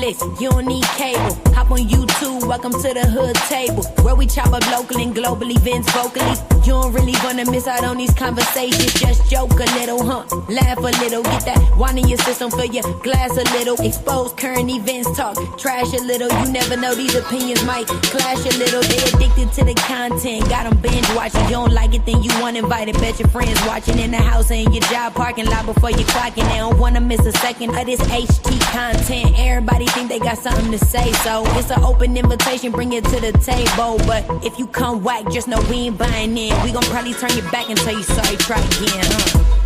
Netflix, you don't need cable. Hop on YouTube, welcome to the hood table, where we chop up local and global events vocally. You don't really wanna miss out on these conversations. Just joke a little, laugh a little, get that wine in your system, fill your glass a little. Expose current events, talk trash a little. You never know, these opinions might clash a little. They addicted to the content, got them binge watching. You don't like it, then you want invited. Bet your friends watching in the house and in your job parking lot before you clocking. They don't wanna miss a second of this HT content. Everybody think they got something to say, so it's an open invitation, bring it to the table. But if you come whack, just know we ain't buying in. We gon' probably turn your back and tell you sorry, try again,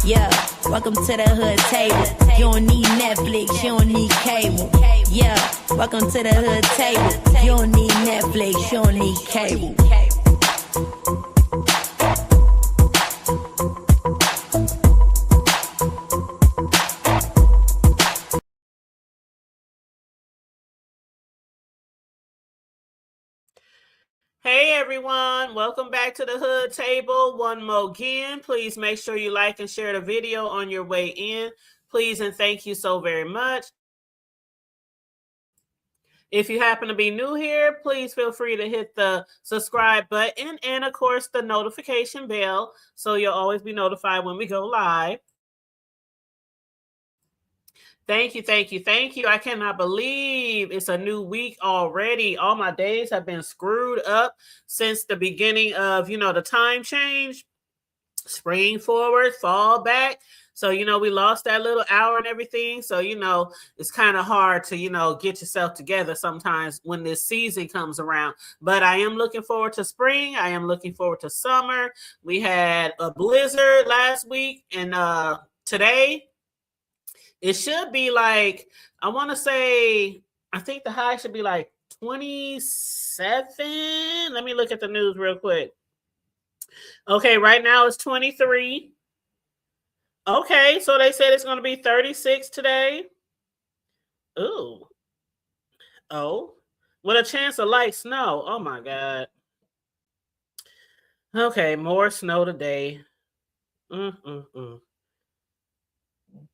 Yeah, welcome to the hood table. You don't need Netflix, you don't need cable. Yeah, welcome to the hood table. You don't need Netflix, you don't need cable. Hey everyone, welcome back to the Hood Table. One more again. Please make sure you like and share the video on your way in. Please and thank you so very much. If you happen to be new here, please feel free to hit the subscribe button and of course the notification bell so you'll always be notified when we go live. Thank you, thank you, thank you. I cannot believe it's a new week already. All my days have been screwed up since the beginning of, the time change. Spring forward, fall back. So, we lost that little hour and everything. So, it's kind of hard to, get yourself together sometimes when this season comes around. But I am looking forward to spring. I am looking forward to summer. We had a blizzard last week and today it should be like, I want to say, I think the high should be like 27. Let me look at the news real quick. Okay, right now it's 23. Okay, so they said it's going to be 36 today. Ooh. Oh, with a chance of light snow. Oh my God. Okay, more snow today.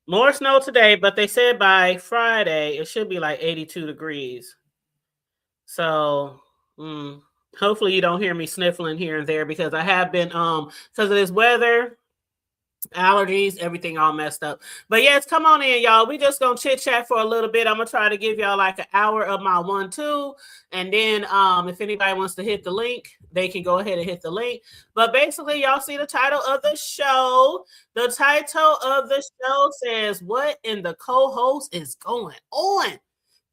More snow today, but they said by Friday it should be like 82 degrees. So hopefully you don't hear me sniffling here and there because I have been because of this weather, allergies, everything all messed up. But yes, come on in, y'all. We just gonna chit chat for a little bit. I'm gonna try to give y'all like an hour of my 1-2, and then if anybody wants to hit the link, they can go ahead and hit the link. But basically, y'all see the title of the show. The title of the show says, "What in the co-host is going on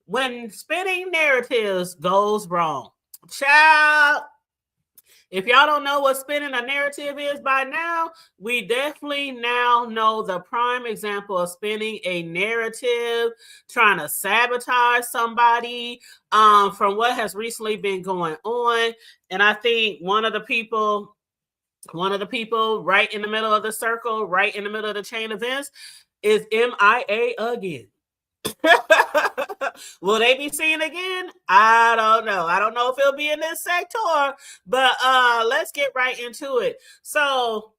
when spinning narratives goes wrong?" Child. If y'all don't know what spinning a narrative is by now, we definitely now know the prime example of spinning a narrative, trying to sabotage somebody from what has recently been going on. And I think one of the people right in the middle of the circle, right in the middle of the chain of events is MIA again. Will they be seen again? I don't know. I don't know if it'll be in this sector, but let's get right into it. So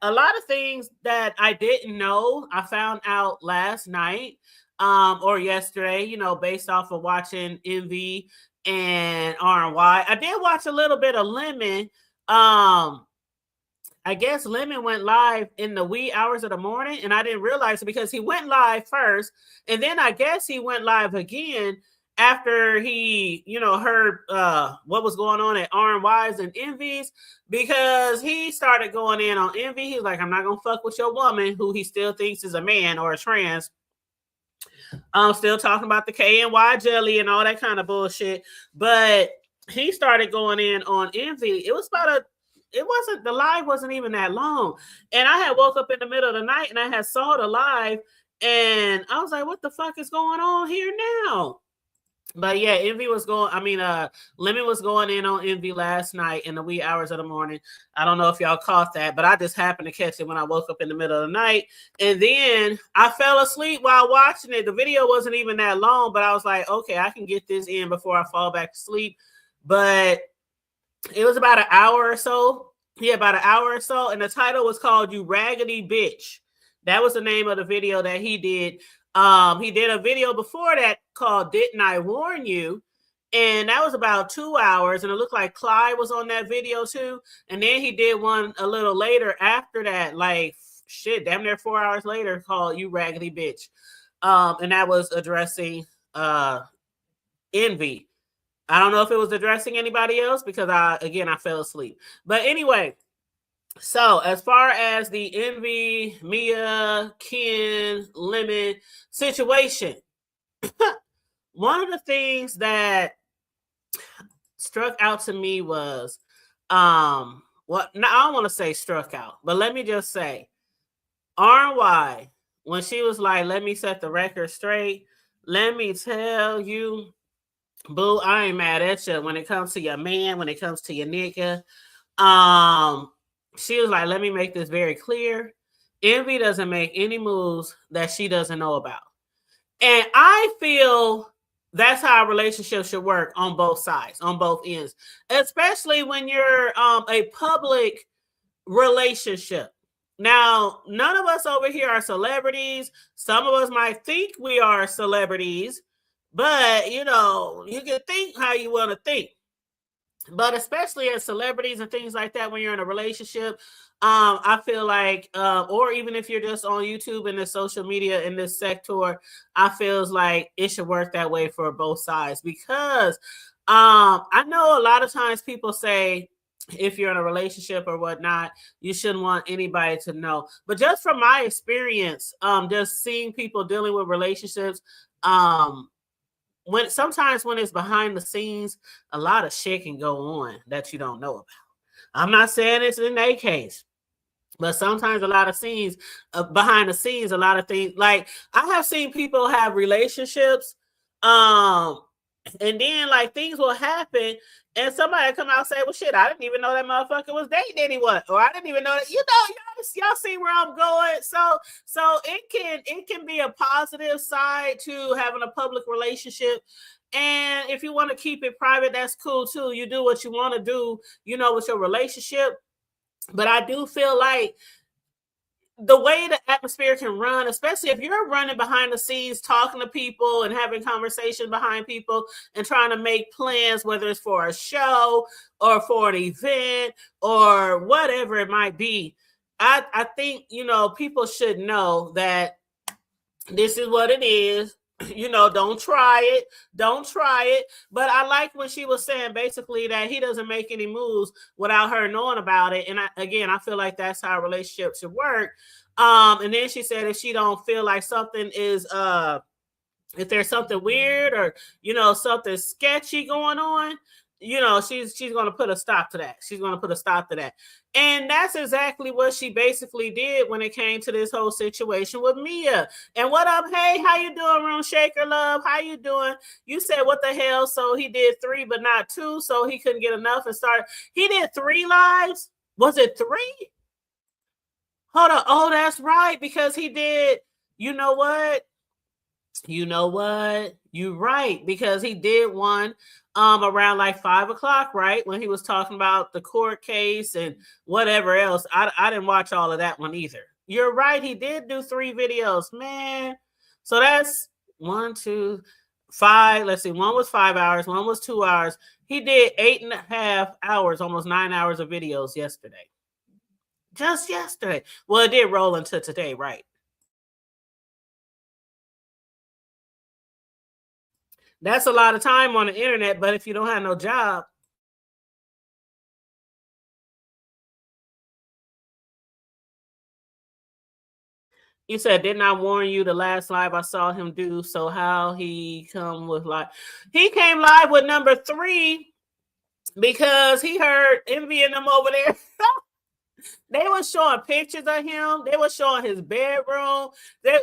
a lot of things that I didn't know, I found out last night or yesterday, based off of watching Envy and RNY. I did watch a little bit of Lemon. I guess Lemon went live in the wee hours of the morning, and I didn't realize it because he went live first, and then I guess he went live again after he, heard what was going on at RNY's and Envy's, because he started going in on Envy. He's like, I'm not going to fuck with your woman, who he still thinks is a man or a trans. Still talking about the KNY jelly and all that kind of bullshit, but he started going in on Envy. The live wasn't even that long. And I had woke up in the middle of the night and I had saw the live and I was like, what the fuck is going on here now? But yeah, Lemon was going in on Envy last night in the wee hours of the morning. I don't know if y'all caught that, but I just happened to catch it when I woke up in the middle of the night. And then I fell asleep while watching it. The video wasn't even that long, but I was like, okay, I can get this in before I fall back to sleep. But it was about an hour or so. Yeah, about an hour or so. And the title was called "You Raggedy Bitch." That was the name of the video that he did. He did a video before that called Didn't I Warn You? And that was about 2 hours. And it looked like Clyde was on that video too. And then he did one a little later after that, like shit, damn near 4 hours later, called You Raggedy Bitch. And that was addressing Envy. I don't know if it was addressing anybody else because I fell asleep. But anyway, so as far as the Envy, Mia, Ken, Lemon situation, one of the things that struck out to me was, now I don't want to say struck out, but let me just say, RY, when she was like, let me set the record straight, let me tell you, boo, I ain't mad at you when it comes to your man, when it comes to your nigga. She was like, let me make this very clear. Envy doesn't make any moves that she doesn't know about. And I feel that's how a relationship should work on both sides, on both ends, especially when you're a public relationship. Now, none of us over here are celebrities. Some of us might think we are celebrities, but, you can think how you want to think. But especially as celebrities and things like that, when you're in a relationship, I feel like, or even if you're just on YouTube and the social media in this sector, I feel like it should work that way for both sides. Because I know a lot of times people say, if you're in a relationship or whatnot, you shouldn't want anybody to know. But just from my experience, just seeing people dealing with relationships, when it's behind the scenes, a lot of shit can go on that you don't know about. I'm not saying it's in their case, but sometimes a lot of scenes behind the scenes, a lot of things, like I have seen people have relationships, and then like things will happen and somebody come out and say, well, shit, I didn't even know that motherfucker was dating anyone, or I didn't even know that, y'all see where I'm going. So it can be a positive side to having a public relationship. And if you want to keep it private, that's cool too. You do what you want to do, with your relationship. But I do feel like the way the atmosphere can run, especially if you're running behind the scenes, talking to people and having conversation behind people and trying to make plans, whether it's for a show or for an event or whatever it might be, I think, people should know that this is what it is. Don't try it. But I like when she was saying basically that he doesn't make any moves without her knowing about it. And I feel like that's how a relationship should work. And then she said if she don't feel like something is if there's something weird or something sketchy going on, she's going to put a stop to that. She's going to put a stop to that. And that's exactly what she basically did when it came to this whole situation with Mia. And what up? Hey, how you doing, Room Shaker Love? How you doing? You said what the hell? So he did 3 but not 2, so he couldn't get enough and started. He did 3 lives? Was it 3? Hold on. Oh, that's right, because he did, you know what? You're right, because he did one around like 5 o'clock, right? When he was talking about the court case and whatever else. I didn't watch all of that one either. You're right. He did do 3 videos, man. So that's 1, 2, 5. Let's see. One was 5 hours. One was 2 hours. He did 8.5 hours, almost 9 hours of videos yesterday. Just yesterday. Well, it did roll into today, right? That's a lot of time on the internet, but if you don't have no job. You said, didn't I warn you the last live I saw him do? So how he come with live? He came live with number 3 because he heard Envy and them over there. They were showing pictures of him. They were showing his bedroom.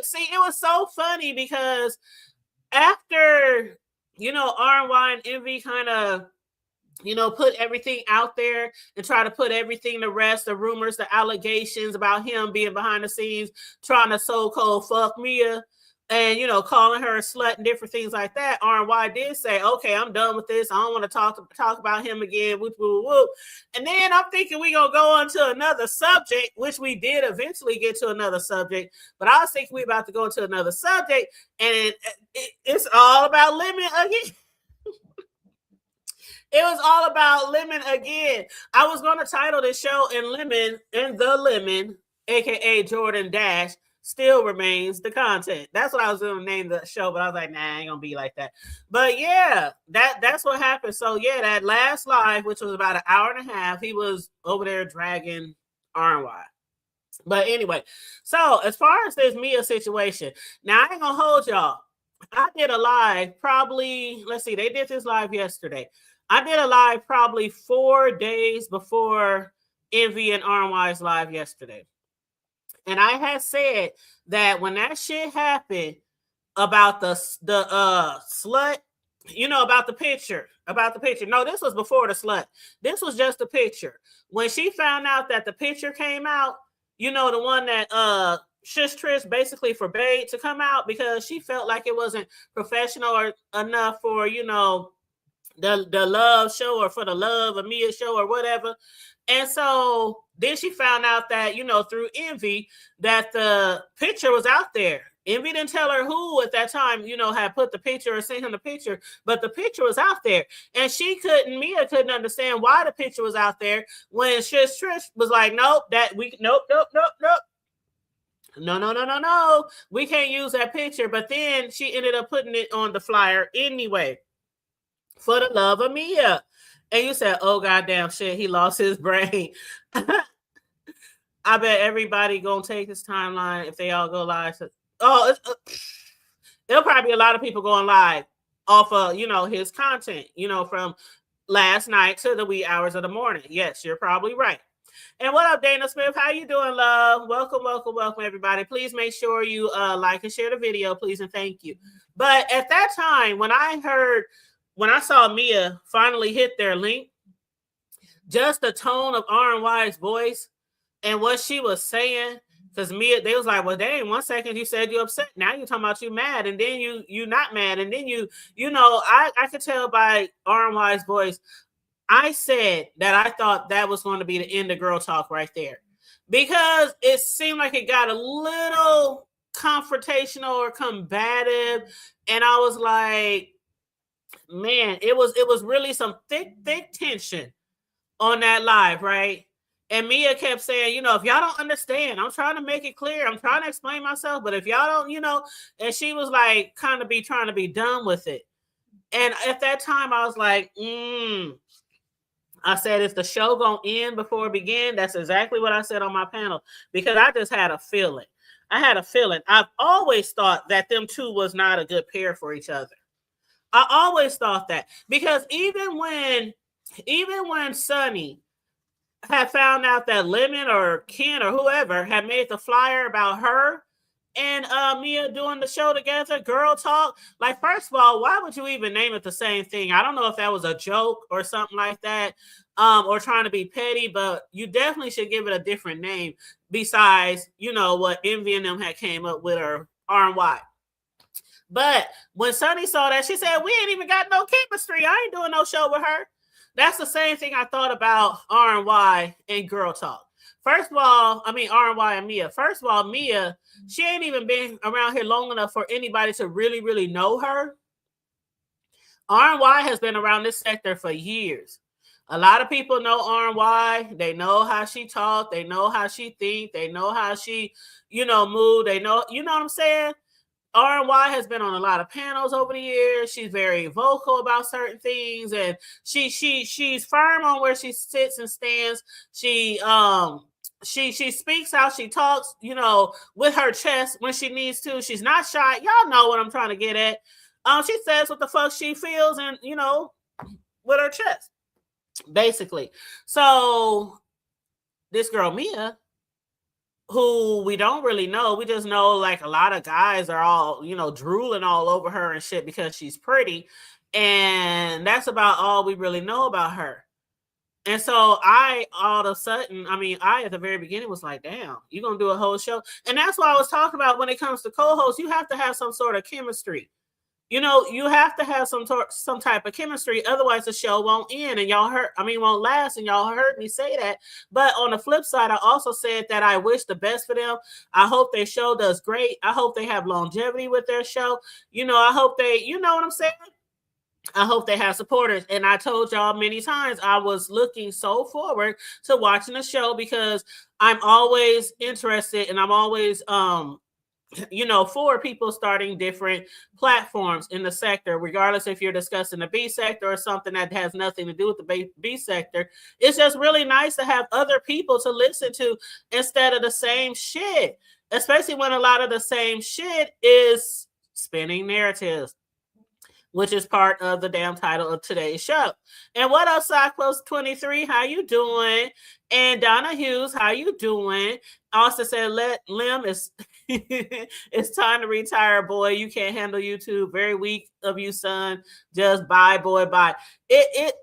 See, it was so funny because after, RY and Envy kind of, put everything out there and try to put everything to rest, the rumors, the allegations about him being behind the scenes, trying to so-called fuck Mia. and, you know, calling her a slut and different things like that, RNY did say, okay, I'm done with this. I don't want to talk about him again. Whoop, whoop, whoop. And then I'm thinking we're going to go on to another subject, which we did eventually get to another subject. But I was thinking we're about to go into another subject, and it's all about Lemon again. It was all about Lemon again. I was going to title this show "In the Lemon," aka Jordan Dash, still remains the content. That's what I was going to name the show, but I was like, nah, I ain't gonna be like that. But yeah, that's what happened. So yeah, that last live, which was about an hour and a half, he was over there dragging RNY. But anyway, so as far as this Mia situation, now I ain't gonna hold y'all. I did a live probably, let's see, they did this live yesterday. I did a live probably 4 days before Envy and RNY's live yesterday. And I had said that when that shit happened about the slut, you know, about the picture. No, this was before the slut. This was just the picture. When she found out that the picture came out, you know, the one that Shush Trish basically forbade to come out because she felt like it wasn't professional or enough for, you know, the love show or for the love of Mia show or whatever. And so then she found out that, you know, through Envy, that the picture was out there. Envy didn't tell her who at that time, you know, had put the picture or sent him the picture, but the picture was out there. And Mia couldn't understand why the picture was out there when Shush Trish was like, nope, nope. No. We can't use that picture. But then she ended up putting it on the flyer anyway. For the love of Mia. And you said, oh, goddamn shit, he lost his brain. I bet everybody gonna take his timeline if they all go live. There'll probably be a lot of people going live off of, you know, his content, you know, from last night to the wee hours of the morning. Yes, you're probably right. And what up, Dana Smith? How you doing, love? Welcome, everybody. Please make sure you like and share the video, please, and thank you. But at that time, when I saw Mia finally hit their link, just the tone of RNY's voice and what she was saying, because Mia, they was like, well, dang, 1 second you said you upset. Now you're talking about you mad, and then you not mad. And then you know, I could tell by RNY's voice, I said that I thought that was going to be the end of Girl Talk right there. Because it seemed like it got a little confrontational or combative. And I was like, man, it was really some thick tension on that live, right? And Mia kept saying, you know, if y'all don't understand, I'm trying to make it clear. I'm trying to explain myself, but if y'all don't, you know, and she was like trying to be done with it. And at that time, I was like, I said, is the show gonna end before it began? That's exactly what I said on my panel, because I just had a feeling. I've always thought that them two was not a good pair for each other. I always thought that, because even when Sonny had found out that Lemon or Ken or whoever had made the flyer about her and Mia doing the show together, Girl Talk, like, first of all, why would you even name it the same thing? I don't know if that was a joke or something like that, or trying to be petty, but you definitely should give it a different name besides, you know, what Envy and them had came up with, or RNY. But when Sonny saw that, she said, we ain't even got no chemistry. I ain't doing no show with her. That's the same thing I thought about RNY and Girl Talk. First of all, I mean, RNY and Mia. First of all, Mia, she ain't even been around here long enough for anybody to really, really know her. RNY has been around this sector for years. A lot of people know RNY. They know how she talk. They know how she think. They know how she, you know, move. They know, you know what I'm saying? RNY has been on a lot of panels over the years. She's very vocal about certain things, and she's firm on where she sits and stands. She speaks out, she talks, you know, with her chest when she needs to. She's not shy. Y'all know what I'm trying to get at. She says what the fuck she feels, and, you know, with her chest, basically. So this girl Mia, who we don't really know. We just know, like, a lot of guys are all, you know, drooling all over her and shit because she's pretty. And that's about all we really know about her. And so I all of a sudden, I at the very beginning was like, damn, you're going to do a whole show. And that's what I was talking about when it comes to co-hosts. You have to have some sort of chemistry. You have to have some type of chemistry. Otherwise, the show won't end and won't last. And y'all heard me say that. But on the flip side, I also said that I wish the best for them. I hope their show does great. I hope they have longevity with their show. I hope they, you know what I'm saying? I hope they have supporters. And I told y'all many times I was looking so forward to watching the show because I'm always interested and I'm always for people starting different platforms in the sector, regardless if you're discussing the B sector or something that has nothing to do with the B sector. It's just really nice to have other people to listen to instead of the same shit, especially when a lot of the same shit is spinning narratives, which is part of the damn title of today's show. And what up, Cyclos 23? How you doing? And Donna Hughes, how you doing? Also said, Lim is it's time to retire, boy. You can't handle YouTube. Very weak of you, son. Just bye, boy, bye. It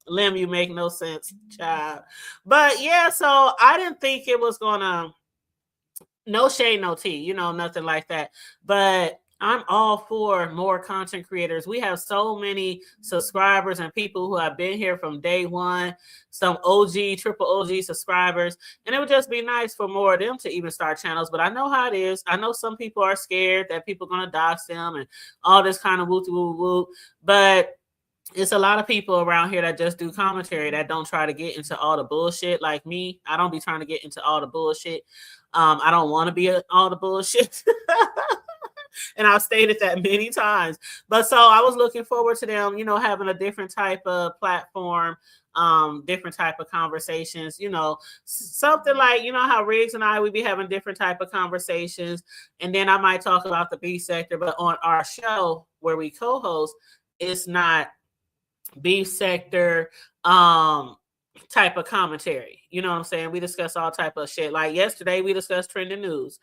Lim, you make no sense, child. But yeah, so I didn't think it was gonna no shade, no tea, nothing like that. But I'm all for more content creators. We have so many subscribers and people who have been here from day one, some OG, triple OG subscribers. And it would just be nice for more of them to even start channels. But I know how it is. I know some people are scared that people are going to dox them and all this kind of woo-woo-woo. But it's a lot of people around here that just do commentary that don't try to get into all the bullshit like me. I don't be trying to get into all the bullshit. I don't want to be all the bullshit. And I've stated that many times. But so I was looking forward to them, having a different type of platform, different type of conversations, something like, how Riggs and I would be having different type of conversations. And then I might talk about the B sector, but on our show where we co-host, it's not B sector type of commentary. You know what I'm saying? We discuss all type of shit. Like yesterday, we discussed trending news.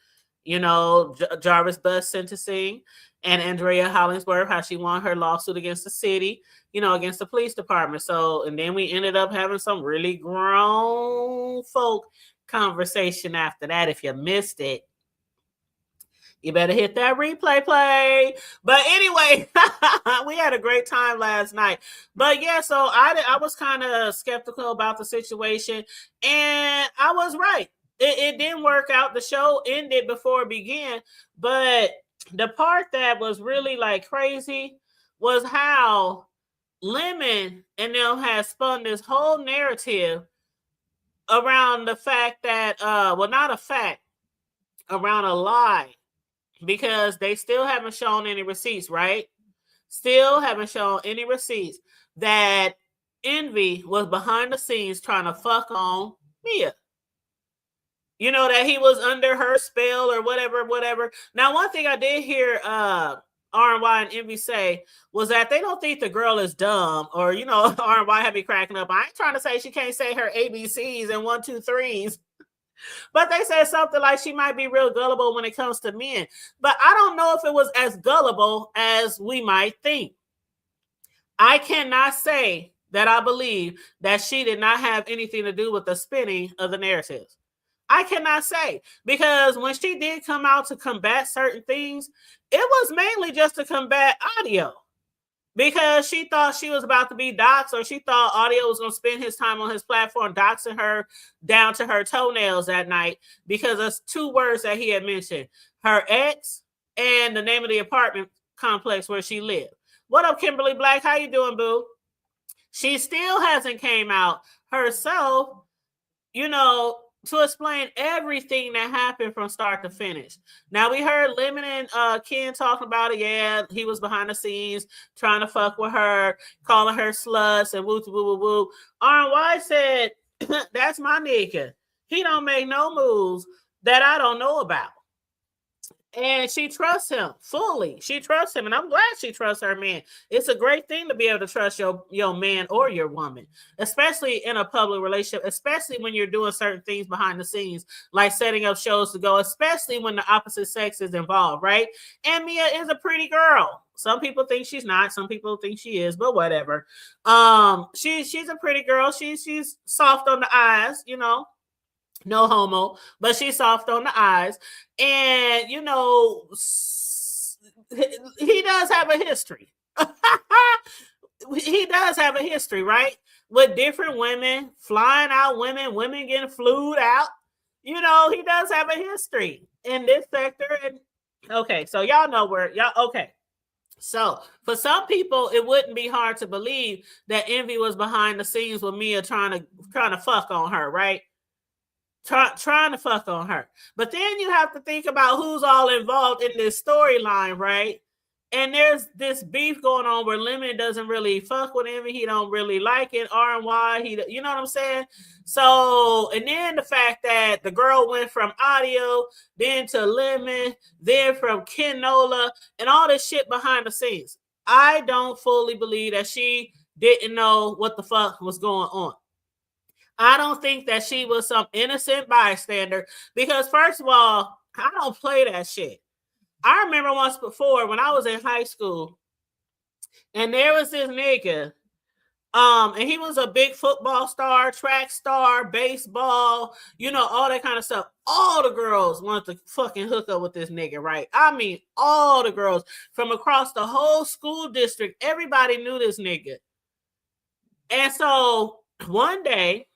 Jarvis Buss sentencing and Andrea Hollingsworth, how she won her lawsuit against the city, against the police department. So, and then we ended up having some really grown folk conversation after that. If you missed it, you better hit that replay play. But anyway, we had a great time last night. But yeah, so I was kind of skeptical about the situation, and I was right. It didn't work out. The show ended before it began. But the part that was really like crazy was how Lemon and them had spun this whole narrative around the fact that, not a fact, around a lie, because they still haven't shown any receipts, right? Still haven't shown any receipts that Envy was behind the scenes trying to fuck on Mia. That he was under her spell or whatever. Now, one thing I did hear R&Y and Envy say was that they don't think the girl is dumb, or, R&Y had me cracking up. I ain't trying to say she can't say her ABCs and 1, 2, 3s. But they said something like she might be real gullible when it comes to men. But I don't know if it was as gullible as we might think. I cannot say that I believe that she did not have anything to do with the spinning of the narratives. I cannot say, because when she did come out to combat certain things, it was mainly just to combat Audio, because she thought she was about to be doxxed, or she thought Audio was going to spend his time on his platform doxing her down to her toenails that night because of 2 words that he had mentioned: her ex and the name of the apartment complex where she lived. What up, Kimberly Black? How you doing, boo? She still hasn't came out herself, to explain everything that happened from start to finish. Now, we heard Lemon and Ken talking about it. Yeah, he was behind the scenes trying to fuck with her, calling her sluts and woo. R&Y said, that's my nigga. He don't make no moves that I don't know about. And she trusts him fully. She trusts him, and I'm glad she trusts her man. It's a great thing to be able to trust your man or your woman, especially in a public relationship, especially when you're doing certain things behind the scenes, like setting up shows to go, especially when the opposite sex is involved, right? And Mia is a pretty girl. Some people think she's not, some people think she is, but whatever. She's a pretty girl. She's soft on the eyes, you know. No homo, but she's soft on the eyes. And, you know, he does have a history. He does have a history, right? With different women, flying out women getting flued out. You know, he does have a history in this sector. And okay, so y'all know where y'all, okay. So for some people, it wouldn't be hard to believe that Envy was behind the scenes with Mia trying to fuck on her, right? Trying to fuck on her. But then you have to think about who's all involved in this storyline, right? And there's this beef going on where Lemon doesn't really fuck with him. He don't really like it. R&Y, you know what I'm saying? So, and then the fact that the girl went from Audio, then to Lemon, then from Ken Nola, and all this shit behind the scenes. I don't fully believe that she didn't know what the fuck was going on. I don't think that she was some innocent bystander because, first of all, I don't play that shit. I remember once before when I was in high school, and there was this nigga, and he was a big football star, track star, baseball, you know, all that kind of stuff. All the girls wanted to fucking hook up with this nigga, right? I mean, all the girls from across the whole school district, everybody knew this nigga. And so one day,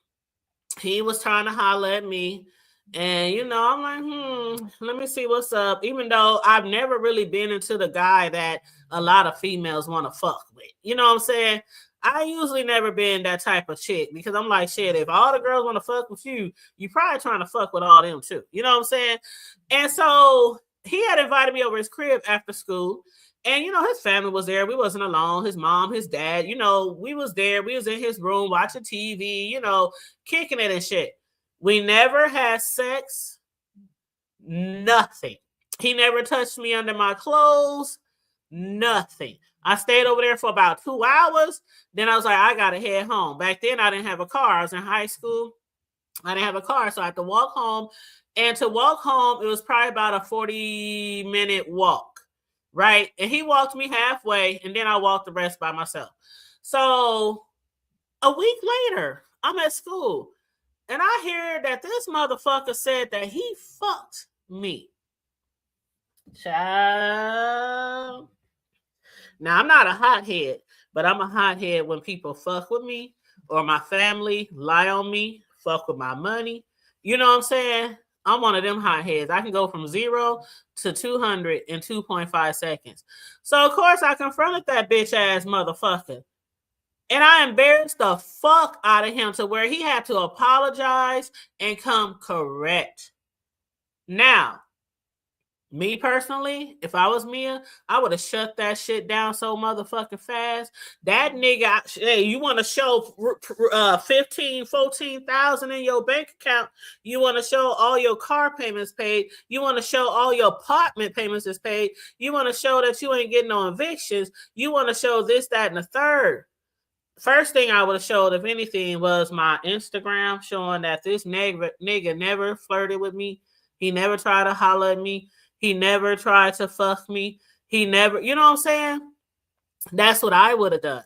he was trying to holler at me. And, you know, I'm like, let me see what's up. Even though I've never really been into the guy that a lot of females want to fuck with. You know what I'm saying? I usually never been that type of chick because I'm like, shit, if all the girls want to fuck with you, you probably trying to fuck with all them too. You know what I'm saying? And so he had invited me over his crib after school. And, you know, his family was there. We wasn't alone. His mom, his dad, you know, we was there. We was in his room watching TV, you know, kicking it and shit. We never had sex. Nothing. He never touched me under my clothes. Nothing. I stayed over there for about 2 hours. Then I was like, I got to head home. Back then, I didn't have a car. I was in high school. I didn't have a car, so I had to walk home. And to walk home, it was probably about a 40-minute walk. Right. And he walked me halfway and then I walked the rest by myself. So a week later, I'm at school and I hear that this motherfucker said that he fucked me. Child. Now, I'm not a hothead, but I'm a hothead when people fuck with me or my family lie on me, fuck with my money. You know what I'm saying? I'm one of them hotheads. I can go from 0 to 200 in 2.5 seconds. So, of course, I confronted that bitch ass motherfucker. And I embarrassed the fuck out of him to where he had to apologize and come correct. Now, me personally, if I was Mia, I would have shut that shit down so motherfucking fast. That nigga, hey, you want to show 15, 14,000 in your bank account. You want to show all your car payments paid. You want to show all your apartment payments is paid. You want to show that you ain't getting no evictions. You want to show this, that, and the third. First thing I would have showed, if anything, was my Instagram showing that this nigga never flirted with me. He never tried to holler at me. He never tried to fuck me. He never, you know what I'm saying? That's what I would have done.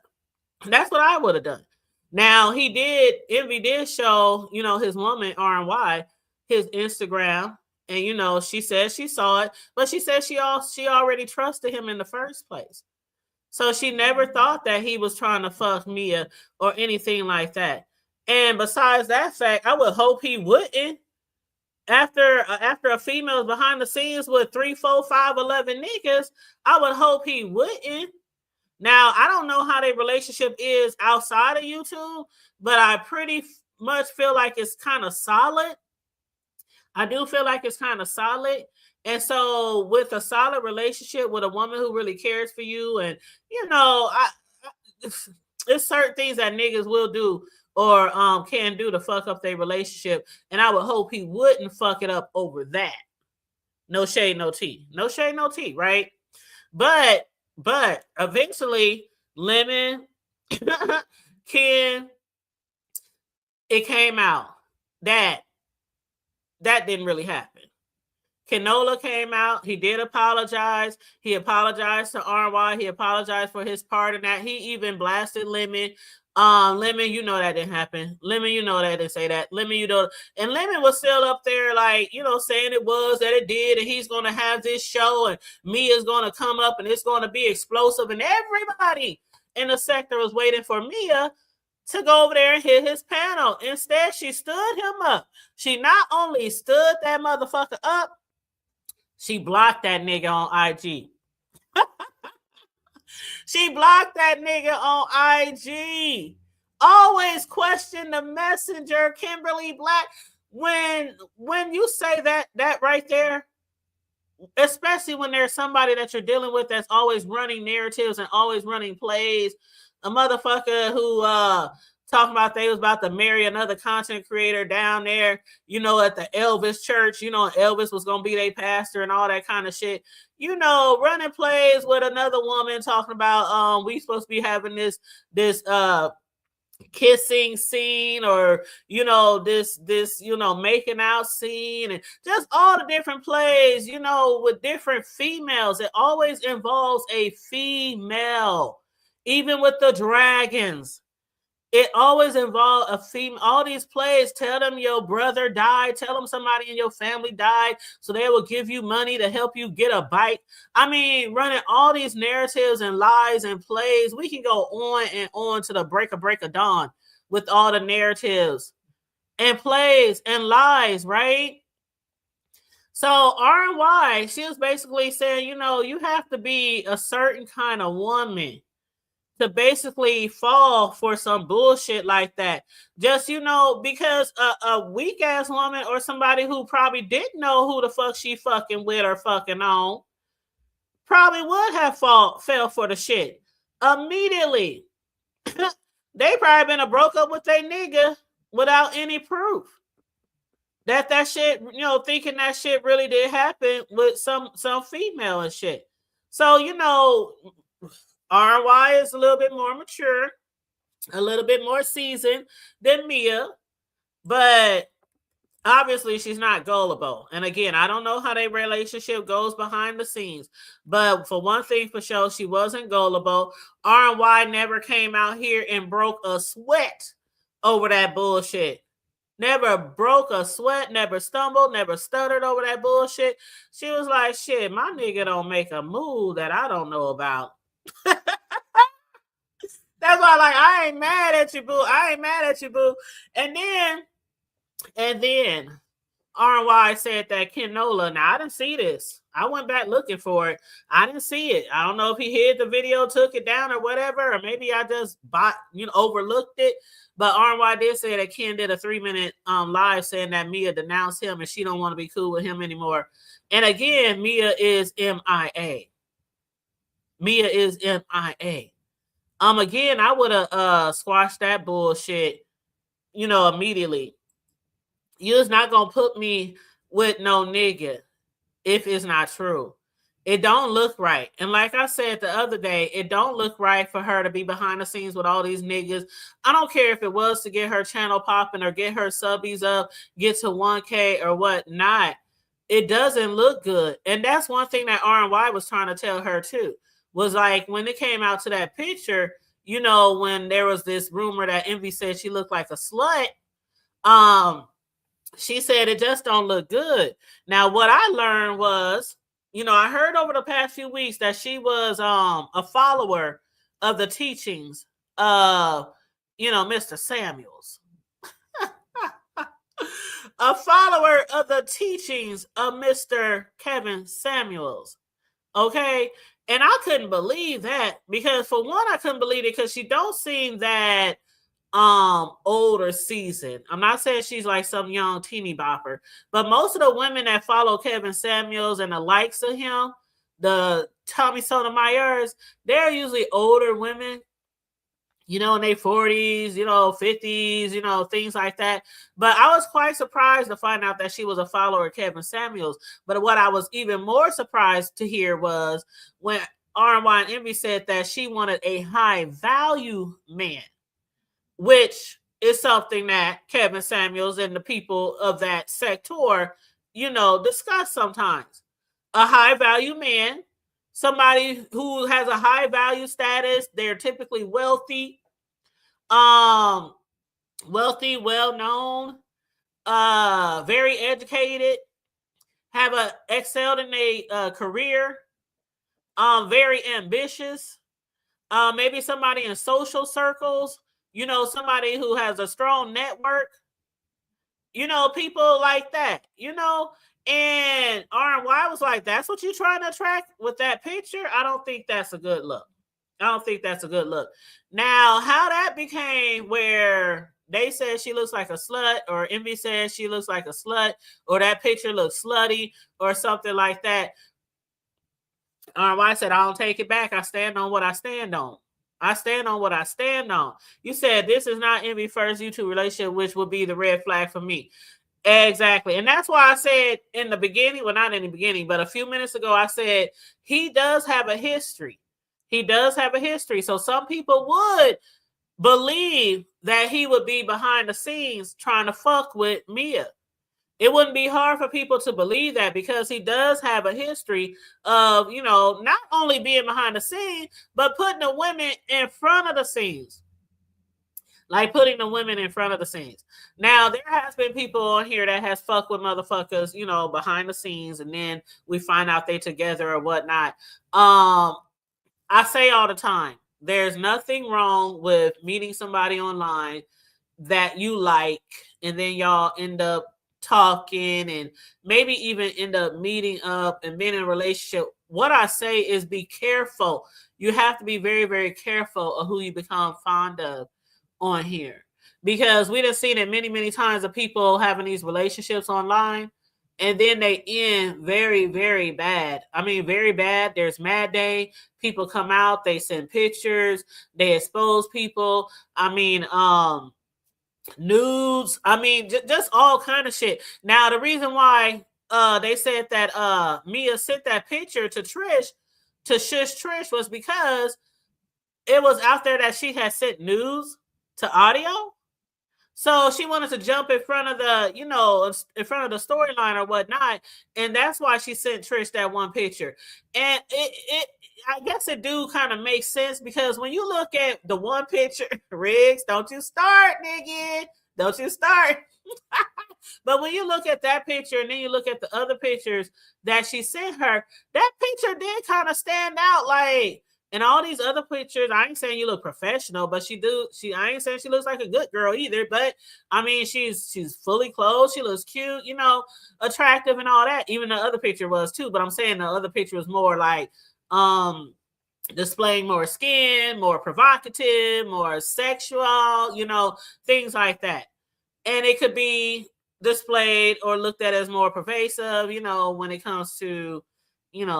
That's what I would have done. Now, Envy did show, you know, his woman, R&Y, his Instagram. And, you know, she said she saw it, but she said she already trusted him in the first place. So she never thought that he was trying to fuck Mia or anything like that. And besides that fact, I would hope he wouldn't. After a female's behind the scenes with 3, 4, 5, 11 niggas, I would hope he wouldn't. Now, I don't know how their relationship is outside of YouTube, but I pretty much feel like it's kind of solid. I do feel like it's kind of solid. And so with a solid relationship with a woman who really cares for you, and, you know, it's certain things that niggas will do or can do to fuck up their relationship. And I would hope he wouldn't fuck it up over that. No shade, no tea. No shade, no tea, right? But eventually, Lemon, Ken, it came out that didn't really happen. Kenola came out. He did apologize. He apologized to RY. He apologized for his part in that. He even blasted Lemon. Lemon, you know that didn't happen. Lemon, you know that didn't say that. Lemon, you know, and Lemon was still up there, like, you know, saying it was, that it did, and he's gonna have this show, and Mia's gonna come up, and it's gonna be explosive, and everybody in the sector was waiting for Mia to go over there and hit his panel. Instead, she stood him up. She not only stood that motherfucker up, she blocked that nigga on IG. She blocked that nigga on IG. Always question the messenger, Kimberly Black. When you say that right there, especially when there's somebody that you're dealing with that's always running narratives and always running plays, a motherfucker who talking about they was about to marry another content creator down there, you know, at the Elvis church, you know, Elvis was going to be their pastor and all that kind of shit, you know, running plays with another woman talking about, we supposed to be having this kissing scene, or, you know, this, you know, making out scene, and just all the different plays, you know, with different females. It always involves a female, even with the dragons. It always involves a female. All these plays, tell them your brother died. Tell them somebody in your family died, so they will give you money to help you get a bike. I mean, running all these narratives and lies and plays. We can go on and on to the break of dawn with all the narratives and plays and lies, right? So RY, she was basically saying, you know, you have to be a certain kind of woman to basically fall for some bullshit like that. Just, you know, because a weak ass woman, or somebody who probably didn't know who the fuck she fucking with or fucking on, probably would have fell for the shit immediately. They probably been broke up with their nigga without any proof that shit, you know, thinking that shit really did happen with some female and shit. So, you know, RY is a little bit more mature, a little bit more seasoned than Mia, but obviously she's not gullible. And again, I don't know how their relationship goes behind the scenes, but for one thing for sure, she wasn't gullible. RY never came out here and broke a sweat over that bullshit. Never broke a sweat, never stumbled, never stuttered over that bullshit. She was like, shit, my nigga don't make a move that I don't know about. That's why, like, I ain't mad at you, boo. I ain't mad at you, boo. And then RY said that Kenola. Now, I didn't see this. I went back looking for it. I didn't see it. I don't know if he hid the video, took it down, or whatever, or maybe I just overlooked it. But RY did say that Ken did a 3-minute live saying that Mia denounced him and she don't want to be cool with him anymore. And again, Mia is MIA. Mia is MIA. Again, I would have squashed that bullshit, you know, immediately. You're not gonna put me with no nigga if it's not true. It don't look right. And like I said the other day, it don't look right for her to be behind the scenes with all these niggas. I don't care if it was to get her channel popping or get her subbies up, get to 1K or whatnot. It doesn't look good. And that's one thing that RY was trying to tell her too. Was like, when it came out to that picture, you know, when there was this rumor that Envy said she looked like a slut, she said it just don't look good. Now, what I learned was, you know, I heard over the past few weeks that she was a follower of the teachings of, you know, Mr. Samuels. A follower of the teachings of Mr. Kevin Samuels. Okay? And I couldn't believe that, because for one, I couldn't believe it because she don't seem that older seasoned. I'm not saying she's like some young teeny bopper, but most of the women that follow Kevin Samuels and the likes of him, the Tommy Sotomayers, they're usually older women in their 40s, 50s, things like that. But I was quite surprised to find out that she was a follower of Kevin Samuels. But what I was even more surprised to hear was when RNY and Envy said that she wanted a high value man, which is something that Kevin Samuels and the people of that sector, discuss sometimes. A high value man, somebody who has a high value status, they're typically wealthy, well known, very educated, have excelled in a career, very ambitious, maybe somebody in social circles, somebody who has a strong network, people like that, and RNY was like, that's what you're trying to attract with that picture? I don't think that's a good look. Now, how that became where they said she looks like a slut, or Envy says she looks like a slut, or that picture looks slutty, or something like that. RNY said, I don't take it back. I stand on what I stand on. You said this is not Envy first YouTube relationship, which would be the red flag for me. Exactly. And that's why I said in the beginning, well, not in the beginning, but a few minutes ago, I said he does have a history. So some people would believe that he would be behind the scenes trying to fuck with Mia. It wouldn't be hard for people to believe that, because he does have a history of, not only being behind the scenes, but putting the women in front of the scenes. Now, there has been people on here that has fucked with motherfuckers, behind the scenes, and then we find out they together or whatnot. I say all the time, there's nothing wrong with meeting somebody online that you like, and then y'all end up talking and maybe even end up meeting up and being in a relationship. What I say is be careful. You have to be very, very careful of who you become fond of on here, because we done seen it many, many times of people having these relationships online, and then they end very, very bad. I mean, very bad. There's Mad Day. People come out, they send pictures, they expose people. I mean, nudes. I mean, just all kind of shit. Now, the reason why they said that Mia sent that picture to Trish, to shush Trish, was because it was out there that she had sent nudes to audio. So she wanted to jump in front of the, in front of the storyline or whatnot. And that's why she sent Trish that one picture. And I guess it do kind of make sense, because when you look at the one picture, Riggs, don't you start, nigga. Don't you start. But when you look at that picture and then you look at the other pictures that she sent her, that picture did kind of stand out. Like, and all these other pictures, I ain't saying you look professional, but I ain't saying she looks like a good girl either. But I mean, she's fully clothed. She looks cute, attractive and all that. Even the other picture was too. But I'm saying the other picture was more like displaying more skin, more provocative, more sexual, things like that. And it could be displayed or looked at as more pervasive, when it comes to,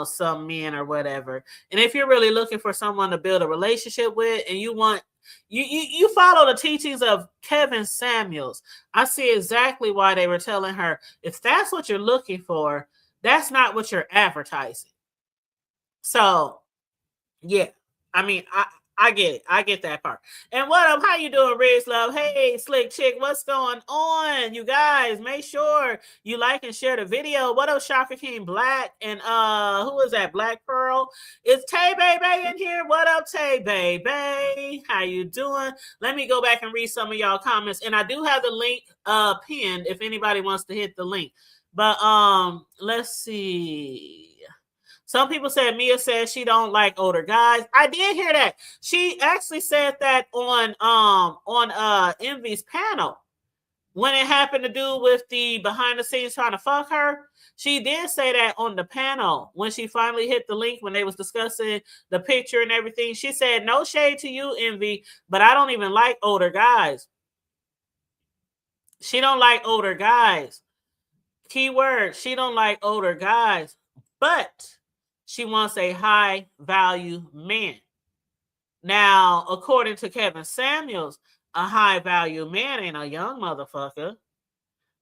some men or whatever. And if you're really looking for someone to build a relationship with, and you want, you follow the teachings of Kevin Samuels, I see exactly why they were telling her, if that's what you're looking for, that's not what you're advertising. So, yeah, I mean, I get it. I get that part. And what up? How you doing, Riz Love? Hey, Slick Chick, what's going on? You guys, make sure you like and share the video. What up, Shaka King Black? And who is that? Black Pearl? Is Tay Baby in here? What up, Tay Baby? How you doing? Let me go back and read some of y'all comments. And I do have the link pinned if anybody wants to hit the link. But let's see. Some people said Mia says she don't like older guys. I did hear that. She actually said that on Envy's panel when it happened to do with the behind the scenes trying to fuck her. She did say that on the panel when she finally hit the link when they was discussing the picture and everything. She said, no shade to you, Envy, but I don't even like older guys. She don't like older guys. Keyword, she don't like older guys, but she wants a high value man. Now, according to Kevin Samuels, a high value man ain't a young motherfucker.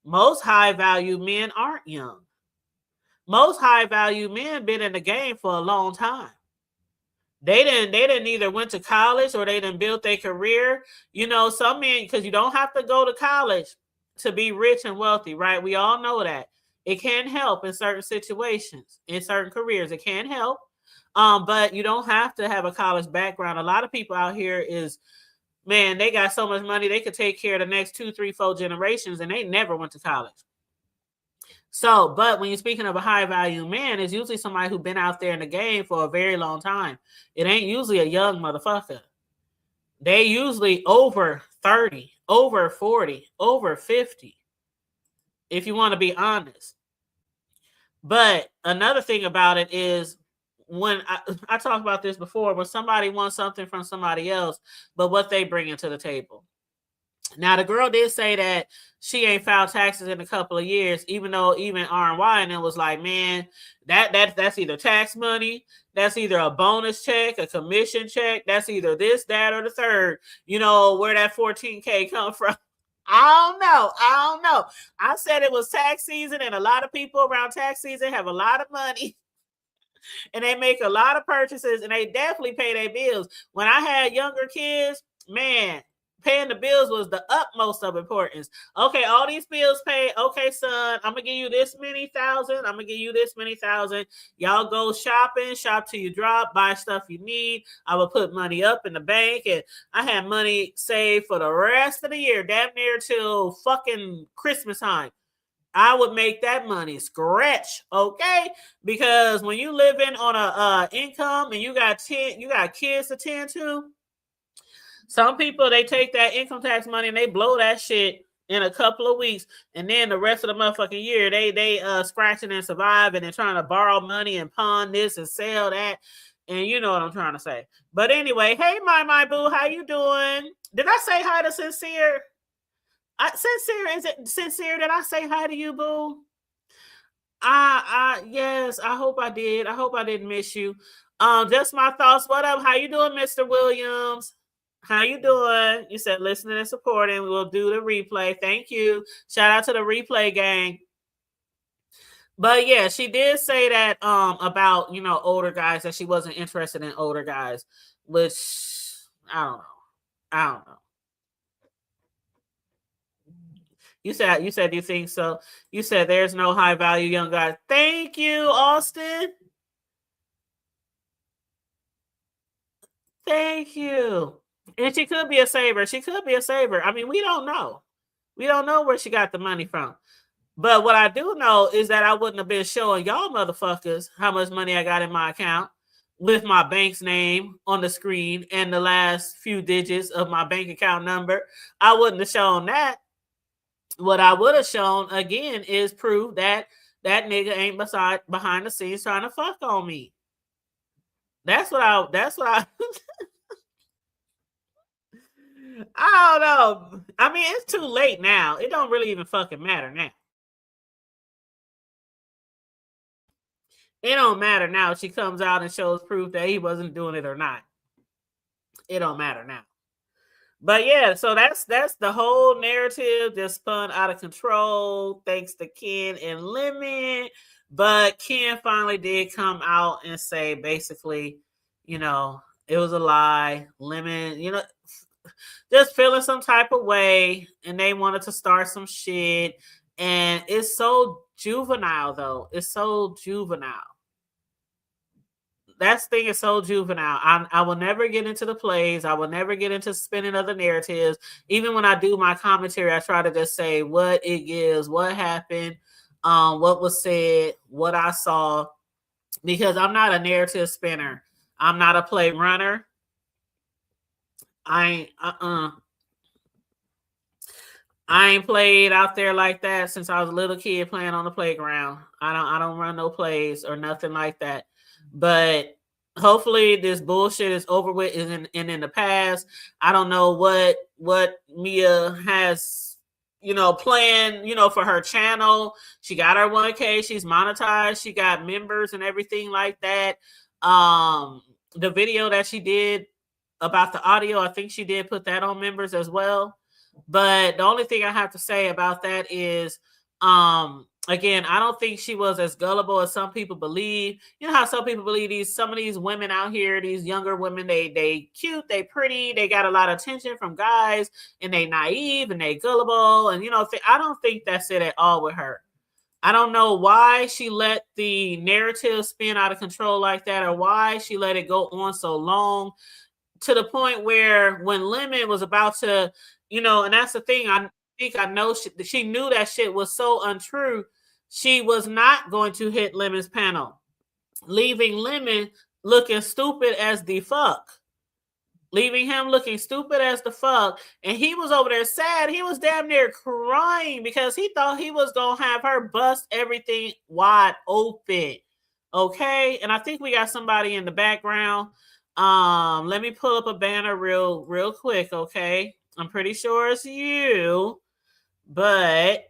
Most high value men aren't young. Most high value men been in the game for a long time. They didn't either went to college or they didn't build their career. You know, some men, because you don't have to go to college to be rich and wealthy, right? We all know that. It can help in certain situations, in certain careers. It can help. But you don't have to have a college background. A lot of people out here is, man, they got so much money they could take care of the next 2, 3, 4 generations, and they never went to college. So, but when you're speaking of a high value man, it's usually somebody who's been out there in the game for a very long time. It ain't usually a young motherfucker. They usually over 30, over 40, over 50, if you want to be honest. But another thing about it is, when I talked about this before, when somebody wants something from somebody else, but what they bring into the table. Now, the girl did say that she ain't filed taxes in a couple of years, even though even R&Y and it was like, man, that's either tax money, that's either a bonus check, a commission check, that's either this, that, or the third. You know, where that $14K come from. I don't know. I said it was tax season, and a lot of people around tax season have a lot of money. And they make a lot of purchases, and they definitely pay their bills. When I had younger kids, man, paying the bills was the utmost of importance. Okay, all these bills paid. Okay, son, I'm gonna give you this many thousand. I'm gonna give you this many thousand. Y'all go shopping, shop till you drop, buy stuff you need. I would put money up in the bank, and I had money saved for the rest of the year, damn near till fucking Christmas time. I would make that money scratch, okay? Because when you living on a income and you got kids to tend to, some people, they take that income tax money and they blow that shit in a couple of weeks, and then the rest of the motherfucking year they scratching and surviving and trying to borrow money and pawn this and sell that, and you know what I'm trying to say. But anyway, hey my boo, how you doing? Did I say hi to Sincere? Sincere, is it Sincere? Did I say hi to you, boo? Yes, I hope I did. I hope I didn't miss you. Just my thoughts. What up? How you doing, Mr. Williams? How you doing? You said listening and supporting. We'll do the replay. Thank you. Shout out to the replay gang. But yeah, she did say that about, you know, older guys, that she wasn't interested in older guys, which I don't know. You said you think so. You said there's no high value young guys. Thank you, Austin. Thank you. And she could be a saver. She could be a saver. I mean, we don't know. We don't know where she got the money from. But what I do know is that I wouldn't have been showing y'all motherfuckers how much money I got in my account with my bank's name on the screen and the last few digits of my bank account number. I wouldn't have shown that. What I would have shown again is proof that that nigga ain't behind the scenes trying to fuck on me. That's what I I don't know. I mean, it's too late now. It don't really even fucking matter now. It don't matter now if she comes out and shows proof that he wasn't doing it or not. It don't matter now. But yeah, so that's the whole narrative just spun out of control thanks to Ken and Lemon. But Ken finally did come out and say basically, you know, it was a lie. Lemon, you know, just feeling some type of way, and they wanted to start some shit. And it's so juvenile, though. It's so juvenile. That thing is so juvenile. I will never get into the plays. I will never get into spinning other narratives. Even when I do my commentary, I try to just say what it gives, what happened, what was said, what I saw, because I'm not a narrative spinner. I'm not a play runner. I ain't played out there like that since I was a little kid playing on the playground. I don't run no plays or nothing like that. But hopefully this bullshit is over with and in the past. I don't know what Mia has, you know, planned, you know, for her channel. She got her 1K, she's monetized, she got members and everything like that. The video that she did about the audio. I think she did put that on members as well. But the only thing I have to say about that is, again, I don't think she was as gullible as some people believe. You know how some people believe some of these women out here, these younger women, they cute, they pretty, they got a lot of attention from guys, and they naive and they gullible, and I don't think that's it at all with her. I don't know why she let the narrative spin out of control like that, or why she let it go on so long, to the point where when Lemon was about to, and that's the thing. I think I know she knew that shit was so untrue. She was not going to hit Lemon's panel, leaving Lemon looking stupid as the fuck. Leaving him looking stupid as the fuck. And he was over there sad. He was damn near crying because he thought he was going to have her bust everything wide open. Okay? And I think we got somebody in the background. Let me pull up a banner real quick, okay? I'm pretty sure it's you, but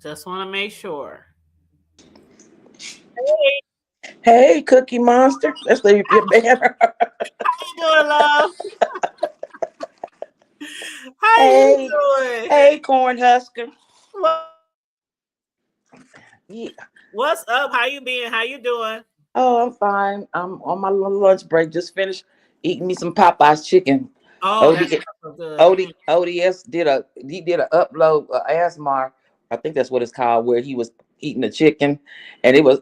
just want to make sure. Hey, Cookie Monster. Let's leave your banner. How you doing, love? How you doing? Hey, Cornhusker. Yeah. What's up? How you been? How you doing? Oh, I'm fine. I'm on my little lunch break. Just finished eating me some Popeye's chicken. Oh, that's so good. ODS did an upload ASMR. I think that's what it's called, where he was eating the chicken, and he was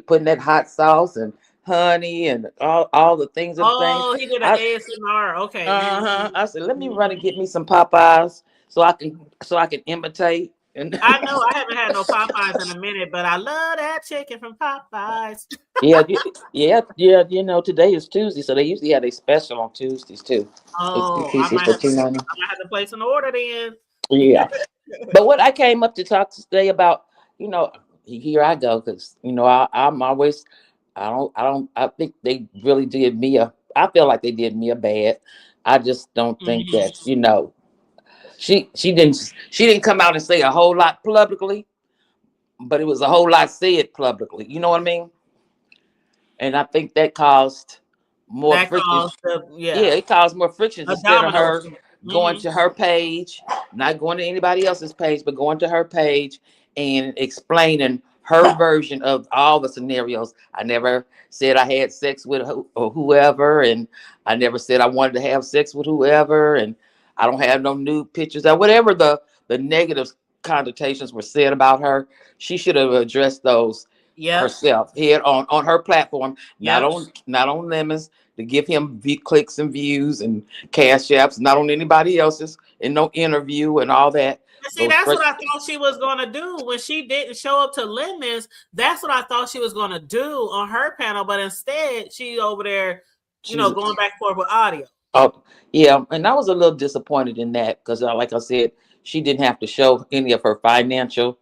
putting that hot sauce and honey and all the things. Oh, he did an ASMR. Okay. I said, let me run and get me some Popeyes so I can imitate. And I know I haven't had no Popeyes in a minute, but I love that chicken from Popeyes. yeah. Today is Tuesday, so they usually have a special on Tuesdays too. Oh, I might have to place an order then. Yeah. But what I came up to talk today about, here I go, because I'm always, I think they really did me I feel like they did me a bad. I just don't think that, she didn't come out and say a whole lot publicly, but it was a whole lot said publicly. You know what I mean? And I think that caused more friction. It caused more friction instead of her going to her page, not going to anybody else's page, but going to her page and explaining her version of all the scenarios. I never said I had sex with whoever, and I never said I wanted to have sex with whoever, and I don't have no nude pictures or whatever the negative connotations were said about her. She should have addressed those herself here on her platform, not on Lemon's, to give him clicks and views and cash apps, not on anybody else's, and no interview and all that. See, that's what I thought she was going to do when she didn't show up to Lemon's. That's what I thought she was going to do on her panel, but instead she over there, going back and forth with audio. Oh, yeah, and I was a little disappointed in that because, like I said, she didn't have to show any of her financial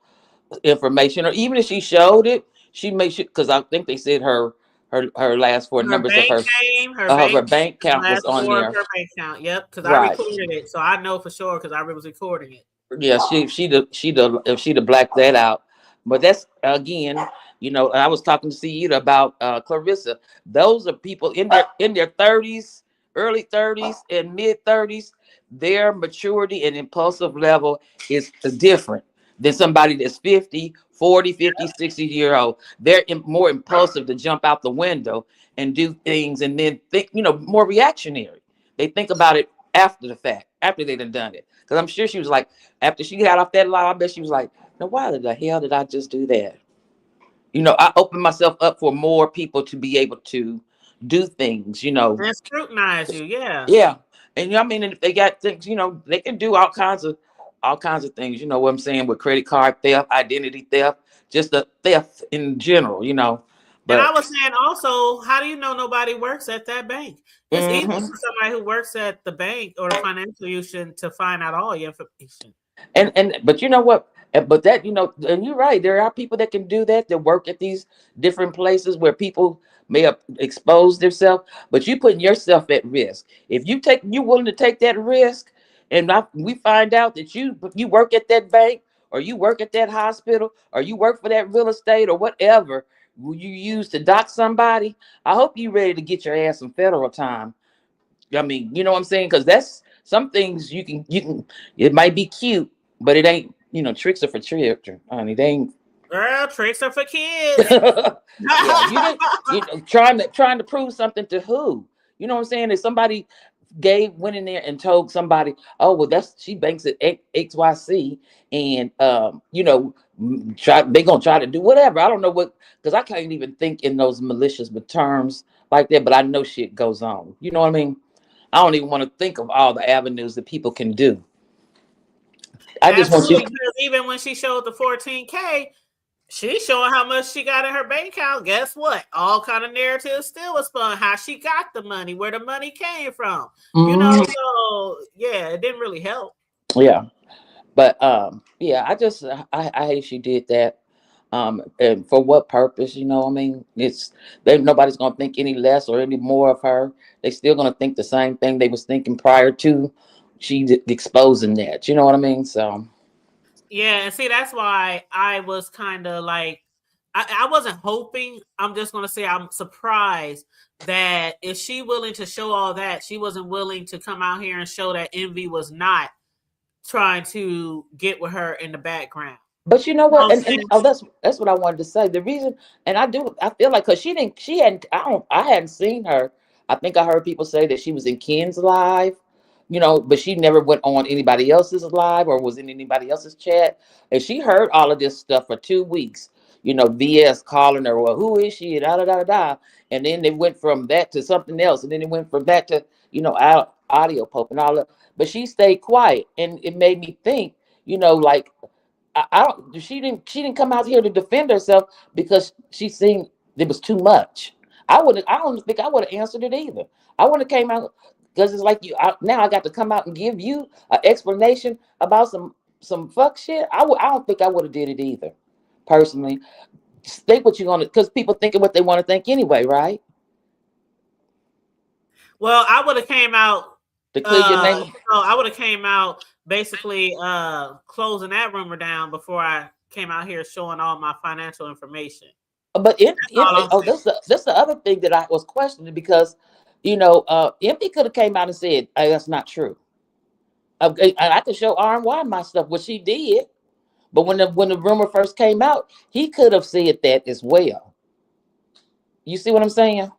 information, or even if she showed it, she made sure, because I think they said her last four numbers of her bank count was on there. Her bank count, yep, because I recorded it, so I know for sure because I was recording it. Yeah, she'd have blacked that out. But that's, again, I was talking to Cita about Clarissa. Those are people in their 30s, early 30s and mid 30s. Their maturity and impulsive level is different than somebody that's 50, 40, 50, 60 old. They're more impulsive to jump out the window and do things, and then think, more reactionary. They think about it after the fact, after they done it. Because I'm sure she was like, after she got off that line, I bet she was like, now why the hell did I just do that? I opened myself up for more people to be able to do things, and scrutinize you. Yeah. And I mean, if they got things, they can do all kinds of things, what I'm saying, with credit card theft, identity theft, just the theft in general, But, and I was saying also, how do you know nobody works at that bank? It's easy for somebody who works at the bank or the financial institution to find out all your information. But you know what? But that, and you're right. There are people that can do that work at these different places where people may have exposed themselves, but you putting yourself at risk. If you're willing to take that risk, and we find out that you work at that bank, or you work at that hospital, or you work for that real estate or whatever, you use to dock somebody, I hope you ready to get your ass some federal time. I mean, you know what I'm saying? Because that's some things you can. It might be cute, but it ain't. You know, tricks are for children, honey. They ain't. Girl, tricks are for kids. Yeah, trying to prove something to who? You know what I'm saying? If somebody went in there and told somebody, oh well, she banks at XYC, and they gonna try to do whatever. I don't know what, because I can't even think in those malicious terms like that, but I know shit goes on. You know what I mean? I don't even want to think of all the avenues that people can do. I just want you. Because even when she showed the 14K, she's showing how much she got in her bank account. Guess what? All kind of narratives still was spun. How she got the money, where the money came from. Mm-hmm. You know, so yeah, it didn't really help. Yeah, but yeah, I hate she did that. And for what purpose? You know, I mean, nobody's gonna think any less or any more of her. They still gonna think the same thing they was thinking prior to she exposing that. You know what I mean? So yeah, and see, that's why I was kind of like, I wasn't hoping. I'm just gonna say I'm surprised that if she willing to show all that, she wasn't willing to come out here and show that Envy was not trying to get with her in the background. But you know what? That's what I wanted to say. The reason, and I feel like, because I hadn't seen her. I think I heard people say that she was in Ken's live, you know, but she never went on anybody else's live or was in anybody else's chat. And she heard all of this stuff for 2 weeks. You know, VS calling her, well, who is she? Da da da da. And then they went from that to something else, and then it went from that to, you know, audio pope and all that. But she stayed quiet, and it made me think, you know, like, she didn't come out here to defend herself because she seen it was too much. I don't think I would have answered it either. I would have came out, because it's like now I got to come out and give you an explanation about some fuck shit. I don't think I would have did it either, personally. Think what you're gonna, because people thinking what they want to think anyway, right? Well, I would have came out to clear your name. I would have came out basically closing that rumor down before I came out here showing all my financial information. But that's the other thing that I was questioning, because, you know, Empty could have came out and said, hey, that's not true. I could show RNY my stuff, which she did. But when the rumor first came out, he could have said that as well. You see what I'm saying?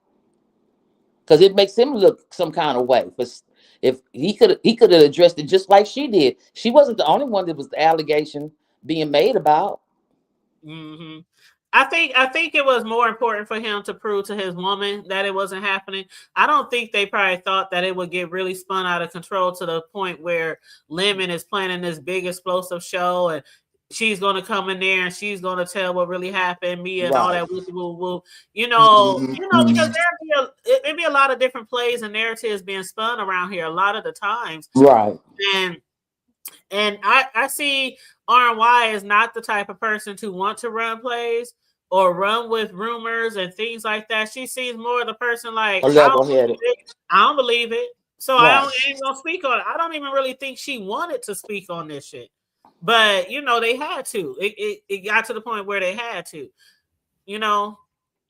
Because it makes him look some kind of way. But if he could have addressed it just like she did. She wasn't the only one that was the allegation being made about. Mm-hmm. I think it was more important for him to prove to his woman that it wasn't happening. I don't think they probably thought that it would get really spun out of control to the point where Lemon is planning this big explosive show and she's going to come in there and she's going to tell what really happened, Mia and all that woo. You know, because there'd be a lot of different plays and narratives being spun around here a lot of the times. Right. And I see RNY is not the type of person to want to run plays or run with rumors and things like that. She seems more the person like, I don't believe it. So right. I ain't gonna speak on it. I don't even really think she wanted to speak on this shit. But, you know, they had to. It got to the point where they had to, you know.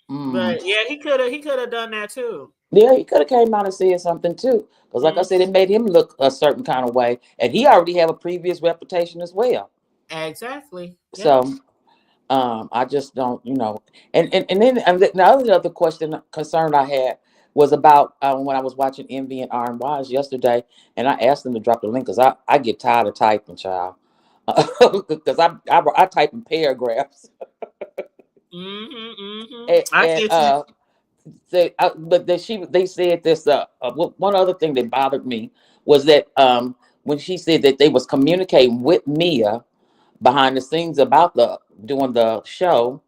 But, yeah, he could have done that, too. Yeah, he could have came out and said something, too. Because, like I said, it made him look a certain kind of way. And he already had a previous reputation as well. Exactly. Yeah. So, I just don't, you know. And then the other concern I had was about when I was watching Envy and RNYs yesterday. And I asked them to drop the link because I get tired of typing, child. Because I type in paragraphs. They said this. One other thing that bothered me was that when she said that they was communicating with Mia behind the scenes about doing the show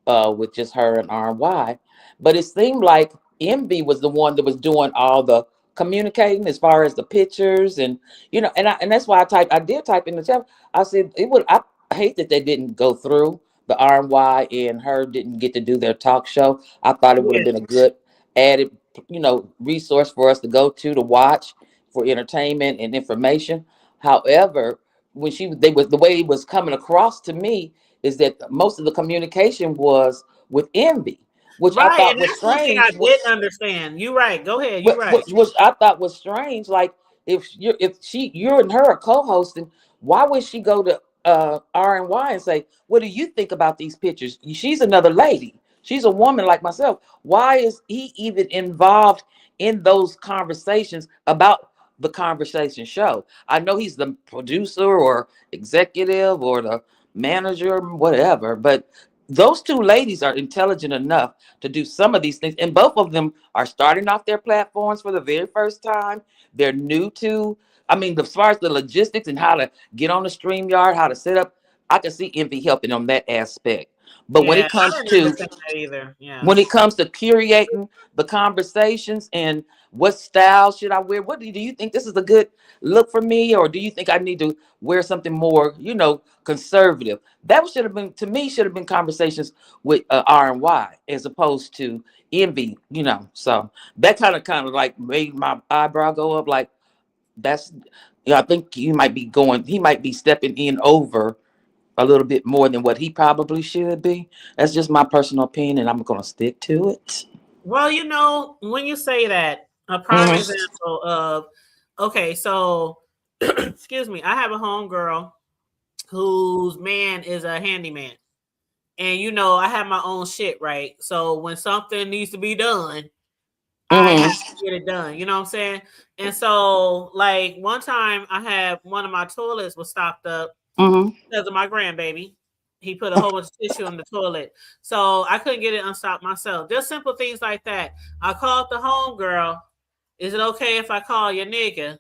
with just her and RNY, but it seemed like Envy was the one that was doing all the communicating as far as the pictures and, you know, and that's why I did type in the chat. I said I hate that they didn't go through, the RNY and her didn't get to do their talk show. I thought it would have been a good added, you know, resource for us to go to watch for entertainment and information. However, when the way it was coming across to me, is that most of the communication was with Envy, which I Right, thought and was that's one thing I strange. didn't understand. You right. Go ahead. You right. Which I thought was strange. Like if you and her are co-hosting, why would she go to RNY and say, "What do you think about these pictures?" She's another lady. She's a woman like myself. Why is he even involved in those conversations about the conversation show? I know he's the producer or executive or the manager, whatever, but those two ladies are intelligent enough to do some of these things, and both of them are starting off their platforms for the very first time. They're new to, I mean, as far as the logistics and how to get on the StreamYard, how to set up, I can see Envy helping on that aspect. But when Yeah, it comes I didn't to understand that either. Yeah. when it comes to curating the conversations and what style should I wear, what do you think this is a good look for me, or do you think I need to wear something more, conservative? That should have been, to me, should have been conversations with RNY as opposed to Envy. So that kind of like made my eyebrow go up. Like that's, I think he might be stepping in over a little bit more than what he probably should be. That's just my personal opinion, and I'm going to stick to it. Well, when you say that, a prime example of, okay, so excuse me, I have a homegirl whose man is a handyman. And I have my own shit, right? So when something needs to be done, I have to get it done. You know what I'm saying? And so, like, one time I had one of my toilets was stopped up because of my grandbaby. He put a whole bunch of tissue in the toilet. So I couldn't get it unstopped myself. Just simple things like that. I called the home girl. Is it okay if I call your nigga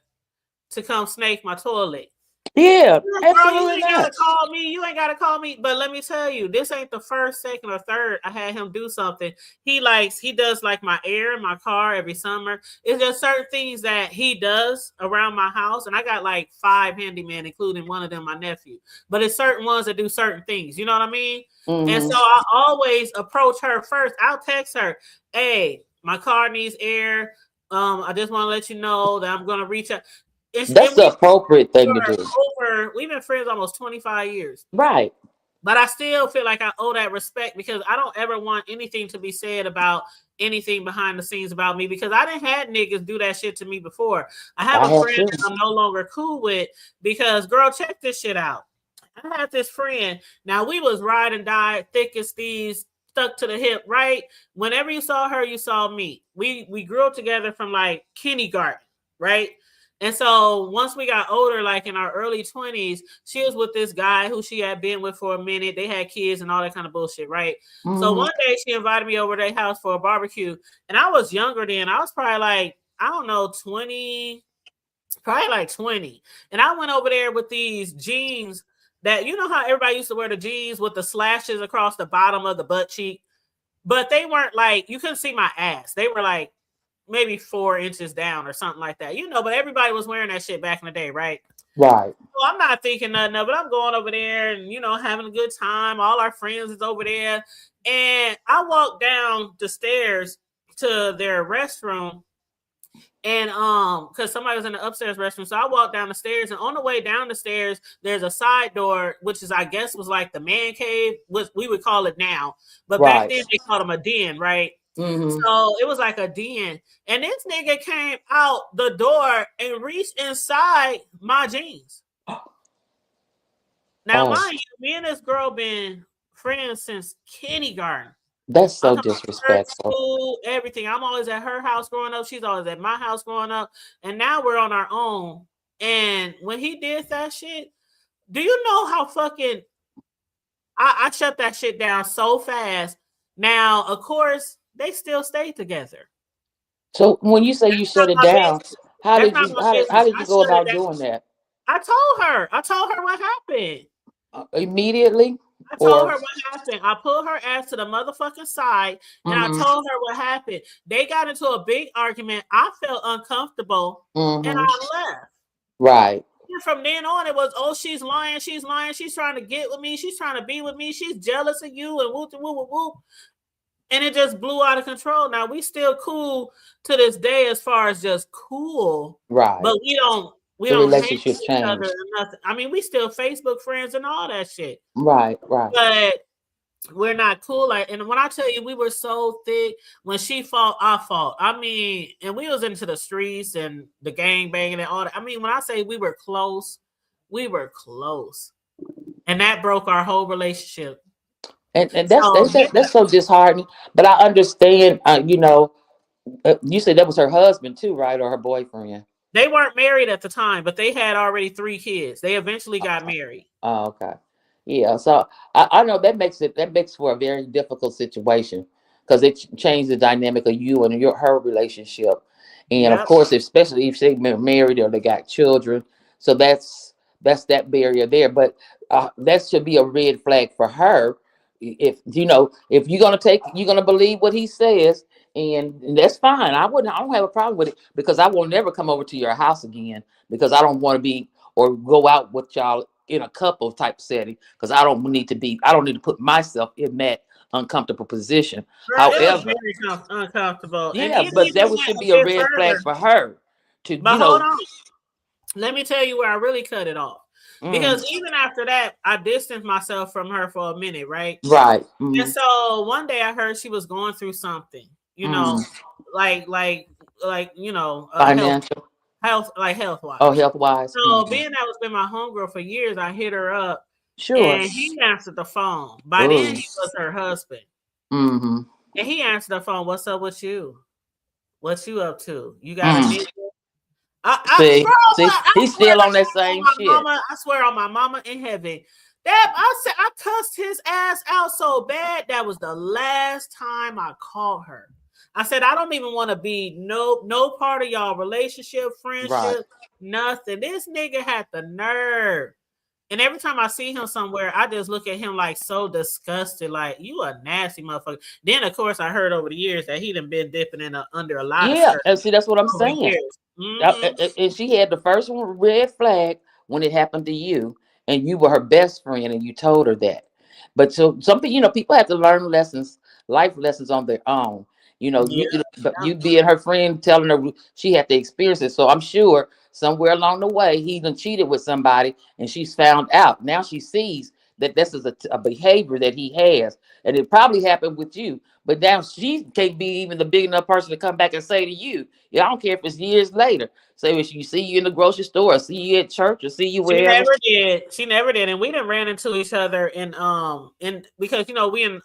to come snake my toilet? Yeah, Girl, you ain't gotta call me. You ain't gotta call me. But let me tell you, this ain't the first, second, or third I had him do something. He does like my air in my car every summer. It's just certain things that he does around my house. And I got like 5 handymen, including one of them, my nephew. But it's certain ones that do certain things. You know what I mean? And so I always approach her first. I'll text her, hey, my car needs air. I just want to let you know that I'm gonna reach out. That's the appropriate thing to do. We've been friends almost 25 years. Right. But I still feel like I owe that respect because I don't ever want anything to be said about anything behind the scenes about me because I didn't have niggas do that shit to me before. I have a friend that I'm no longer cool with because, girl, check this shit out. I had this friend. Now, we was ride and die, thick as thieves, stuck to the hip, right? Whenever you saw her, you saw me. We grew up together from like kindergarten, right? And so once we got older, like in our early 20s, she was with this guy who she had been with for a minute. They had kids and all that kind of bullshit, right? So one day she invited me over to their house for a barbecue. And I was younger then. I was probably like, I don't know, 20, probably like 20. And I went over there with these jeans that, you know how everybody used to wear the jeans with the slashes across the bottom of the butt cheek? But they weren't like, you couldn't see my ass. They were like, maybe 4 inches down or something like that, but everybody was wearing that shit back in the day, right? Right. So I'm not thinking nothing of it. I'm going over there and, having a good time. All our friends is over there. And I walked down the stairs to their restroom and, cause somebody was in the upstairs restroom. So I walked down the stairs and on the way down the stairs, there's a side door, which is, I guess was like the man cave, which we would call it now. But back then they called them a den, right? So it was like a den. And this nigga came out the door and reached inside my jeans. Now, mind you, me and this girl been friends since kindergarten. That's so disrespectful. School, everything. I'm always at her house growing up. She's always at my house growing up. And now we're on our own. And when he did that shit, do you know how fucking I shut that shit down so fast? Now, of course, they still stay together. So when you say you shut it down, how did you go about doing that? I told her what happened. Immediately? I told her what happened. I pulled her ass to the motherfucking side and I told her what happened. They got into a big argument. I felt uncomfortable and I left. Right. And from then on, it was, oh, she's lying. She's lying. She's trying to get with me. She's trying to be with me. She's jealous of you and whoop, whoop, whoop, whoop. And it just blew out of control. Now we still cool to this day as far as just cool. Right. But we don't We The don't hate relationship each other changed. or nothing. I mean, we still Facebook friends and all that shit. Right. But we're not cool. Like, and when I tell you we were so thick, when she fought, I fought. I mean, and we was into the streets and the gang banging and all that. I mean, when I say we were close, and that broke our whole relationship. And So, that's so disheartening. But I understand. You said that was her husband too, right, or her boyfriend? they weren't married at the time, but they had already 3 kids. They eventually got married. Oh, okay. Yeah. So I know that makes for a very difficult situation because it changed the dynamic of you and her relationship. And of Yep. course, especially if they've been married or they got children. So that's that barrier there. But that should be a red flag for her. If you're gonna believe what he says, and that's fine. I don't have a problem with it because I will never come over to your house again because I don't want to be or go out with y'all in a couple type setting because I don't need to put myself in that uncomfortable position. Girl, it was However, very uncomfortable. And yeah, it but even that should went be a a bit red flag further. for her to, But hold on. Let me tell you where I really cut it off. Because even after that, I distanced myself from her for a minute, right? Right. And so one day I heard she was going through something, like Financial. health wise. Oh, health wise. So being that was been my homegirl for years, I hit her up. Sure. And he answered the phone. By then he was her husband. Mm-hmm. And he answered the phone. What's up with you? What you up to? You got a nigga? See, he's still on that same shit. Mama, I swear on my mama in heaven. I cussed his ass out so bad. That was the last time I called her. I said, I don't even want to be no part of y'all relationship, friendship, nothing. This nigga had the nerve. And every time I see him somewhere, I just look at him like so disgusted, like you a nasty motherfucker. Then of course I heard over the years that he done been dipping under a lot of stuff. And see, that's what I'm saying. And she had the first one red flag when it happened to you, and you were her best friend, and you told her that. But so people have to learn life lessons on their own. You being her friend, telling her she had to experience it. So I'm sure somewhere along the way he done cheated with somebody, and she's found out. Now she sees that this is a behavior that he has, and it probably happened with you. But now she can't be even the big enough person to come back and say to you, I don't care if it's years later. Say if she see you in the grocery store, or see you at church, or see you wherever. She never did, and we done ran into each other in because we in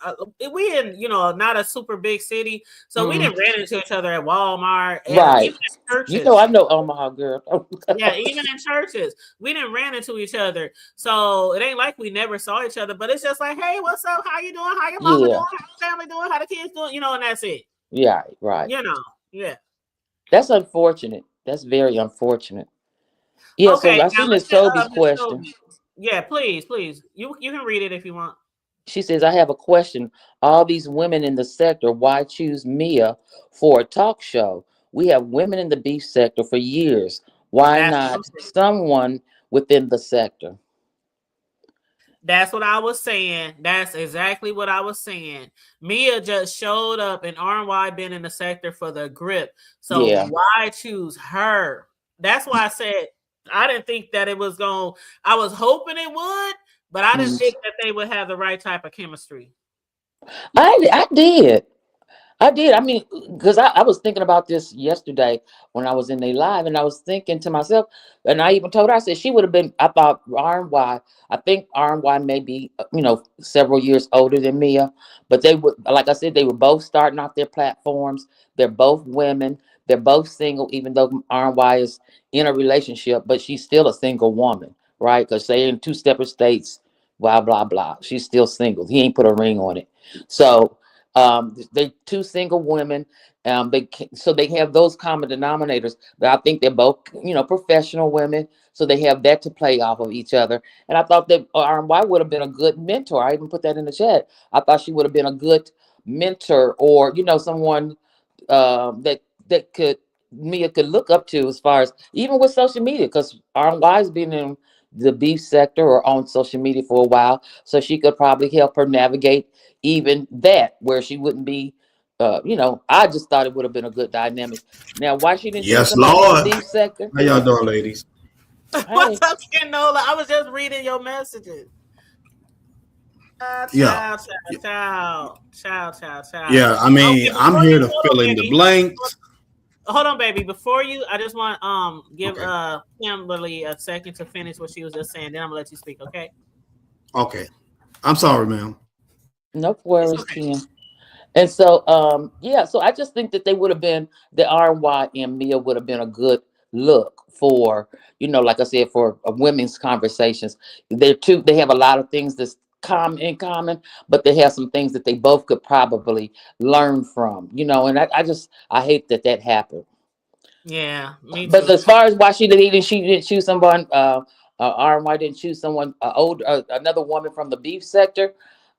not a super big city, so we didn't ran into each other at Walmart, right? Even at churches. I know Omaha, girl. Yeah, even in churches, we didn't ran into each other, so it ain't like we never saw each other. But it's just like, hey, what's up? How you doing? How your mama doing? How your family doing? How the kids doing? And that's it. Yeah, right. Yeah. That's unfortunate. That's very unfortunate. Yeah, okay, so I seen this Toby's question. Yeah, please. You can read it if you want. She says, I have a question. All these women in the sector, why choose Mia for a talk show? We have women in the beef sector for years. Why not someone within the sector? That's what I was saying. That's exactly what I was saying. Mia just showed up, and RY been in the sector for the grip. So why choose her? That's why I said I didn't think that it was going. I was hoping it would, but I didn't think that they would have the right type of chemistry. I did. I mean, because I was thinking about this yesterday when I was in a live, and I was thinking to myself, and I even told her, I said she would have been. I thought RY. I think RY may be, several years older than Mia, but they would, like I said, they were both starting off their platforms. They're both women. They're both single, even though RY is in a relationship, but she's still a single woman, right? Because they're in 2 separate states. Blah blah blah. She's still single. He ain't put a ring on it. So. They 2 single women. They have those common denominators, but I think they're both, professional women. So they have that to play off of each other. And I thought that RY would have been a good mentor. I even put that in the chat. I thought she would have been a good mentor, or someone that Mia could look up to, as far as even with social media, because RY's been in the beef sector or on social media for a while, so she could probably help her navigate even that, where she wouldn't be I just thought it would have been a good dynamic. Now, why she didn't Yes, Lord. in the beef sector? How y'all doing, ladies? What's up, Kenola? I was just reading your messages. Yeah. Child. Yeah, I mean, Okay, I'm here to fill in the blanks. Hold on, baby. Before you, I just want give Okay. Kimberly a second to finish what she was just saying. Then I'm gonna let you speak. Okay. Okay. I'm sorry, ma'am. No worries, Kim. And so, yeah, so I just think that they would have been the RY and Mia would have been a good look for, like I said, for women's conversations. They have a lot of things that's in common, but they have some things that they both could probably learn from, and I hate that happened. Yeah, me too. But as far as why she didn't choose someone, RY didn't choose someone another woman from the beef sector.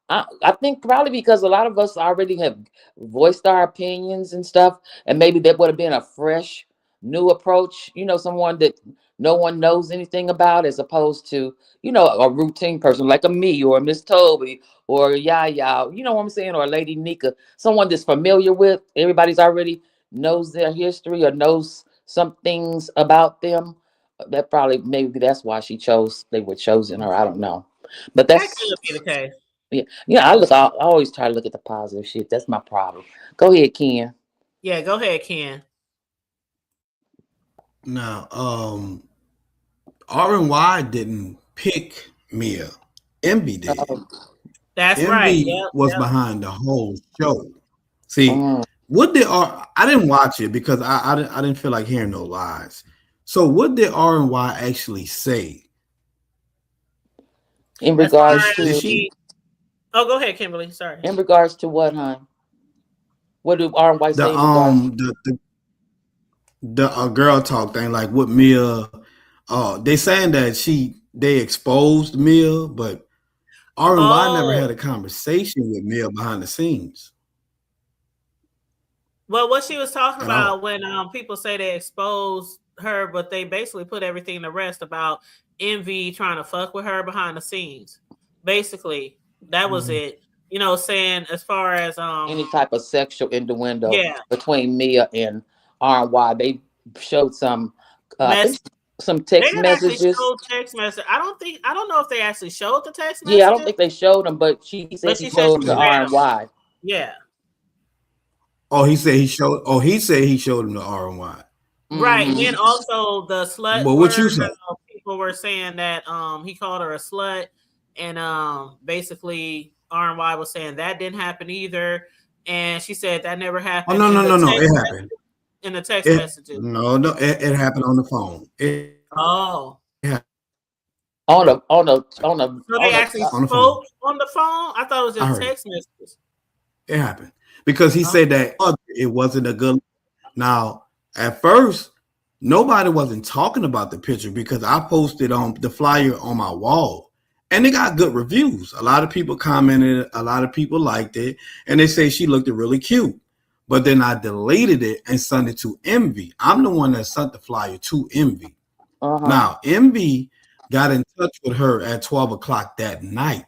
I think probably because a lot of us already have voiced our opinions and stuff, and maybe that would have been a fresh, new approach. Someone that no one knows anything about, as opposed to a routine person like a me or a Miss Toby or Yaya. You know what I'm saying? Or Lady Nika, someone that's familiar with. Everybody's already knows their history or knows some things about them. That probably maybe that's why they were chosen her. I don't know, but that could be the case. Yeah. I always try to look at the positive shit. That's my problem. Go ahead, Ken. Yeah, go ahead, Ken. Now, R&Y didn't pick Mia. Envy did. That's Envy right. was behind the whole show. See, what did I didn't watch it because I didn't feel like hearing no lies. So what did R&Y actually say? In regards to Oh, go ahead, Kimberly. Sorry. In regards to what, hon? What do R&Y say? The girl talk thing, like what Mia, they saying that they exposed Mia, but R&Y never had a conversation with Mia behind the scenes. Well, what she was talking about when people say they exposed her, but they basically put everything to rest about Envy trying to fuck with her behind the scenes. Basically, that was it. Saying as far as any type of sexual innuendo between Mia and R&Y, they showed some text messages. Text message. I don't know if they actually showed the text messages. Yeah, I don't think they showed them, but she said she showed them to R&Y. Yeah. Oh, he said he showed. Oh, he said he showed him to R&Y. Right, and also the slut. But what you said? People were saying that he called her a slut, and basically R&Y was saying that didn't happen either, and she said that never happened. Oh no, it happened in the text messages. No, it happened on the phone. So they actually spoke on the phone. I thought it was just text messages. It happened because he said that it wasn't a good. Now, at first, nobody wasn't talking about the picture because I posted on the flyer on my wall, and it got good reviews. A lot of people commented, a lot of people liked it, and they say she looked really cute. But then I deleted it and sent it to Envy. I'm the one that sent the flyer to Envy. Now, Envy got in touch with her at 12 o'clock that night.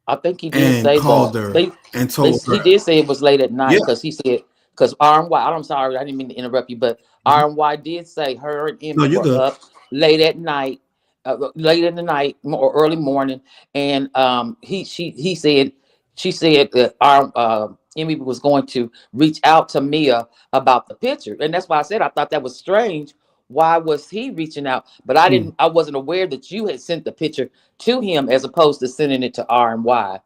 I think he did say called her and told her. He did say it was late at night because he said, because R&Y, I'm sorry, I didn't mean to interrupt you, but R&Y did say her and Envy were up late at night, late in the night or early morning, and she said that Envy was going to reach out to Mia about the picture, and that's why I said I thought that was strange. Why was he reaching out? But I wasn't aware that you had sent the picture to him as opposed to sending it to R&Y.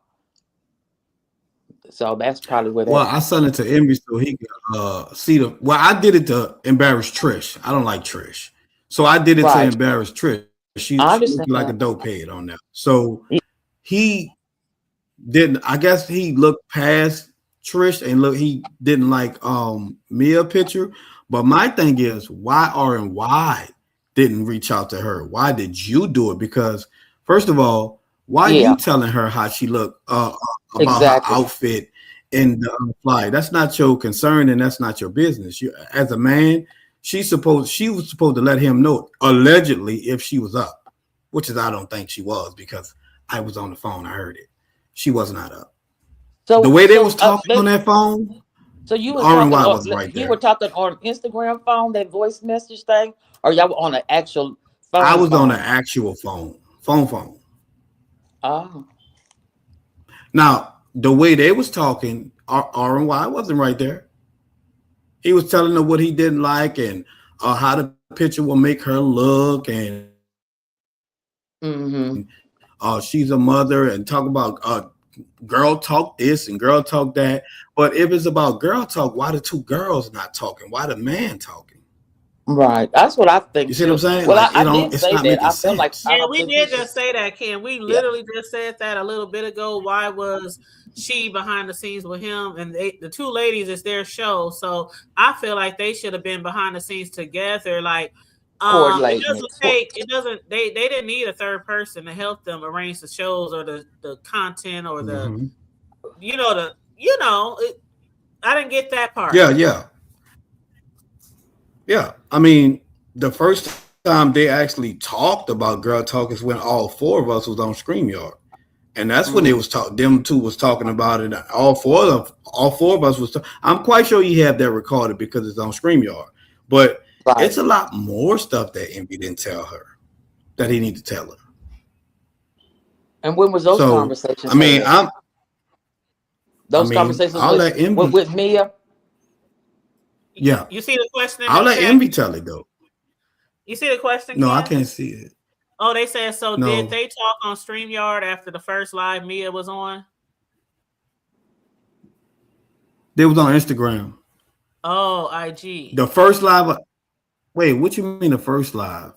So that's probably where. I sent it to Envy so he could see the. Well, I did it to embarrass Trish. I don't like Trish, so I did it to embarrass Trish. She looked like a dope head on that. So he didn't. I guess he looked past Trish and he didn't like Mia picture. But my thing is, why R&Y didn't reach out to her? Why did you do it? Because first of all, why are you telling her how she looked about her outfit in the flyer? That's not your concern, and that's not your business. You, as a man, she was supposed to let him know allegedly if she was up, which is I don't think she was because I was on the phone. I heard it. She was not up. So the way they was talking on that phone. So you were talking on Instagram phone, that voice message thing, or y'all were on an actual I was on the actual phone. Oh. Now, the way they was talking, R&Y wasn't right there. He was telling her what he didn't like and how the picture will make her look, and she's a mother, and talk about girl talk this and girl talk that. But if it's about girl talk, why the two girls not talking? Why the man talking? Right, that's what I think. You see what I'm saying? Well, like, I did say that. I felt like we did just say that, Ken. We literally just said that a little bit ago. Why was she behind the scenes with him? And the two ladies, it's their show, so I feel like they should have been behind the scenes together. Like, it doesn't. They didn't need a third person to help them arrange the shows or the content or the, I didn't get that part. Yeah. I mean, the first time they actually talked about Girl Talk is when all four of us was on StreamYard, and that's when they was them two was talking about it. All four of us was. I'm quite sure you have that recorded because it's on StreamYard, but it's a lot more stuff that Envy didn't tell her that he need to tell her. And when was those conversations? I mean, conversations I'll let Envy with Mia. Yeah. You see the question? I'll let Envy tell it though. You see the question? No, Ken? I can't see it. Oh, they said so. No. Did they talk on StreamYard after the first live Mia was on? They was on Instagram. Oh, IG. The first live. Wait, what you mean the first live?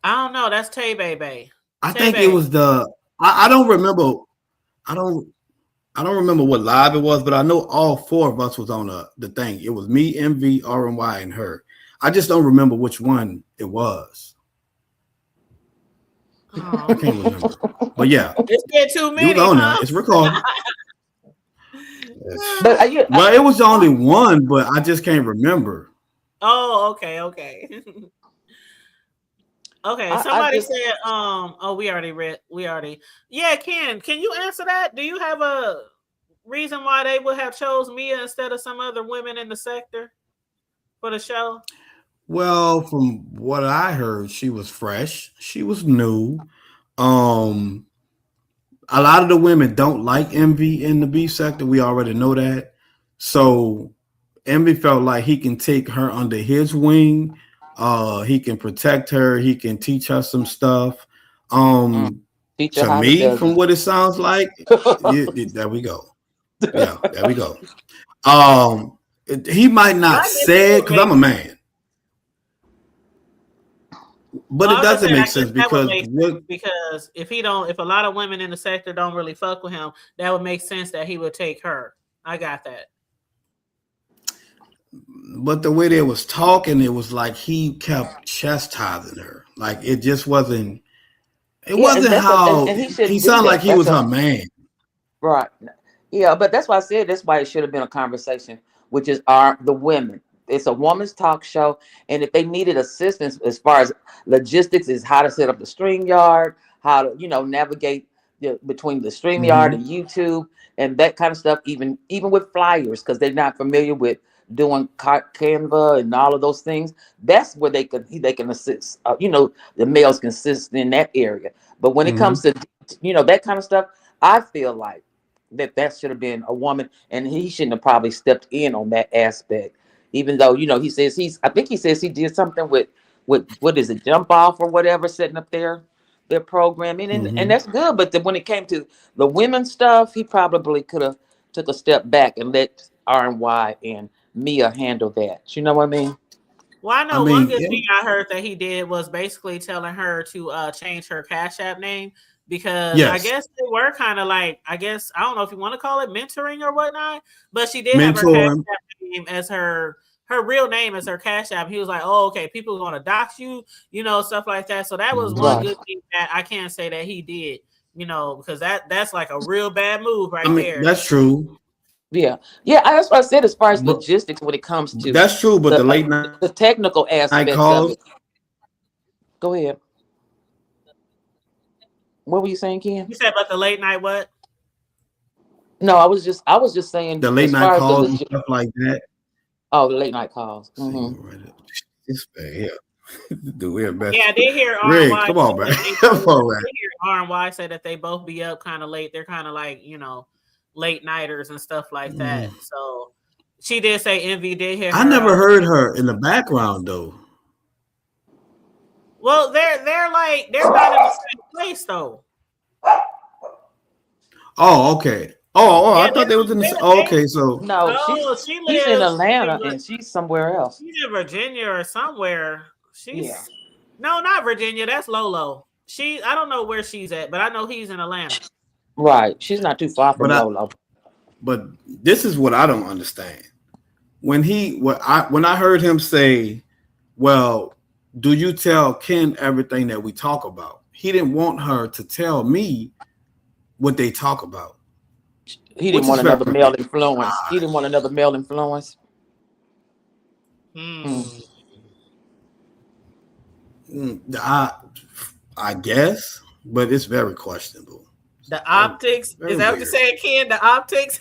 I don't know. That's Tay Baby. I think it was the. I don't remember. I don't remember what live it was, but I know all four of us was on the thing. It was me, Envy, R&Y, and her. I just don't remember which one it was. Oh. I can't remember. But yeah. It's too many. It was on there. It's recorded. But well, it was only one, but I just can't remember. Oh, okay. Okay, somebody said, we already. Yeah, can you answer that? Do you have a reason why they would have chose Mia instead of some other women in the sector for the show? Well, from what I heard, she was fresh. She was new. A lot of the women don't like Envy in the B sector. We already know that. So Envy felt like he can take her under his wing. He can protect her. He can teach her some stuff. To me, from what it sounds like, there we go. Yeah, there we go. He might not say it because I'm a man, but it doesn't make sense because if a lot of women in the sector don't really fuck with him, that would make sense that he would take her. I got that. But the way they was talking, it was like he kept chastising her. Like it just wasn't. It wasn't how he sounded like he was her man. Right. Yeah, but that's why I said that's why it should have been a conversation, which is the women. It's a woman's talk show, and if they needed assistance as far as logistics, is how to set up the StreamYard, how to navigate between the StreamYard and YouTube and that kind of stuff. Even with flyers, because they're not familiar with doing Canva and all of those things. That's where they can assist. The males can assist in that area. But when it comes to that kind of stuff, I feel like that should have been a woman, and he shouldn't have probably stepped in on that aspect. Even though he says I think he says he did something with what is it, Jump Off or whatever, setting up their programming, and that's good. But when it came to the women's stuff, he probably could have took a step back and let R&Y and Mia handle that. You know what I mean? Well, I know one good thing I heard that he did was basically telling her to change her Cash App name, because I guess they were kind of like, I don't know if you want to call it mentoring or whatnot, but she did have her Cash App name as her real name as her Cash App. He was like, oh, okay, people are going to dox you, stuff like that. So that was one good thing that I can't say that he did, because that's like a real bad move there. That's true. Yeah. That's what I said. As far as logistics, when it comes to that's true, but the late night, the technical aspects of it. Go ahead. What were you saying, Ken? You said about the late night what? No, I was just saying the late night calls and stuff like that. Oh, the late night calls. It's bad, yeah. Yeah, they hear RY. Come on, man. Come on, man. They hear RY say that they both be up kind of late. They're kind of like, late nighters and stuff like that. So she did say Envy did hear her. I never heard her in the background though. Well, they're not in the same place though. Oh, okay. Oh, yeah, I thought they was in the. Okay, so no, she's in Atlanta and she's somewhere else. She's in Virginia or somewhere. No, not Virginia. That's Lolo. I don't know where she's at, but I know he's in Atlanta. Right, she's not too far from Lolo. But this is what I don't understand. When I heard him say, "Well, do you tell Ken everything that we talk about?" He didn't want her to tell me what they talk about. He didn't want another male influence. He didn't want another male influence. I guess, but it's very questionable. The optics? Is that what you're saying, Ken? The optics?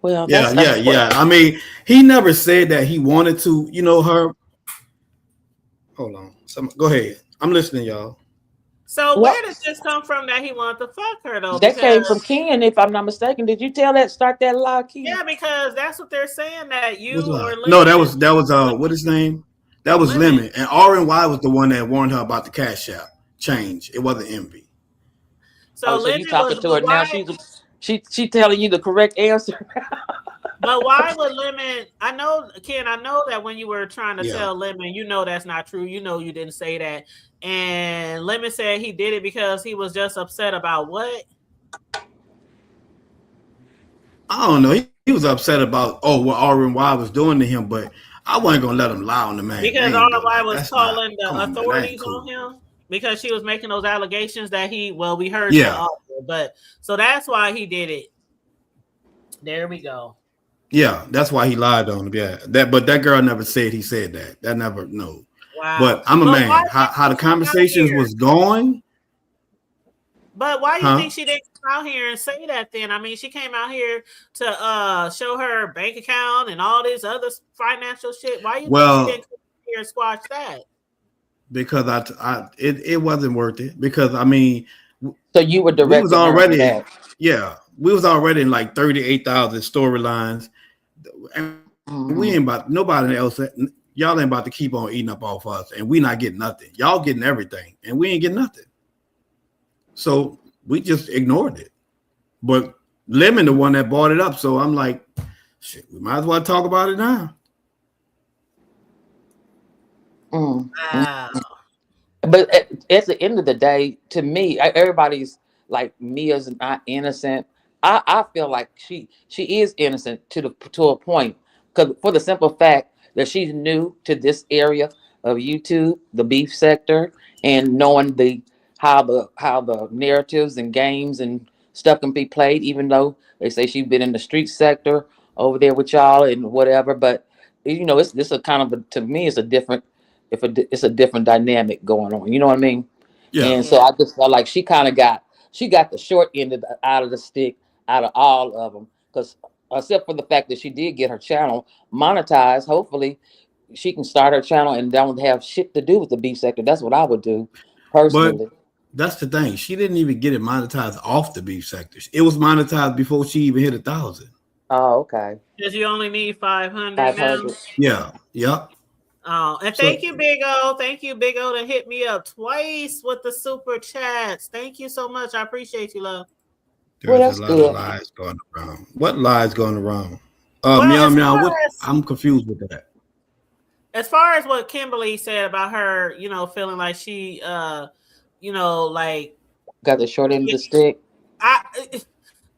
Well, yeah. I mean, he never said that he wanted to, her. Hold on. Go ahead. I'm listening, y'all. So where did this come from that he wanted to fuck her though? That came from Ken, if I'm not mistaken. Did you start that lie, Ken? Yeah, because that's what they're saying that you or Lemon. No, that was what his name? That was Lemon. And RNY was the one that warned her about the Cash App change. It wasn't Envy. So you talking to her now? She telling you the correct answer. But why would Lemon? I know, Ken. I know that when you were trying to tell Lemon, that's not true. You didn't say that. And Lemon said he did it because he was just upset about what? I don't know. He was upset about what RNY was doing to him, but I wasn't gonna let him lie on the man. Because RNY was calling the authorities on him because she was making those allegations that we heard. But so that's why he did it. There we go. Yeah, that's why he lied on him. Yeah, but that girl never said he said that. That never no. Wow. But I'm a man. How the conversations was going. But why do you think she didn't come out here and say that then? I mean, she came out here to show her bank account and all this other financial shit. Why you think she didn't come here and squash that? Because it wasn't worth it. Because I mean, so you were directing. We was already we was already in like 38,000 storylines. And we ain't about nobody else. Y'all ain't about to keep on eating up off us, and we not getting nothing. Y'all getting everything, and we ain't getting nothing. So we just ignored it. But Lemon, the one that bought it up, so I'm like, shit, we might as well talk about it now. Wow. But at the end of the day, to me, everybody's like Mia's not innocent. I feel like she is innocent to a point, because for the simple fact that she's new to this area of YouTube, the beef sector, and knowing how the narratives and games and stuff can be played, even though they say she's been in the street sector over there with y'all and whatever. But it's a kind of to me, it's a different dynamic going on. You know what I mean? Yeah. And so I just felt like she kind of got the short end out of the stick out of all of them, because except for the fact that she did get her channel monetized. Hopefully she can start her channel and don't have shit to do with the beef sector. That's what I would do personally. But that's the thing. She didn't even get it monetized off the beef sector. It was monetized before she even hit 1,000. Oh, okay. Because you only need 500 now. Yeah. Yep. Oh, and thank you, Big O. Thank you, Big O, to hit me up twice with the super chats. Thank you so much. I appreciate you, love. There's a lot of lies going around. What lies going around? Meow. I'm confused with that. As far as what Kimberly said about her, feeling like she, like got the short end of the stick.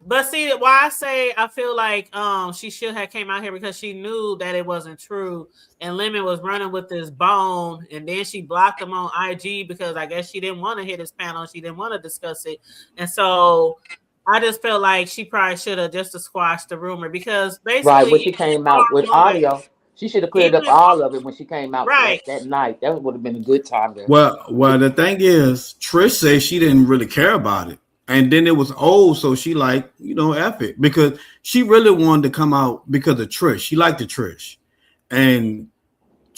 But see, why I say I feel like she should have came out here because she knew that it wasn't true, and Lemon was running with this bone, and then she blocked him on IG because I guess she didn't want to hit his panel, she didn't want to discuss it, and so I just felt like she probably should have just squashed the rumor, because basically when she came out with audio, she should have cleared up all of it when she came out that night. That would have been a good time there. Well, the thing is, Trish said she didn't really care about it. And then it was old, so she F it, because she really wanted to come out because of Trish. She liked the Trish. And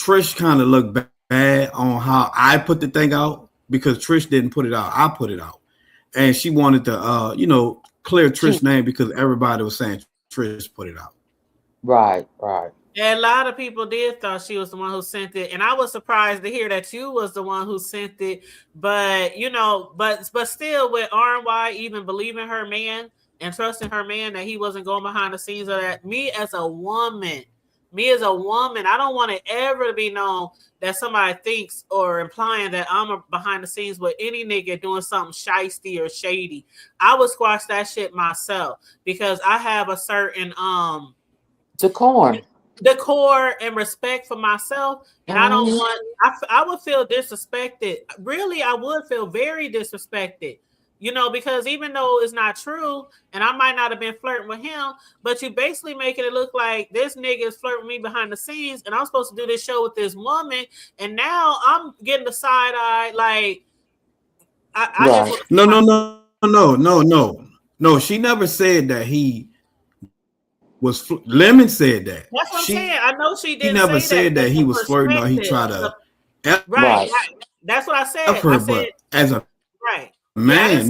Trish kind of looked bad on how I put the thing out because Trish didn't put it out. I put it out, and she wanted to, clear Trish's name because everybody was saying Trish put it out. Right. And a lot of people did thought she was the one who sent it, and I was surprised to hear that you was the one who sent it. But but still, with RNY even believing her man and trusting her man that he wasn't going behind the scenes of that. Me as a woman, I don't want it ever to be known that somebody thinks or implying that I'm behind the scenes with any nigga doing something shiesty or shady. I would squash that shit myself because I have a certain decor and respect for myself, and I don't want. I would feel disrespected. Really, I would feel very disrespected. Because even though it's not true, and I might not have been flirting with him, but you basically making it look like this nigga is flirting with me behind the scenes, and I'm supposed to do this show with this woman, and now I'm getting the side eye. Like, No. She never said that he was. Lemon said that. That's what I'm saying. I know she didn't. He never said that he was flirting or he tried to. Right. That's what I said. I said but as a right. Man,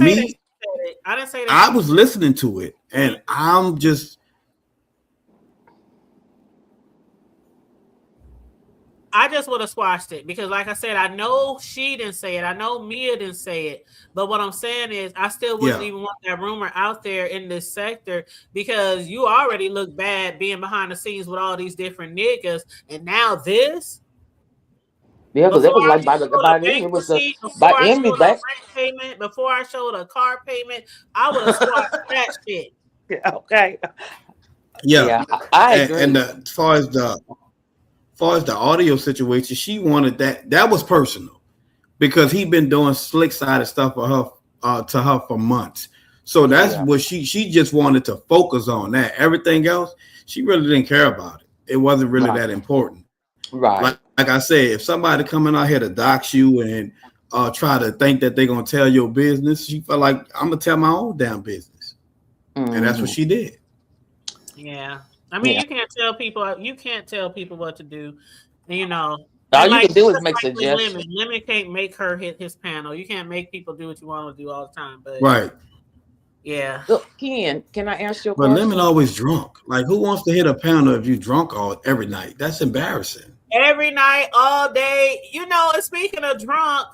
I didn't say that. I was listening to it, and I'm just. I just would have squashed it because, like I said, I know she didn't say it. I know Mia didn't say it. But what I'm saying is, I still wouldn't even want that rumor out there in this sector because you already look bad being behind the scenes with all these different niggas, and now this. Yeah, because it was like it was by Emmy back payment. Before I showed a car payment, I would have squashed that shit. Okay. Yeah, I agree. And as far as the audio situation, she wanted that was personal because he'd been doing slick sided stuff for her to her for months. So that's what she just wanted to focus on that. Everything else, she really didn't care about it. It wasn't really that important. Right. Like I said, if somebody coming out here to dox you and try to think that they're gonna tell your business, she felt like I'm gonna tell my own damn business, and that's what she did. Yeah, I mean, you can't tell people what to do. All you can do is make suggestions. Lemon can't make her hit his panel. You can't make people do what you want to do all the time. But right. Yeah. Look, Ken, can I ask you a question? But Lemon always drunk. Like, who wants to hit a panel if you drunk every night? That's embarrassing. Every night, all day. And speaking of drunk,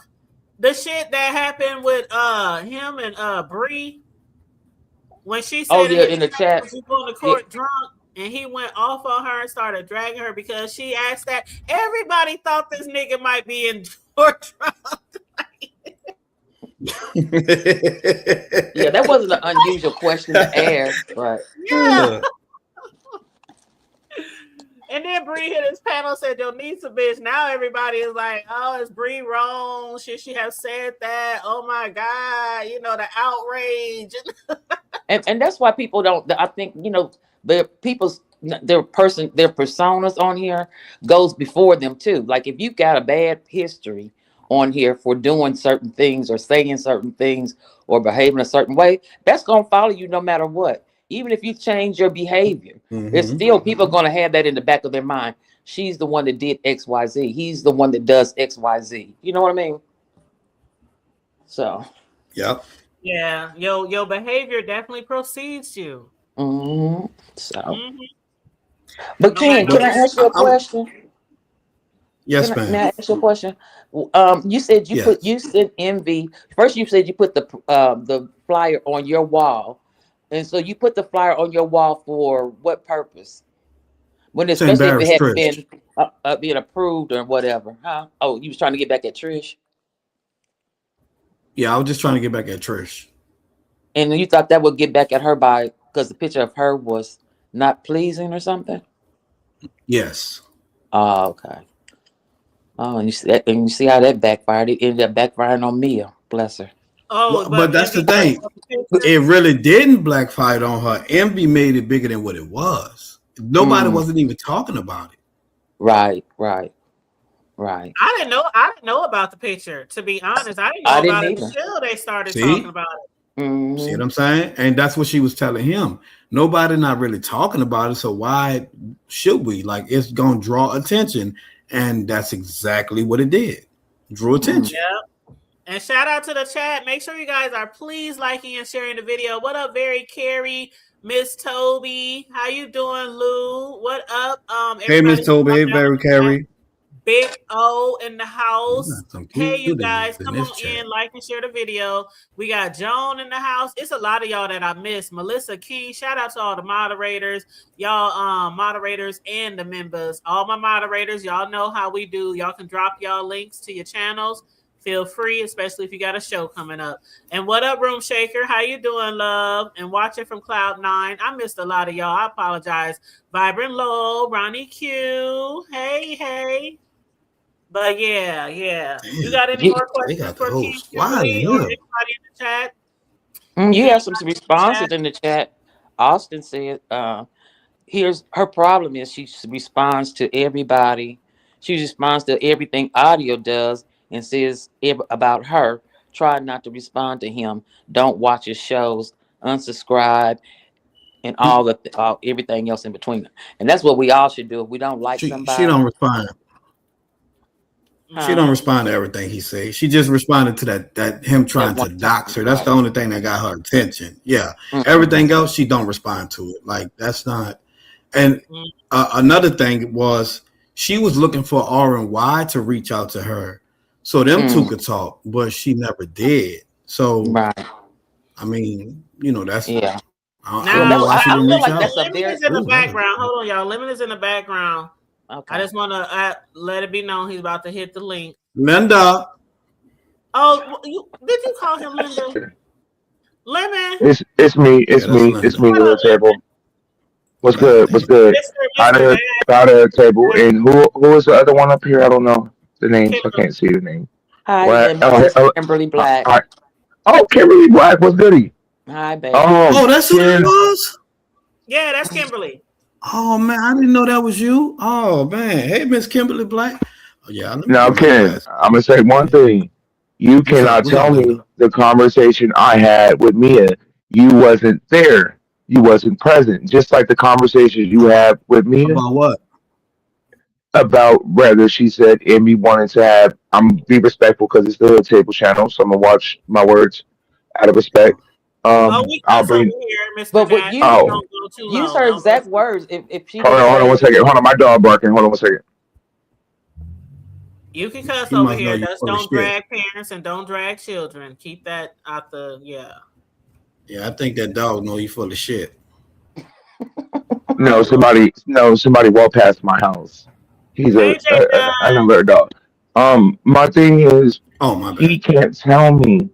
the shit that happened with him and Bree when she said in the chat, she going to court drunk, and he went off on her and started dragging her because she asked that. Everybody thought this nigga might be in court drunk. Yeah, that wasn't an unusual question to ask, but yeah. And then Bree hit his panel, said, "Your niece a bitch." Now everybody is like, "Oh, is Bree wrong? Should she have said that? Oh my God, the outrage." and that's why people don't. I think the people's their personas on here goes before them too. Like if you've got a bad history on here for doing certain things or saying certain things or behaving a certain way, that's gonna follow you no matter what. Even if you change your behavior, there's still people going to have that in the back of their mind. She's the one that did XYZ. He's the one that does XYZ. You know what I mean? So. Yep. Yeah. Your behavior definitely precedes you. So. But Ken, can I ask you a question? Yes, ma'am. Can I ask you a question? You said you sent Envy. First, you said you put the flyer on your wall. And so you put the flyer on your wall for what purpose? When especially if it hadn't been approved or whatever, huh? Oh, you was trying to get back at Trish? Yeah, I was just trying to get back at Trish. And you thought that would get back at her because the picture of her was not pleasing or something? Yes. Oh, okay. Oh, and you see how that backfired. It ended up backfiring on Mia. Bless her. Oh, but that's the thing. It really didn't backfire on her. Envy made it bigger than what it was. Nobody wasn't even talking about it. Right. I didn't know about the picture. To be honest, I didn't know about it until they started talking about it. See what I'm saying? And that's what she was telling him. Nobody not really talking about it. So why should we? Like, it's gonna draw attention. And that's exactly what it did. Drew attention. Yep. And shout out to the chat. Make sure you guys are please liking and sharing the video. What up, Very Carrie, Miss Toby? How you doing, Lou? What up? Hey, Miss Toby. Hey, Very Carrie. Big O in the house. Hey, you guys, come on in, like and share the video. We got Joan in the house. It's a lot of y'all that I missed. Melissa King, shout out to all the moderators, y'all, moderators and the members. All my moderators, y'all know how we do. Y'all can drop y'all links to your channels. Feel free, especially if you got a show coming up. And what up, Room Shaker? How you doing, love? And watching from Cloud9. I missed a lot of y'all. I apologize. Vibrant Low, Ronnie Q. Hey. But yeah. You got any more questions for King Kimberly or anybody in the chat? You have some responses in the chat. Austin said, here's her problem is she responds to everybody. She responds to everything Audio does and says about her. Try not to respond to him. Don't watch his shows. Unsubscribe. And all everything else in between. And that's what we all should do. If we don't like somebody. She don't respond. She don't respond to everything he says. She just responded to that him trying to dox her. That's the only thing that got her attention. Yeah. Everything else, she don't respond to it. Like, that's not. And another thing was she was looking for RNY to reach out to her so them two could talk, but she never did. So, I mean, that's I don't know why she didn't reach out. Lemon is in the background. Hold on, y'all. Lemon is in the background. Okay. I just want to let it be known he's about to hit the link. Linda. Oh, did you call him Linda? Lemon. It's me. It's me. Little table. What's good? Out of the table. And who is the other one up here? I don't know the name. So I can't see the name. Hi, Kimberly Black. Oh, Kimberly Black. What's goody? Hi, baby. That's who it was? Yeah, that's Kimberly. Oh man, I didn't know that was you. Oh man, hey Miss Kimberly Black. Oh yeah. Now, Ken, I'm gonna say one thing. You cannot tell me the conversation I had with Mia. You wasn't there. You wasn't present. Just like the conversation you had with Mia. About what? About whether she said Emmy wanted to have. I'm be respectful because it's the Hood Table channel, so I'm gonna watch my words out of respect. I'll bring. But what use her exact words. If she hold on 1 second. Hold on, my dog barking. Hold on 1 second. You can cuss over here. Just don't drag parents and don't drag children. Keep that out the Yeah, I think that dog know you full of shit. No, somebody walked past my house. He's another dog. My thing is, my bad. He can't tell me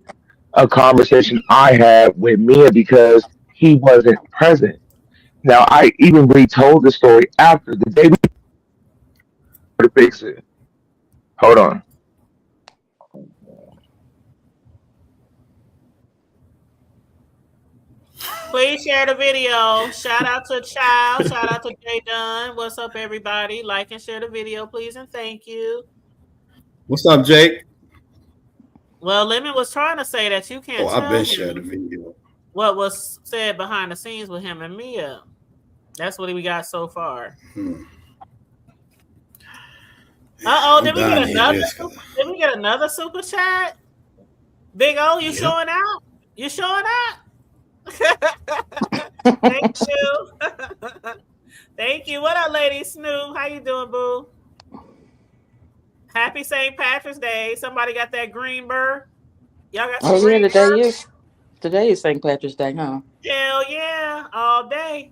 a conversation I had with Mia because he wasn't present. Now, I even retold the story after the day to fix it. Hold on. Please share the video. Shout out to Child. Shout out to Jay Dunn. What's up, everybody? Like and share the video, please, and thank you. What's up, Jake? Well, Lemon was trying to say that you can't tell I've been sharing the video. What was said behind the scenes with him and Mia. That's what we got so far. Did we get another super chat? Big O, you showing out? You showing out? Thank you. Thank you. What up, Lady Snoop? How you doing, boo? Happy St. Patrick's Day. Somebody got that green bird? Y'all got some green bird? Today is St. Patrick's Day, huh? Hell yeah, all day.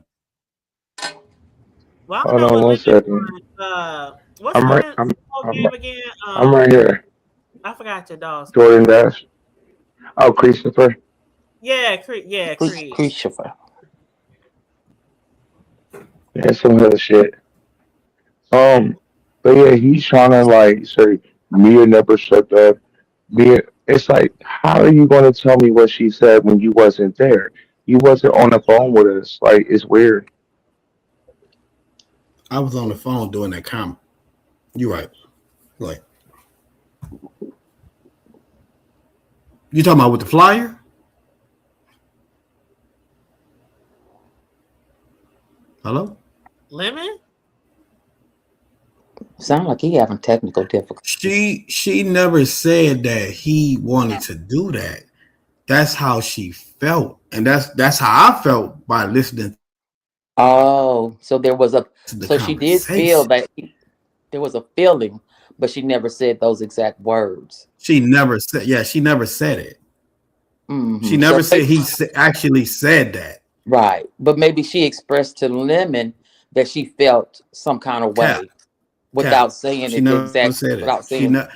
Well, hold on 1 second. What's I'm again? I'm right here. I forgot your dog's Jordan Dash. Oh, Christopher. Yeah, Creed. Christopher. Yeah, some other shit. But yeah, he's trying to say Mia never shut up. Mia, it's like, how are you going to tell me what she said when you wasn't there? You wasn't on the phone with us. Like, it's weird. I was on the phone doing that comment. You're right. Like, you talking about with the flyer? Hello? Lemon? Sound like he having technical difficulties. She never said that he wanted to do that. That's how she felt, and that's how I felt by listening. Oh, so there was a To so the she did feel conversation. that there was a feeling, but she never said those exact words. She never said. Yeah, she never said it. She Mm-hmm. never So said actually said that. right, but maybe she expressed to Lemon that she felt some kind of Cap, way cap. without saying She it never exact, said it. without She saying not.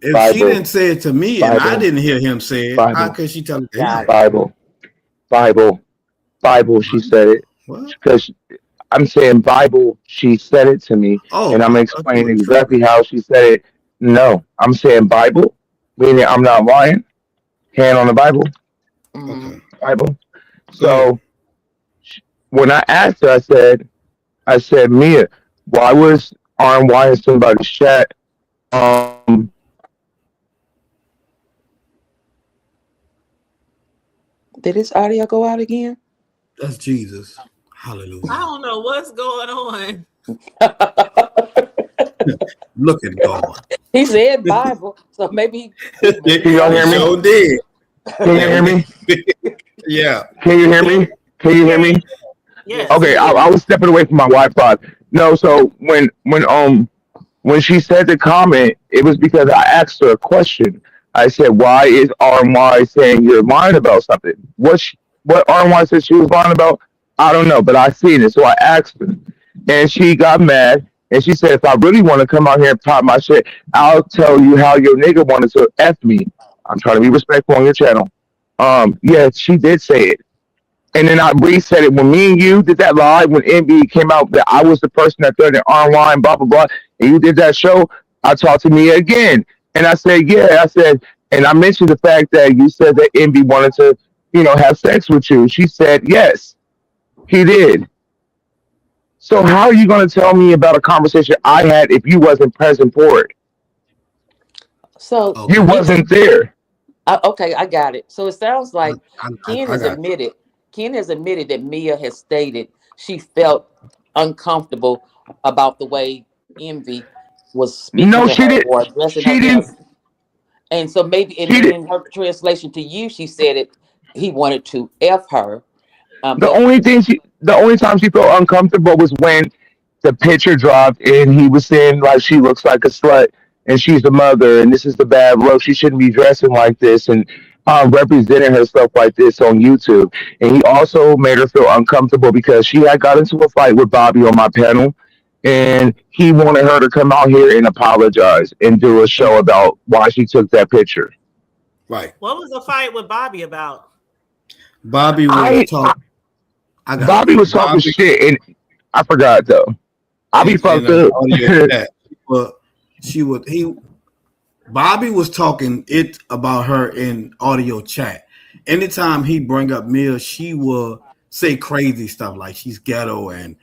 If she Bible, didn't say it to me and I Bible, didn't hear him say it, how Bible, could she tell it to got him? it. Bible, Bible, Bible. She said it What? because I'm saying Bible. She said it to me, and Oh, I'm I thought you explaining were exactly tripping. how she said it. No, I'm saying Bible, meaning I'm not lying. Hand on the Bible, Mm-hmm. Okay, Bible. go ahead. So when I asked her, I said, Mia, why was RMY in somebody's chat? Um, Did his audio go out again? That's Jesus. I Hallelujah. don't know what's going on. Look at God. He said Bible, so maybe can y'all He hear me? sure did. Can you hear me? Yeah. Can you hear Yeah, me? Can you hear hear me? you. Yes, Yes. we Okay, hear I you. was stepping away from my Wi-Fi. No, so when she said the comment, it was because I asked her a question. I said, "Why is RMY saying you're lying about something? What RMY said she was lying about? I don't know, but I seen it, so I asked her, and she got mad, and she said, if I really want to come out here and pop my shit, I'll tell you how your nigga wanted to f me. I'm trying to be respectful on your channel. Yeah, she did say it. And then I reset it when me and you did that live when Envy came out that I was the person that threatened online, blah blah blah. And you did that show. I talked to Mia again, and I said, yeah, I said, and I mentioned the fact that you said that Envy wanted to, have sex with you. She said yes, he did. So how are you going to tell me about a conversation I had if you wasn't present for it? So You Okay. you wasn't there. okay, I got it. So it sounds I, like Ken I has got you. admitted Ken has admitted that Mia has stated she felt uncomfortable about the way Envy was speaking No, to she her did. or addressing her. She Yes. didn't. And so maybe and She then did. in her translation to you, she said it he wanted to F her. The But only thing the only time she felt uncomfortable was when the picture dropped and he was saying like she looks like a slut and she's the mother and this is the bad look. She shouldn't be dressing like this and representing herself like this on YouTube. And he also made her feel uncomfortable because she had got into a fight with Bobby on my panel. And he wanted her to come out here and apologize and do a show about why she took that picture. Right. What was the fight with Bobby about? Bobby was I talk. I got Bobby you. was talking Bobby shit and I forgot though. I'll be in fucked an up. audio chat. But she would he Bobby was talking it about her in audio chat. Anytime he bring up Mia, she will say crazy stuff like she's ghetto and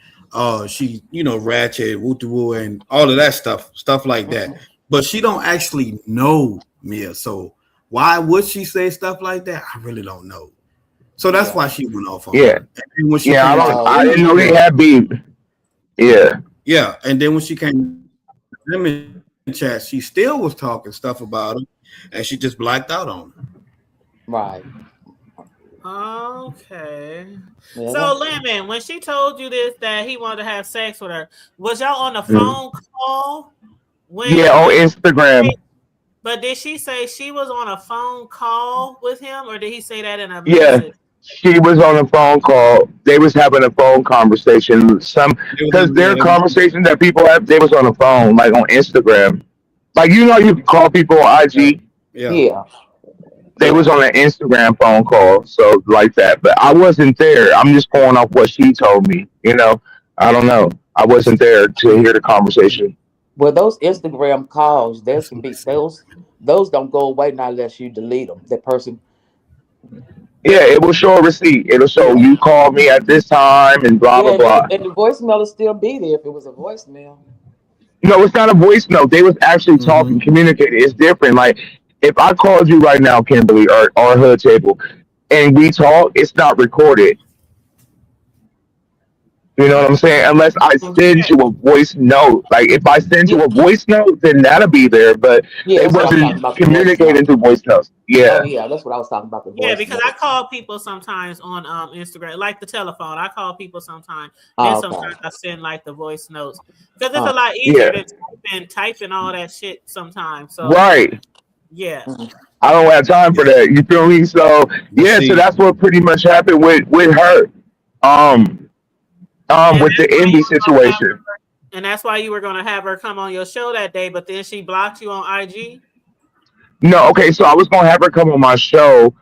she ratchet, woo woo and all of that stuff like that. But she don't actually know Mia, so why would she say stuff like that? I really don't know. So that's yeah. why she went off on Yeah, her. And then when she yeah. came to the I didn't image know they chat, had beef. Yeah, yeah, and then when she came to the image chat, she still was talking stuff about him, and she just blacked out on her. Right. Okay. Yeah, So Lemon, when she told you this that he wanted to have sex with her, was y'all on the phone call yeah. On when Instagram. but did she say she was on a phone call with him or did he say that in a Yeah, message? she was on a phone call. They was having a phone conversation. It was Because their in conversation that people have, they was on the phone, like on Instagram. Like you can call people on IG. yeah. yeah. They was on an Instagram phone call, so like that. But I wasn't there. I'm just going off what she told me. I don't know. I wasn't there to hear the conversation. Well, those Instagram calls, there That's can what I be said. those don't go away not unless you delete them. That person, Yeah, it will show a receipt. It'll show yeah, you called me at this time and blah yeah, blah and, blah. and the voicemail will still be there if it was a voicemail. No, it's not a voice note. They was actually Mm-hmm. talking, communicating. It's different. Like if I called you right now, Kimberly, or Hood Table, and we talk, it's not recorded. You know what I'm saying? Unless I send Okay. you a voice note. Like if I send you a voice note, then that'll be there. But Yeah, it that's what I was talking wasn't about, the voice communicated note. through voice notes. Oh Yeah. yeah, that's what I was talking about, the Yeah, voice because I note. call people sometimes on Instagram, like the telephone. I call people sometimes. Then Oh, sometimes okay. I send like the voice notes because it's a Oh, lot easier Yeah. than typing all that shit sometimes. So Right. yeah. mhm. I don't have time for Yeah, that. You feel me? So but yeah, so see, that's what pretty much happened with her. Um And with the that's why you Envy were gonna have situation. her, and that's why you were gonna have her come on your show that day, but then she blocked you on IG. No, okay, so I was gonna have her come on my show.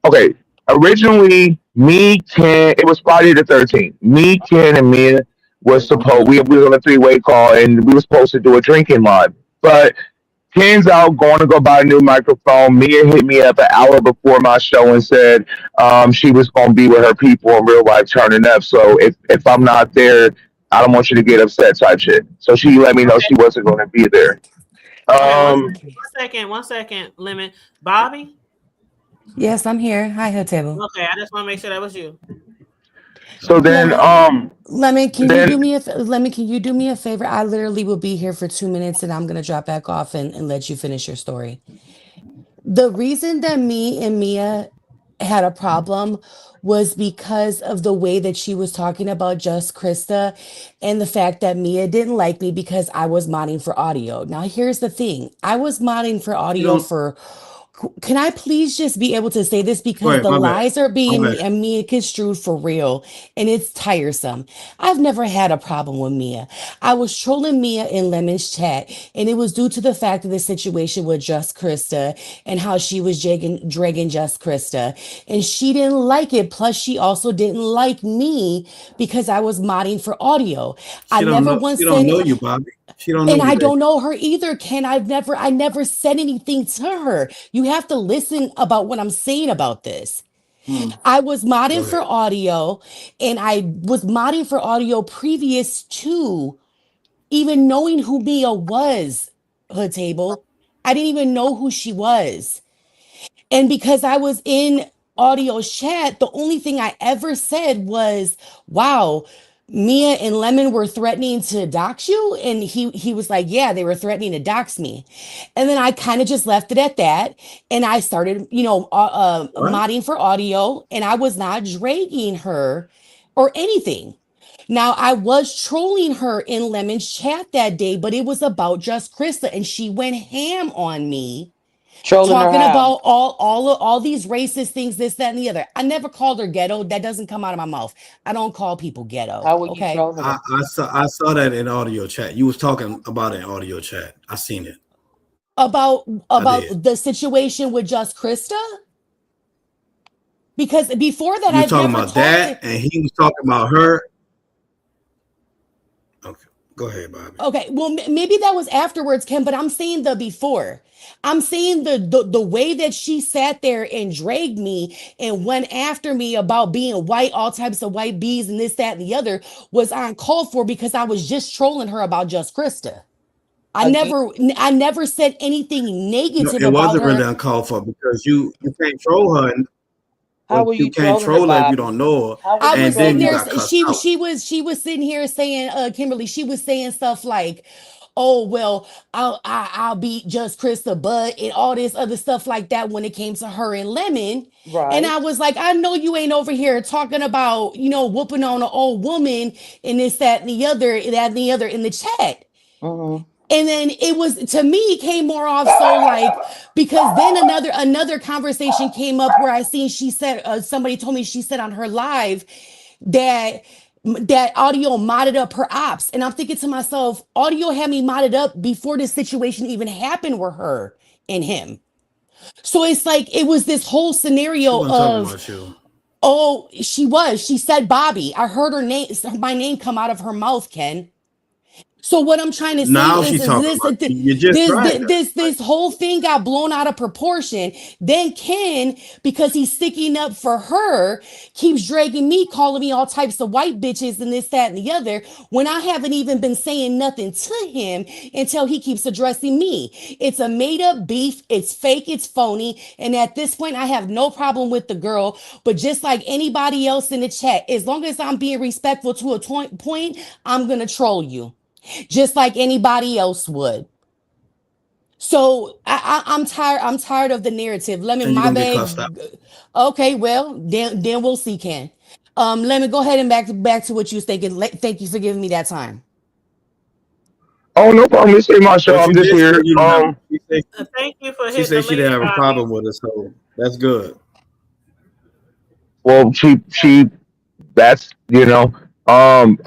Okay. Originally, me, Ken, it was Friday the 13th. Me, Ken, and Mia was supposed we was on a three-way call and we were supposed to do a drinking live. But Ken's out going to go buy a new microphone. Mia hit me up an hour before my show and said she was going to be with her people in real life turning up. So if I'm not there, I don't want you to get upset type shit. So she let me know Okay. she wasn't going to be there. Okay. Um, One second, Lemon. Bobby. Yes, I'm here. Hi, Hood Table. Okay, I just want to make sure that was you. so then, Lemon, Lemon, can you do then me a Lemon? Can you do me a favor? I literally will be here for 2 minutes, and I'm gonna drop back off and let you finish your story. The reason that me and Mia had a problem was because of the way that she was talking about Just Krista and the fact that Mia didn't like me because I was modding for audio. Now, here's the thing. I was modding for she audio don't. for, can I please just be able to say this, Go because ahead. the My bad. lies are My being bad. Mia construed for real and it's tiresome. I've never had a problem with Mia. I was trolling Mia in Lemon's chat, and it was due to the fact of the situation with Just Krista and how she was dragging Just Krista. And she didn't like it. Plus, she also didn't like me because I was modding for audio. I She don't never know. once She don't said, know you, Bobby. She don't know and you, I baby. don't know her either, Ken. I never said anything to her. You have to listen about what I'm saying about this. Mm. I was Go modding for ahead. audio, and I was modding for audio previous to even knowing who Mia was, Hood Table. I didn't even know who she was. And because I was in audio chat, the only thing I ever said was, wow, Mia and Lemon were threatening to dox you. And he was like, yeah, they were threatening to dox me. And then I kind of just left it at that. And I started, What? modding for audio, and I was not dragging her or anything. Now, I was trolling her in Lemon's chat that day, but it was about Just Krista, and she went ham on me, Trolling her talking how? about all these racist things, this, that, and the other. I never called her ghetto. That doesn't come out of my mouth. I don't call people ghetto. How were you Okay. trolling her? I saw that in audio chat. You was talking about it in audio chat. I seen it. About I did. the situation with Just Krista? Because before that, You was I've talking never about talked that, to. and he was talking about her. Okay, go ahead, Bobby. Okay, well, maybe that was afterwards, Ken, but I'm saying the before. I'm saying the way that she sat there and dragged me and went after me about being white, all types of white bees and this, that, and the other was uncalled for, because I was just trolling her about Just Krista. Again, I never said anything No, negative it about wasn't really her. uncalled for because you can't troll her, how but were you you can't trolling her, troll her if you Bobby? don't know her, How were I you was and sitting then you trolling there. her? got cussed out. She was sitting here saying, Kimberly. She was saying stuff like, "Oh well, I'll beat Just Krista Butt," and all this other stuff like that when it came to her and Lemon. And Right. I was like, I know you ain't over here talking about, whooping on an old woman and this, that, and the other, that, and the other in the chat. Mm-hmm. And then it was, to me, came more off so like, because then another conversation came up where I seen, she said, somebody told me, she said on her live that audio modded up her ops. And I'm thinking to myself, audio had me modded up before this situation even happened with her and him. So it's like it was this whole She scenario wasn't talking of, about you. oh, she said Bobby. I heard her name, my name come out of her mouth, Ken. So what I'm trying to say Now is she's talking this about you just tried that. this whole thing got blown out of proportion. Then Ken, because he's sticking up for her, keeps dragging me, calling me all types of white bitches and this, that, and the other, when I haven't even been saying nothing to him until he keeps addressing me. It's a made-up beef, it's fake, it's phony, and at this point, I have no problem with the girl, but just like anybody else in the chat, as long as I'm being respectful to a point, I'm gonna troll you just like anybody else would. So I'm tired. I'm tired of the narrative. Let me And you're my gonna get bag. cussed out. Okay, well then we'll see, Ken. Let me go ahead and back to what you was thinking. Thank you for giving me that time. Oh, no problem. This ain't my show. But I'm you just did say here. you didn't Thank you for she hitting the said she didn't link, have a Bobby. problem with it, so that's good. Well, she that's I'm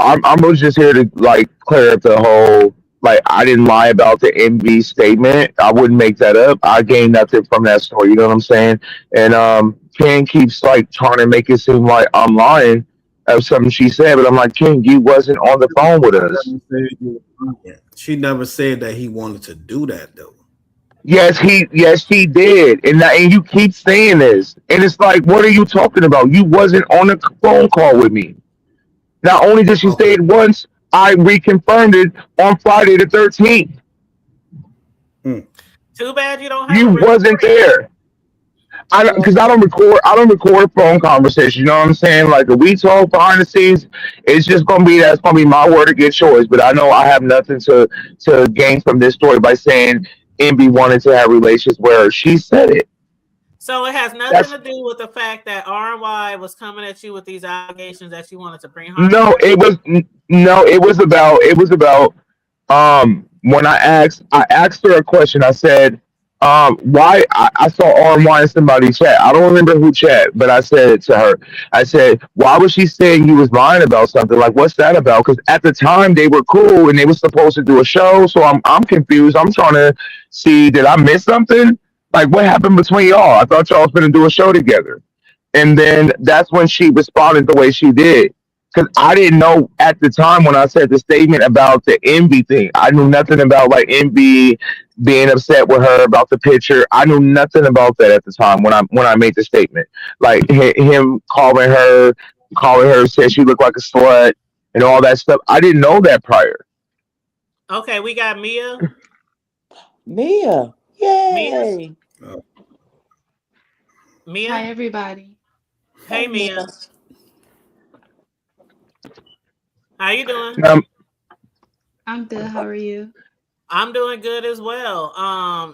just here to like clear up the whole, like, I didn't lie about the envy statement. I wouldn't make that up. I gained nothing from that story. You know what I'm saying? And Ken keeps like trying to make it seem like I'm lying of something she said, but I'm like, Ken, you wasn't on the phone with us. She never said that he wanted to do that though. Yes, he did, and you keep saying this, and it's like, what are you talking about? You wasn't on a phone call with me. Not only did she say Okay. it once, I reconfirmed it on Friday the 13th. Too bad you don't have You a wasn't recording. there. Because I don't record phone conversations. You know what I'm saying? Like, if we talk behind the scenes, it's just gonna be that's gonna be my word against yours. But I know I have nothing to gain from this story by saying Envy wanted to have relations where she said it. So it has nothing to do with the fact that RY was coming at you with these allegations that you wanted to bring harm. No, it was about when I asked her a question. I said, why I saw RMY in somebody's chat. I don't remember who chat, but I said it to her. I said, why was she saying you was lying about something? Like, what's that about? Because at the time they were cool and they were supposed to do a show. So I'm confused. I'm trying to see, did I miss something? Like, what happened between y'all? I thought y'all was gonna do a show together. And then that's when she responded the way she did. Because I didn't know at the time when I said the statement about the envy thing. I knew nothing about like envy being upset with her about the picture. I knew nothing about that at the time when I made the statement. Like him calling her, said she looked like a slut and all that stuff. I didn't know that prior. Okay, we got Mia. Mia. Yay. Mia. Hi, everybody. Hey, Mia. How you doing? I'm good. How are you? I'm doing good as well.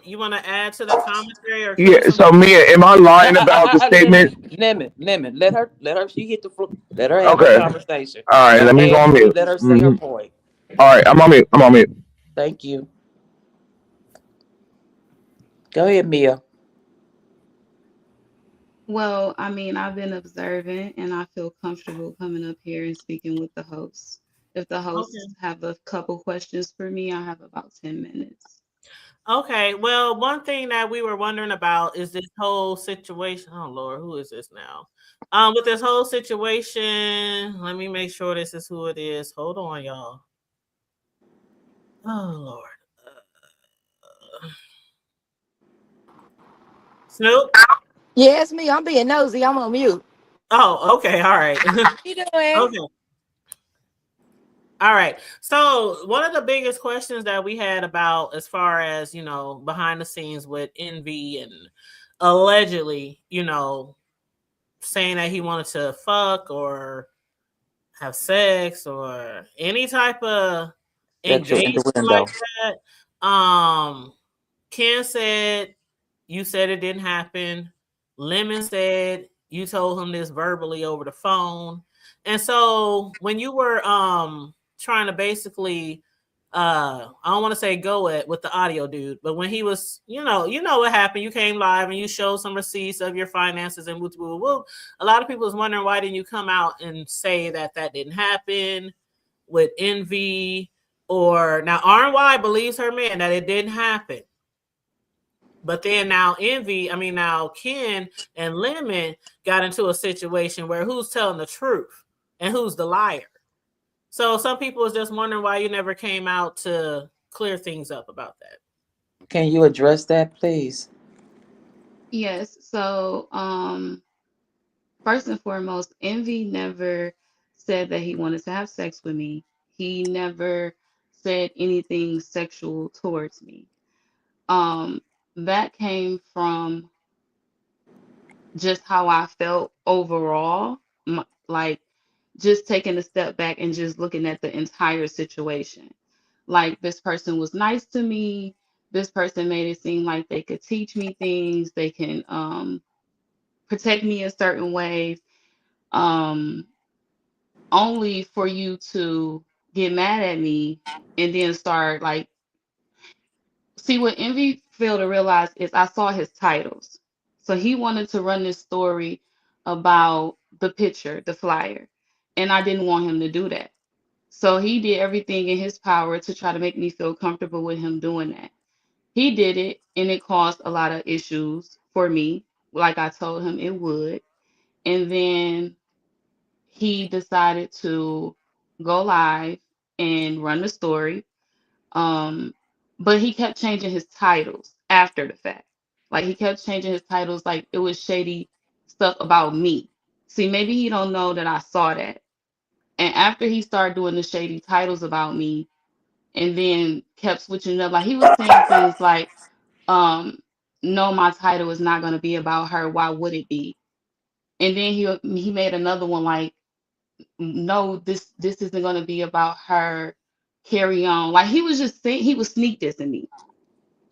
You want to add to the commentary or yeah? So Mia, am I lying about the statement? Lemon. Let her. She hit the floor. Let her have Okay. a conversation. All right. Let me go on mute. Let her say her point. All right. I'm on mute. Thank you. Go ahead, Mia. Well, I mean, I've been observant and I feel comfortable coming up here and speaking with the hosts. If the hosts have a couple questions for me, I have about 10 minutes. Okay. Well, one thing that we were wondering about is this whole situation. Oh, Lord, who is this now? With this whole situation, let me make sure this is who it is. Hold on, y'all. Oh, Lord. Snoop? Yeah, it's me. I'm being nosy. I'm on mute. Oh, okay. All right. How you doing? Okay. All right. So one of the biggest questions that we had about as far as, behind the scenes with Envy and allegedly, saying that he wanted to fuck or have sex or any type of engagement like that. Ken said, you said it didn't happen. Lemon said you told him this verbally over the phone. And so when you were trying to basically I don't want to say go it with the audio dude, but when he was, you know what happened, you came live and you showed some receipts of your finances and whoop, whoop, whoop. A lot of people was wondering, why didn't you come out and say that didn't happen with Envy? Or now RY believes her man that it didn't happen. But then now Ken and Lemon got into a situation where who's telling the truth and who's the liar. So some people is just wondering why you never came out to clear things up about that. Can you address that, please? Yes. So, first and foremost, Envy never said that he wanted to have sex with me. He never said anything sexual towards me. That came from just how I felt overall, like just taking a step back and just looking at the entire situation. Like this person was nice to me. This person made it seem like they could teach me things. They can protect me in certain ways. Um, only for you to get mad at me and then start like, see, what Envy failed to realize is I saw his titles. So he wanted to run this story about the picture, the flyer, and I didn't want him to do that. So he did everything in his power to try to make me feel comfortable with him doing that. He did it, and it caused a lot of issues for me, like I told him it would. And then he decided to go live and run the story. Um, but he kept changing his titles after the fact. Like he kept changing his titles, like it was shady stuff about me. See, maybe he don't know that I saw that. And after he started doing the shady titles about me, and then kept switching up, like he was saying things like, um, "No, my title is not going to be about her. Why would it be?" And then he made another one like, "No, this isn't going to be about her. Carry on." Like he was just saying, he was sneak dissing me.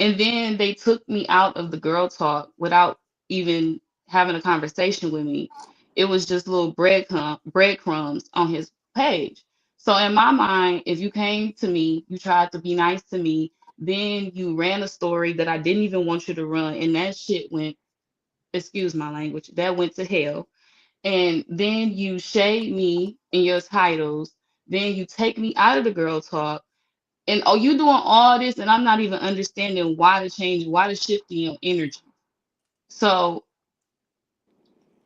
And then they took me out of the girl talk without even having a conversation with me. It was just little breadcrumbs on his page. So in my mind, if you came to me, you tried to be nice to me, then you ran a story that I didn't even want you to run, and that shit went, excuse my language, that went to hell. And then you shade me in your titles, then you take me out of the girl talk, and oh, you doing all this, and I'm not even understanding why the change, why the shift in your energy. So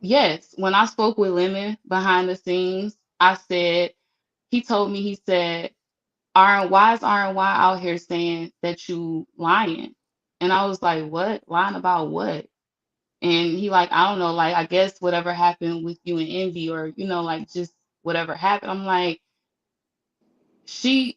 yes, when I spoke with Lemon behind the scenes, I said, he told me, he said, why is RNY out here saying that you lying? And I was like, what? Lying about what? And he like, I don't know, like I guess whatever happened with you and Envy, or like just whatever happened. I'm like,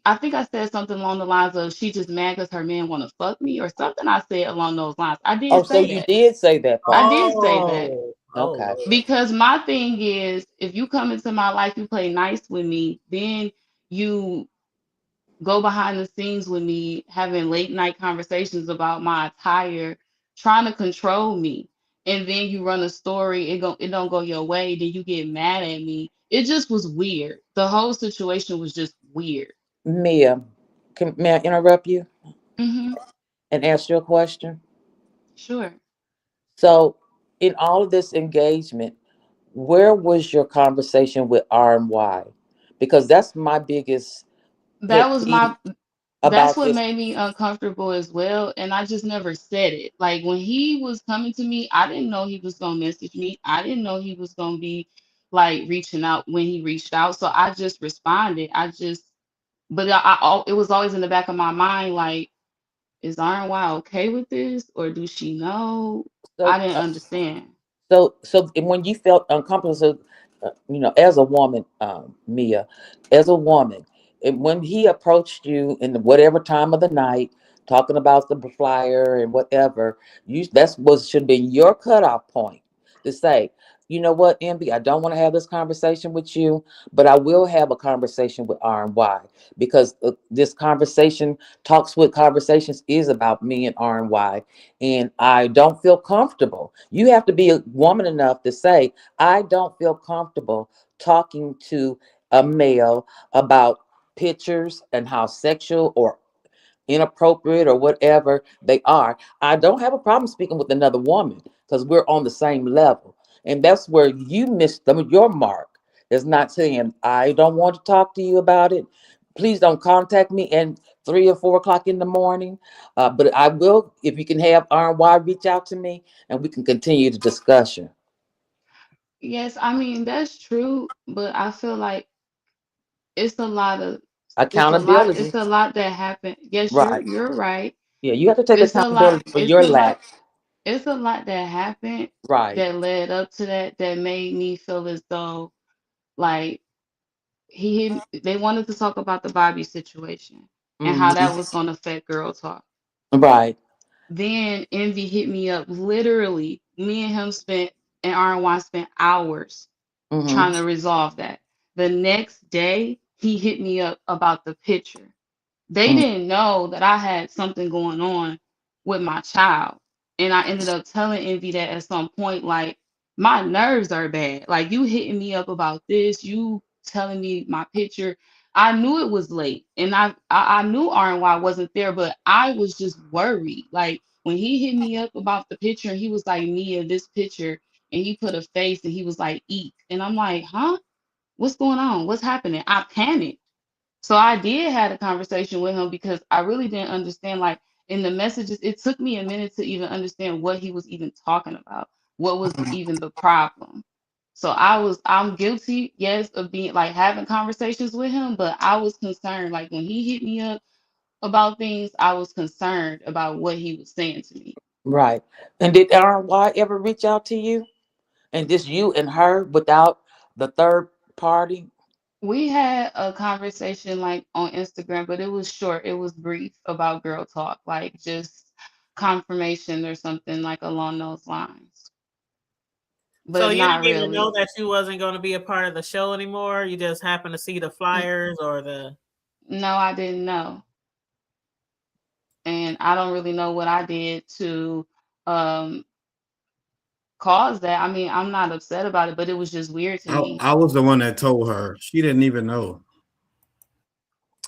I think I said something along the lines of she just mad because her man want to fuck me or something. I said along those lines. I Oh, did so say you that. did say that part. I did say that. Okay. Because my thing is, if you come into my life, you play nice with me, then you go behind the scenes with me, having late night conversations about my attire, trying to control me, and then you run a story, it don't go your way, then you get mad at me. It just was weird. The whole situation was just weird. Mia, may I interrupt you Mm-hmm. and ask you a question? Sure. So, in all of this engagement, where was your conversation with RMY? Because that's my biggest That pet was peeve that's about what this. made me uncomfortable as well. And I just never said it. Like when he was coming to me, I didn't know he was gonna message me. I didn't know he was gonna be like reaching out when he reached out. So I just responded. But it was always in the back of my mind, like, is RNY okay with this? Or do she know? I So, didn't understand. so when you felt uncomfortable, so, as a woman, Mia, as a woman, and when he approached you in whatever time of the night, talking about the flyer and whatever, that's what should have been your cutoff point to say, you know what, Envy, I don't want to have this conversation with you, but I will have a conversation with RNY because this conversation, talks with conversations, is about me and RNY, and I don't feel comfortable. You have to be a woman enough to say, I don't feel comfortable talking to a male about pictures and how sexual or inappropriate or whatever they are. I don't have a problem speaking with another woman because we're on the same level. And that's where you missed your mark. It's not saying, I don't want to talk to you about it. Please don't contact me at 3 or 4 o'clock in the morning. But I will, if you can have RY reach out to me and we can continue the discussion. Yes, I mean that's true, but I feel like it's a lot of accountability. It's a lot that happened. Yes, Right. you're right. Yeah, you have to take It's a lot. accountability for your lack. It's a lot that happened Right. that led up to that made me feel as though like they wanted to talk about the Bobby situation and how that was going to affect Girl Talk. Right. Then Envy hit me up. Literally, me and him and RY spent hours trying to resolve that. The next day, he hit me up about the picture. They didn't know that I had something going on with my child. And I ended up telling Envy that at some point, like, my nerves are bad. Like, you hitting me up about this, you telling me my picture. I knew it was late. And I knew RY wasn't there, but I was just worried. Like, when he hit me up about the picture, he was like, Mia, this picture. And he put a face and he was like, eek. And I'm like, huh? What's going on? What's happening? I panicked. So I did have a conversation with him because I really didn't understand, like in the messages, it took me a minute to even understand what he was even talking about, what was even the problem. So I'm guilty, yes, of being like having conversations with him, but I was concerned. Like when he hit me up about things, I was concerned about what he was saying to me. Right. And did RY ever reach out to you? And just you and her without the third party? We had a conversation like on Instagram, but it was short. It was brief about Girl Talk, like just confirmation or something like along those lines. So But you not didn't even know really. that you wasn't going to be a part of the show anymore? You just happened to see the flyers or the... No, I didn't know. And I don't really know what I did to um cause that. I mean, I'm not upset about it, but it was just weird to me. I was the one that told her. She didn't even know.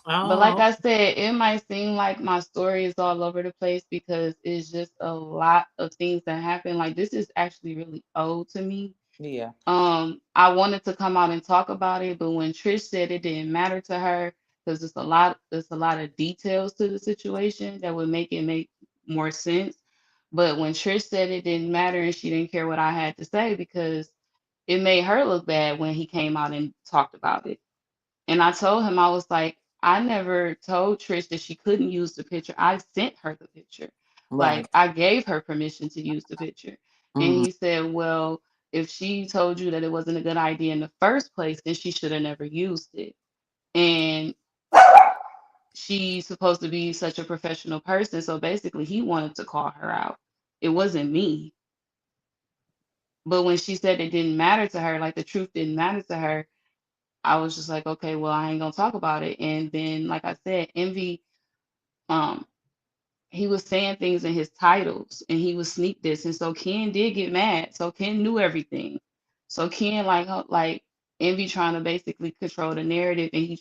But like Oh, I said, it might seem like my story is all over the place because it's just a lot of things that happen. Like this is actually really old to me. Yeah. I wanted to come out and talk about it, but when Trish said it didn't matter to her, because there's a lot of details to the situation that would make it make more sense. But when Trish said it didn't matter and she didn't care what I had to say because it made her look bad when he came out and talked about it. And I told him, I was like, I never told Trish that she couldn't use the picture. I sent her the picture. Right. Like I gave her permission to use the picture. And he said, well, if she told you that it wasn't a good idea in the first place, then she should have never used it. And she's supposed to be such a professional person. So basically, he wanted to call her out. It wasn't me. But when she said it didn't matter to her, like the truth didn't matter to her, I was just like, okay, well, I ain't gonna talk about it. And then, like I said, Envy, um, he was saying things in his titles and he was sneak this. And so Ken did get mad. So Ken knew everything. So Ken like Envy trying to basically control the narrative and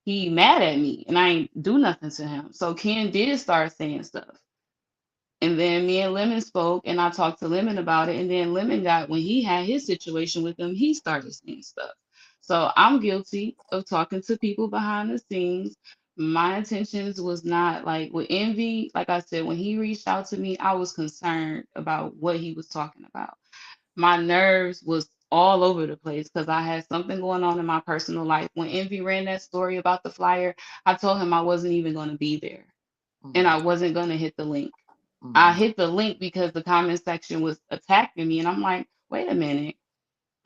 he mad at me and I ain't do nothing to him. So Ken did start saying stuff. And then me and Lemon spoke and I talked to Lemon about it. And then Lemon got, when he had his situation with him, he started saying stuff. So I'm guilty of talking to people behind the scenes. My intentions was not like with Envy. Like I said, when he reached out to me, I was concerned about what he was talking about. My nerves was all over the place because I had something going on in my personal life. When Envy ran that story about the flyer, I told him I wasn't even going to be there and I wasn't going to hit the link. I hit the link because the comment section was attacking me. And I'm like, wait a minute.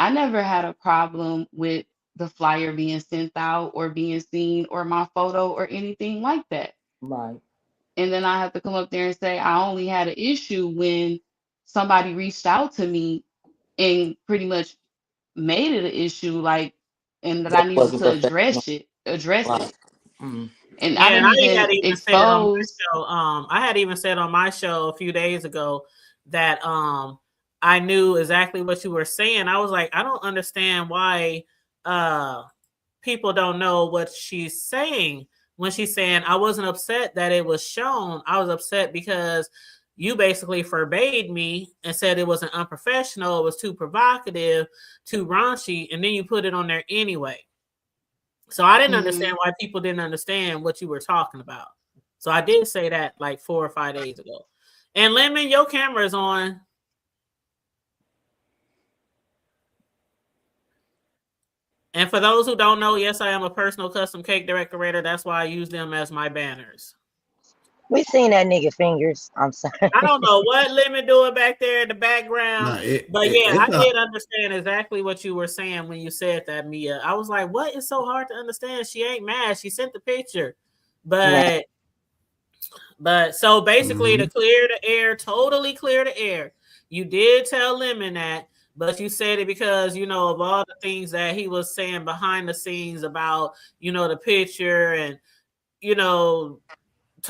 I never had a problem with the flyer being sent out or being seen or my photo or anything like that. Right. And then I have to come up there and say, I only had an issue when somebody reached out to me and pretty much made it an issue, like, and that I That needed wasn't to professional. address Right. it. And I yeah. And didn't I even had even said it on my expose. show. I had even said on my show a few days ago that I knew exactly what you were saying. I was like, I don't understand why people don't know what she's saying when she's saying I wasn't upset that it was shown. I was upset because you basically forbade me and said it wasn't unprofessional, it was too provocative, too raunchy, and then you put it on there anyway. So I didn't understand why people didn't understand what you were talking about. So I did say that like 4 or 5 days ago. And Lemon, your camera is on. And for those who don't know, yes, I am a personal custom cake decorator. That's why I use them as my banners. We seen that nigga fingers. I'm sorry. I don't know what Lemon doing back there in the background, but I did understand exactly what you were saying when you said that, Mia. I was like, what is so hard to understand? She ain't mad. She sent the picture. But so basically to clear the air, totally clear the air, you did tell Lemon that, but you said it because, of all the things that he was saying behind the scenes about, the picture and,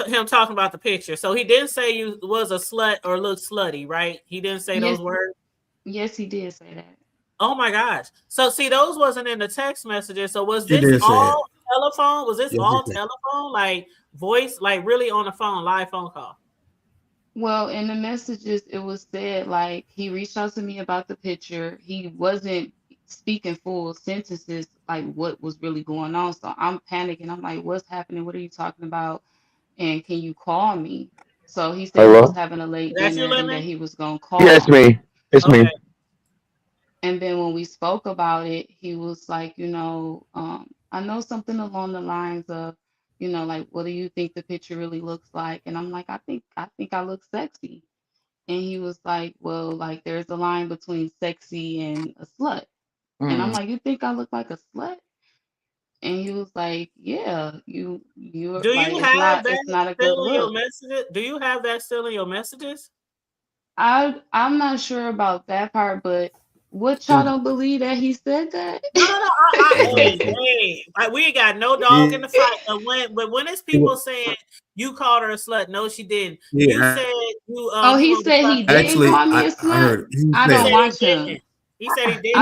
him talking about the picture. So he didn't say you was a slut or look slutty, right? He didn't say those words? Yes, he did say that. Oh my gosh. So see, those wasn't in the text messages. So was this all telephone? Was this all telephone? Like voice, like really on the phone, live phone call? Well, in the messages, it was said like he reached out to me about the picture. He wasn't speaking full sentences, like what was really going on. So I'm panicking. I'm like, what's happening? What are you talking about? And can you call me? So he said he was having a late dinner and that he was going to call. Yeah, it's me. It's me. And then when we spoke about it, he was like, I know something along the lines of, like, what do you think the picture really looks like? And I'm like, I think I look sexy. And he was like, well, like there's a line between sexy and a slut. And I'm like, you think I look like a slut? And he was like, yeah, you do like, you have that it's not a still good in your messages? Do you have that still in your messages? I'm not sure about that part, but what y'all don't believe that he said that? No, hey, we ain't got no dog in the fight. But when it's people saying you called her a slut, no, she didn't. You said you. He said he didn't call me a slut. I don't watch him. He said he did.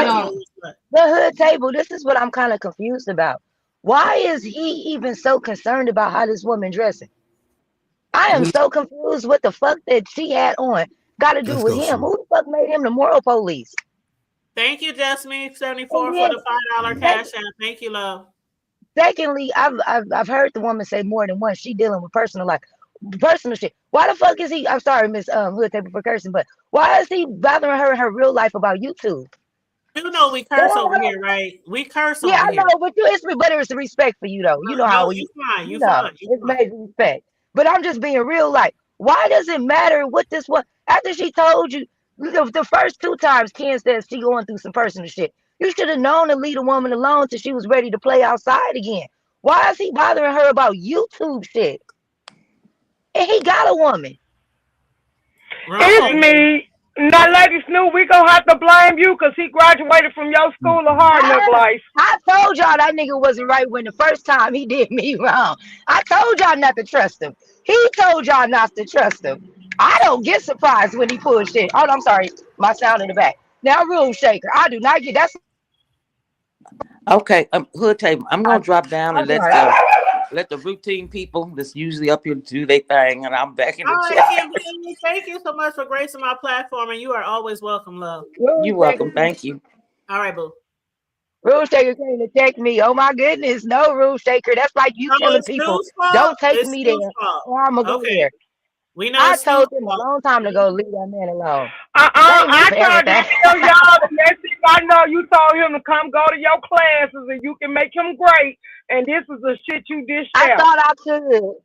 The hood table. This is what I'm kind of confused about. Why is he even so concerned about how this woman dressing? I am so confused. What the fuck that she had on got to do with him? Who the fuck made him the moral police? Thank you, Jasmine74 for the $5 cash app. Thank you, love. Secondly, I've heard the woman say more than once she dealing with personal shit. Why the fuck is he? I'm sorry, Miss Hood Table for cursing, but why is he bothering her in her real life about YouTube? You know we curse over here, right? We curse over here. Yeah, I know, but it's respect for you though. You know how you fine. You fine. It's made respect. But I'm just being real. Like, why does it matter what this was? After she told you the first 2 times, Ken says she going through some personal shit. You should have known to leave a woman alone till she was ready to play outside again. Why is he bothering her about YouTube shit? And he got a woman. It's me. Now, Lady Snoop, we gonna have to blame you because he graduated from your school of hard knock life. I told y'all that nigga wasn't right when the first time he did me wrong. I told y'all not to trust him. He told y'all not to trust him. I don't get surprised when he pulls shit. Oh, I'm sorry. My sound in the back. Now, Room Shaker. I do not get that. Okay, Hood Table. I'm gonna drop down and let the routine people that's usually up here do their thing, and I'm back in the chat. Thank you so much for gracing my platform, and you are always welcome, love. You're welcome. Thank you. All right, boo. Rule Shaker came to check me. Oh my goodness, no, Rule Shaker. That's like you telling people, don't take me there, or I'm gonna go there. We know. I told him a long time ago, leave that man alone. I tried to tell y'all the next thing I know, you told him to come go to your classes and you can make him great. And this is the shit you dished out. I thought I could.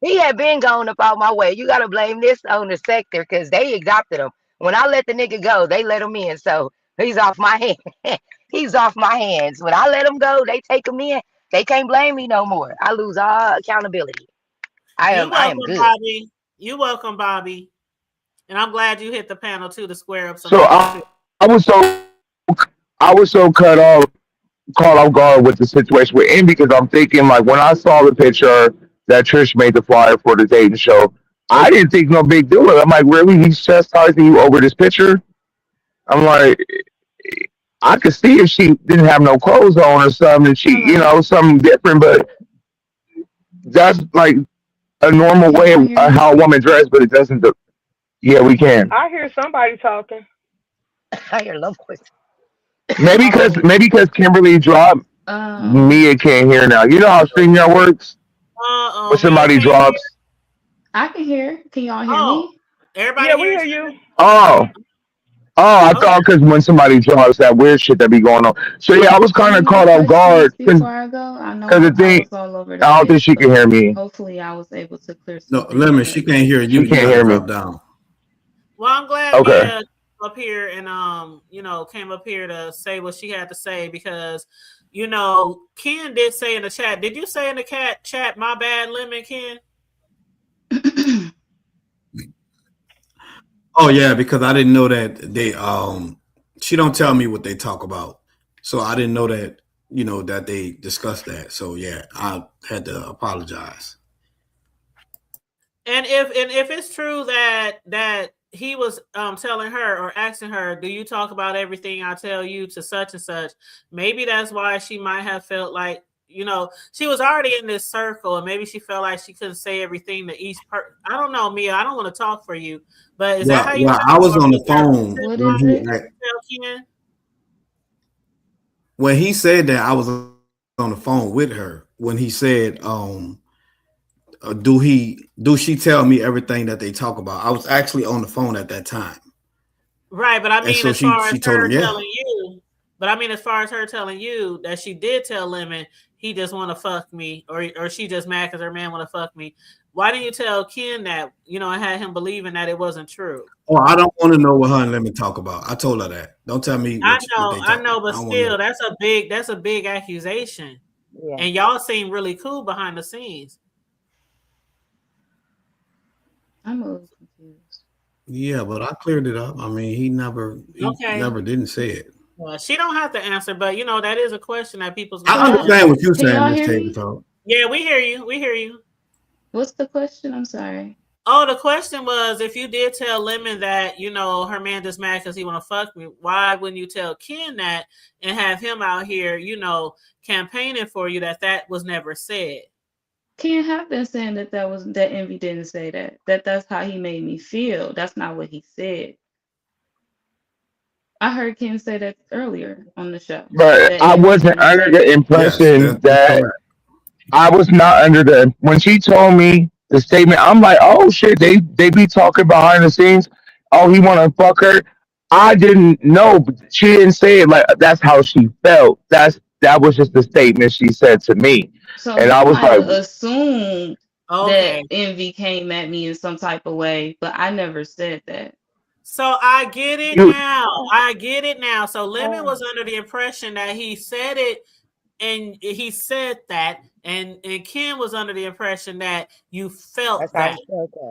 He had been going up out my way. You gotta blame this on the sector because they adopted him. When I let the nigga go, they let him in. So he's off my hands. He's off my hands. When I let him go, they take him in. They can't blame me no more. I lose all accountability. I am good. Bobby. You're welcome, Bobby. And I'm glad you hit the panel too to square up some. So I was so caught off guard with the situation we're in because I'm thinking like when I saw the picture that Trish made the flyer for the dating show, I didn't think no big deal. I'm like, really? He's chastising you over this picture? I'm like, I could see if she didn't have no clothes on or something, and she, something different, but that's like a normal way of how a woman dressed, but it doesn't. Yeah, we can. I hear somebody talking. I hear love voice. Maybe because Kimberly dropped, Mia can't hear now. You know how StreamYard works? When somebody drops. I can hear. Can y'all hear me? Everybody yeah, we hear you. Oh, I Okay. thought because when somebody draws that weird shit that be going on. So yeah, I was kind Any of more caught off questions guard before I go? I know because the I thing, was all over the I don't think place, she can but hear me. hopefully I was able to clear some No, things Lemon, up. she can't hear you. She You can't got to hear me. drop down. Well, I'm glad Okay. Mia up here and came up here to say what she had to say because Ken did say in the chat. Did you say in the chat my bad, Lemon, Ken? Oh yeah, because I didn't know that they she don't tell me what they talk about. So I didn't know that, that they discussed that. So yeah, I had to apologize. And if it's true that he was telling her or asking her, do you talk about everything I tell you to such and such? Maybe that's why she might have felt like, she was already in this circle and maybe she felt like she couldn't say everything to each person. I don't know, Mia. I don't want to talk for you, but is that how you Well, felt? I was on the phone What when is it? when he said that. I was on the phone with her when he said, do she tell me everything that they talk about? I was actually on the phone at that time. Right, but I mean, so as far as she told him, telling you, but I mean, as far as her telling you that she did tell Lemon he just want to fuck me, or she just mad because her man want to fuck me. Why didn't you tell Ken that? And had him believing that it wasn't true. Oh, I don't want to know what her and Lemon talk about. I told her that. Don't tell me what I know, but still, know. that's a big accusation, and y'all seem really cool behind the scenes. I'm a little confused. Yeah, but I cleared it up. I mean, he never didn't say it. Well, she don't have to answer, but that is a question that people's. I understand what you're saying, Miss Tabletop. Yeah, we hear you. We hear you. What's the question? I'm sorry. Oh, the question was, if you did tell Lemon that, her man just mad because he want to fuck me, why wouldn't you tell Ken that and have him out here, campaigning for you that was never said? Ken have been saying that Envy didn't say that. That's how he made me feel. That's not what he said. I heard Ken say that earlier on the show. But I wasn't under the impression that I was not under the when she told me the statement, I'm like, oh shit, they be talking behind the scenes. Oh, he wanna fuck her. I didn't know, but she didn't say it like that's how she felt. That was just the statement she said to me. So and I was like, assumed that Envy came at me in some type of way, but I never said that. So I get it now. So Lemon was under the impression that he said it, and he said that, and Ken was under the impression that you felt that.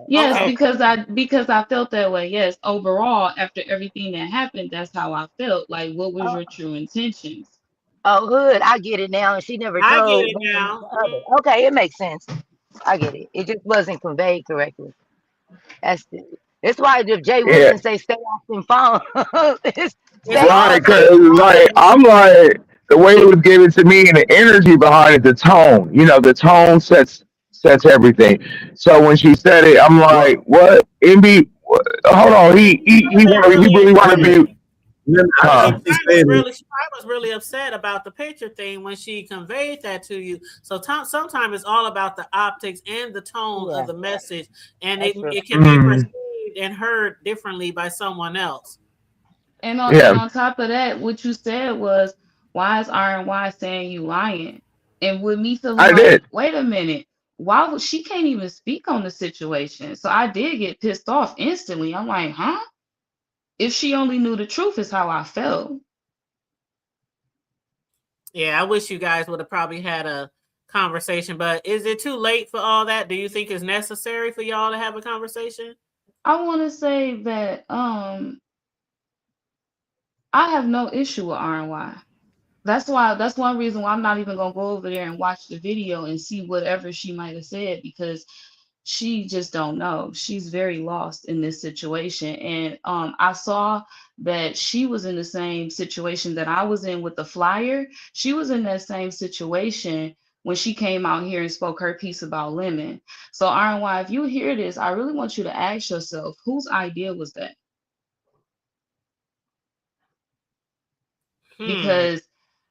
Yes, because I felt that way. Yes, overall, after everything that happened, that's how I felt. Like, what was your true intentions? Oh, Hood, I get it now. And she never told. I get it now. Okay, it makes sense. I get it. It just wasn't conveyed correctly. That's why if Jay Wilson say stay off them phone. Right, because I'm like the way it was given to me and the energy behind it, the tone. The tone sets everything. So when she said it, I'm like, what? Envy? Hold on, he really want to be. She was really upset about the picture thing when she conveyed that to you. So sometimes it's all about the optics and the tone of the message, and it can be perceived and heard differently by someone else. And on top of that, what you said was, why is RNY saying you lying? And with me feeling wait a minute, why would she can't even speak on the situation? So I did get pissed off instantly. I'm like, huh? If she only knew the truth is how I felt. Yeah, I wish you guys would have probably had a conversation, but is it too late for all that? Do you think it's necessary for y'all to have a conversation? I want to say that I have no issue with RNY. That's one reason why I'm not even gonna go over there and watch the video and see whatever she might have said, because she just don't know. She's very lost in this situation. And I saw that she was in the same situation that I was in with the flyer. She was in that same situation when she came out here and spoke her piece about Lemon. So RNY, if you hear this, I really want you to ask yourself, whose idea was that? Because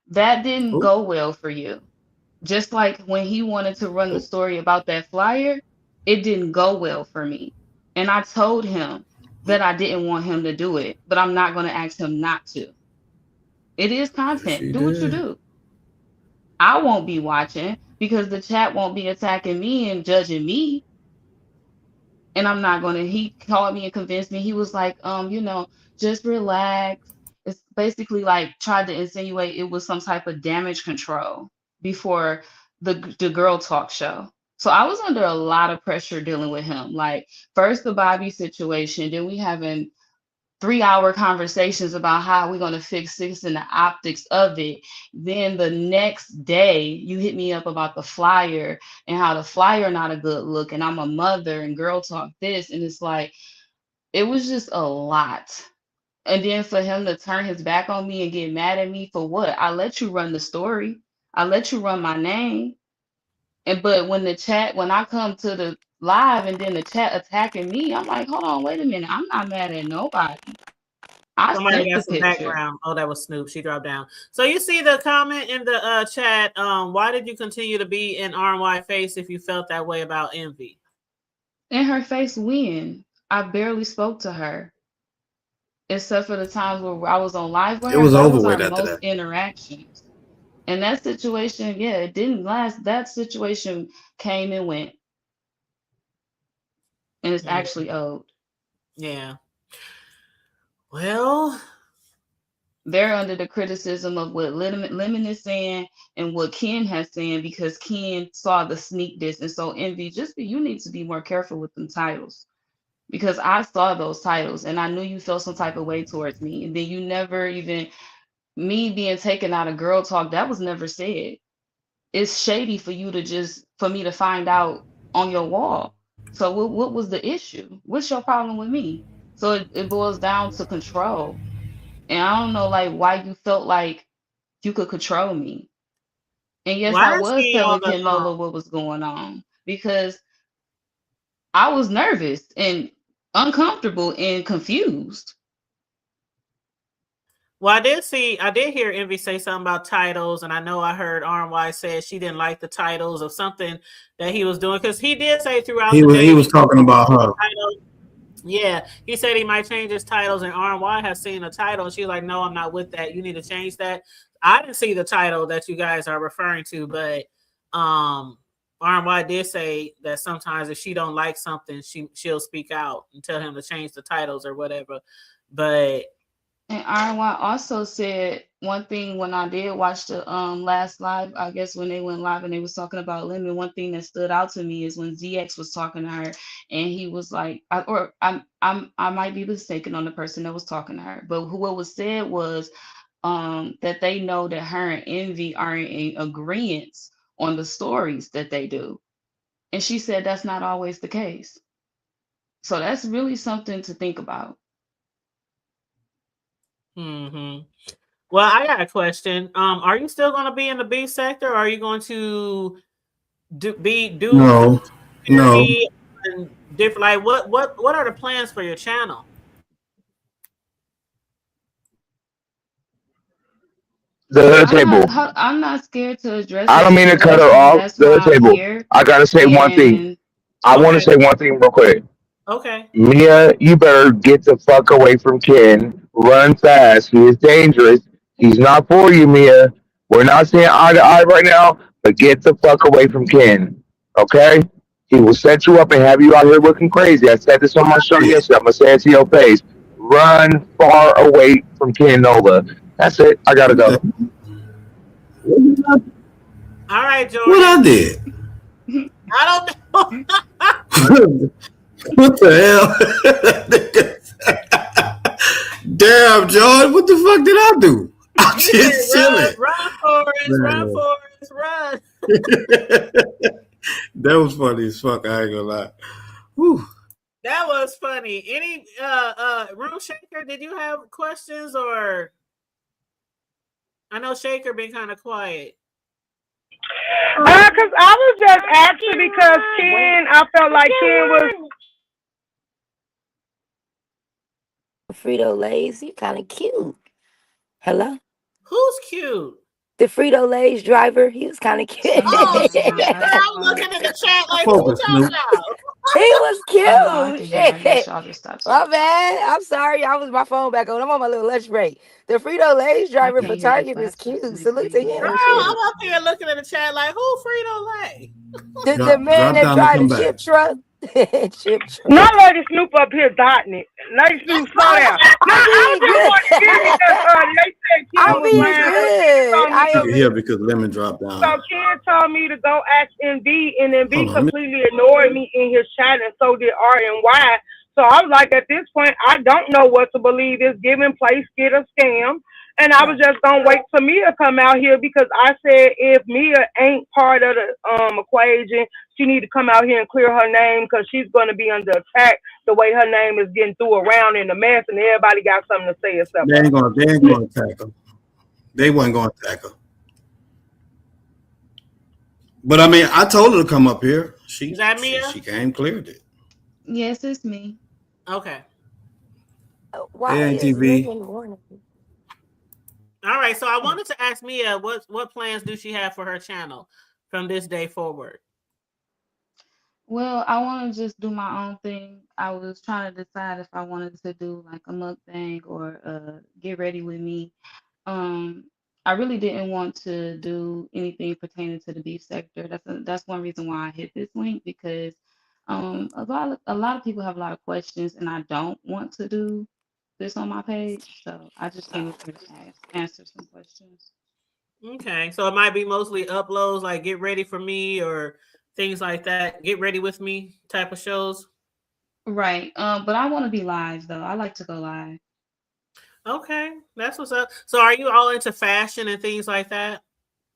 that didn't go well for you. Just like when he wanted to run the story about that flyer, it didn't go well for me. And I told him, that I didn't want him to do it, but I'm not going to ask him not to. It is content. Do what you do. I won't be watching because the chat won't be attacking me and judging me. And I'm not going to, he called me and convinced me. He was like, just relax. It's basically like tried to insinuate it was some type of damage control before the girl talk show. So I was under a lot of pressure dealing with him. Like first the Bobby situation, then we having 3-hour conversations about how we're going to fix this and the optics of it. Then the next day you hit me up about the flyer and how the flyer not a good look and I'm a mother and girl talk this. And it's like, it was just a lot. And then for him to turn his back on me and get mad at me for what? I let you run the story. I let you run my name. But when I come to the live and then the chat attacking me, I'm like, hold on, wait a minute. I'm not mad at nobody. Somebody got some background. Oh, that was Snoop. She dropped down. So you see the comment in the chat. Why did you continue to be in RY face if you felt that way about Envy? In her face when? I barely spoke to her. Except for the times where I was on live with her. It was over with after after most that. Interactions. And that situation, yeah, it didn't last. That situation came and went. And it's actually old. Yeah. Well, they're under the criticism of what Lemon is saying and what Ken has saying because Ken saw the sneak diss. And so Envy, you need to be more careful with them titles. Because I saw those titles and I knew you felt some type of way towards me. And then you never even, me being taken out of girl talk, that was never said. It's shady for you for me to find out on your wall. So what was the issue? What's your problem with me? So it boils down to control. And I don't know like why you felt like you could control me. And yes, I was telling Ken Nova what was going on because I was nervous and uncomfortable and confused. Well, I did hear Envy say something about titles, and I know I heard RY say she didn't like the titles of something that he was doing because he did say throughout the day he was talking about her. Yeah, he said he might change his titles, and RY has seen a title, and she's like, "No, I'm not with that. You need to change that." I didn't see the title that you guys are referring to, but RY did say that sometimes if she don't like something, she'll speak out and tell him to change the titles or whatever. But and RY also said one thing when I did watch the last live, I guess when they went live and they was talking about Lemon, one thing that stood out to me is when ZX was talking to her and he was like, I might be mistaken on the person that was talking to her, but what was said was that they know that her and Envy are in agreement on the stories that they do. And she said that's not always the case. So that's really something to think about. Well, I got a question. Are you still going to be in the B sector, or are you going to do No. and different? Like, what are the plans for your channel? The table. I'm not scared to address. I don't mean to cut her off. The table. I gotta say one thing. I want to say one thing real quick. Okay. Mia, you better get the fuck away from Ken. Run fast. He is dangerous. He's not for you, Mia. We're not saying eye to eye right now, but get the fuck away from Ken. Okay? He will set you up and have you out here looking crazy. I said this on my show yesterday. I'm gonna say it to your face. Run far away from Ken Nova. That's it. I gotta go. All right, Jordan. What I did? I don't know. What the hell? Damn, Jordan, what the fuck did I do? I'm just chilling. Run, Forrest, run. That was funny as fuck. I ain't gonna lie. Whew. That was funny. Any Room Shaker, did you have questions or? I know Shaker been kind of quiet. Because I was just asking because Ken, I felt like Ken was. Frito-Lay's, you kind of cute. Hello? Who's cute? The Frito-Lay's driver, he was kind of cute. Oh, I'm looking at the chat like, what you talking about? was cute. Oh, no, I can hear. I guess Shit. y'all just stopped. My bad. I'm sorry. I was my phone back on. I'm on my little lunch break. The Frito Lay's driver for can't hear the Target is claps. cute. Salute to him. Girl, Shit. I'm up here looking at the chat like, who Frito Lay? The man that down and drive come the back. chip truck. Chip truck. Not Lady Snoop up here dotting it. Lady Snoop, slow down. No, I just want to give you that. They said Ken I'm was being lying. good. I You am. can hear because Lemon dropped down. So Ken told me to go ask NB, and NB Hold on, let me- completely ignored me in his chat, and so did R and Y. So I was like, at this point, I don't know what to believe. Is giving place get a scam? And I was just gonna wait till Mia come out here because I said if Mia ain't part of the equation, she need to come out here and clear her name because she's gonna be under attack the way her name is getting through around in the mess, and everybody got something to say except They ain't gonna attack her. They wasn't gonna attack her. But I mean, I told her to come up here. Is that Mia? She came, cleared it. Yes, it's me. Okay. Why Hey, is TV. Lemon warning? All right. So I wanted to ask Mia, what plans do she have for her channel from this day forward? Well, I want to just do my own thing. I was trying to decide if I wanted to do like a mukbang or get ready with me. I really didn't want to do anything pertaining to the beef sector. That's one reason why I hit this link because a lot of people have a lot of questions, and I don't want to do this on my page. So I just came up here to answer some questions. Okay. So it might be mostly uploads like Get Ready for Me or things like that. Get Ready with Me type of shows. Right. But I want to be live though. I like to go live. Okay, that's what's up. So are you all into fashion and things like that?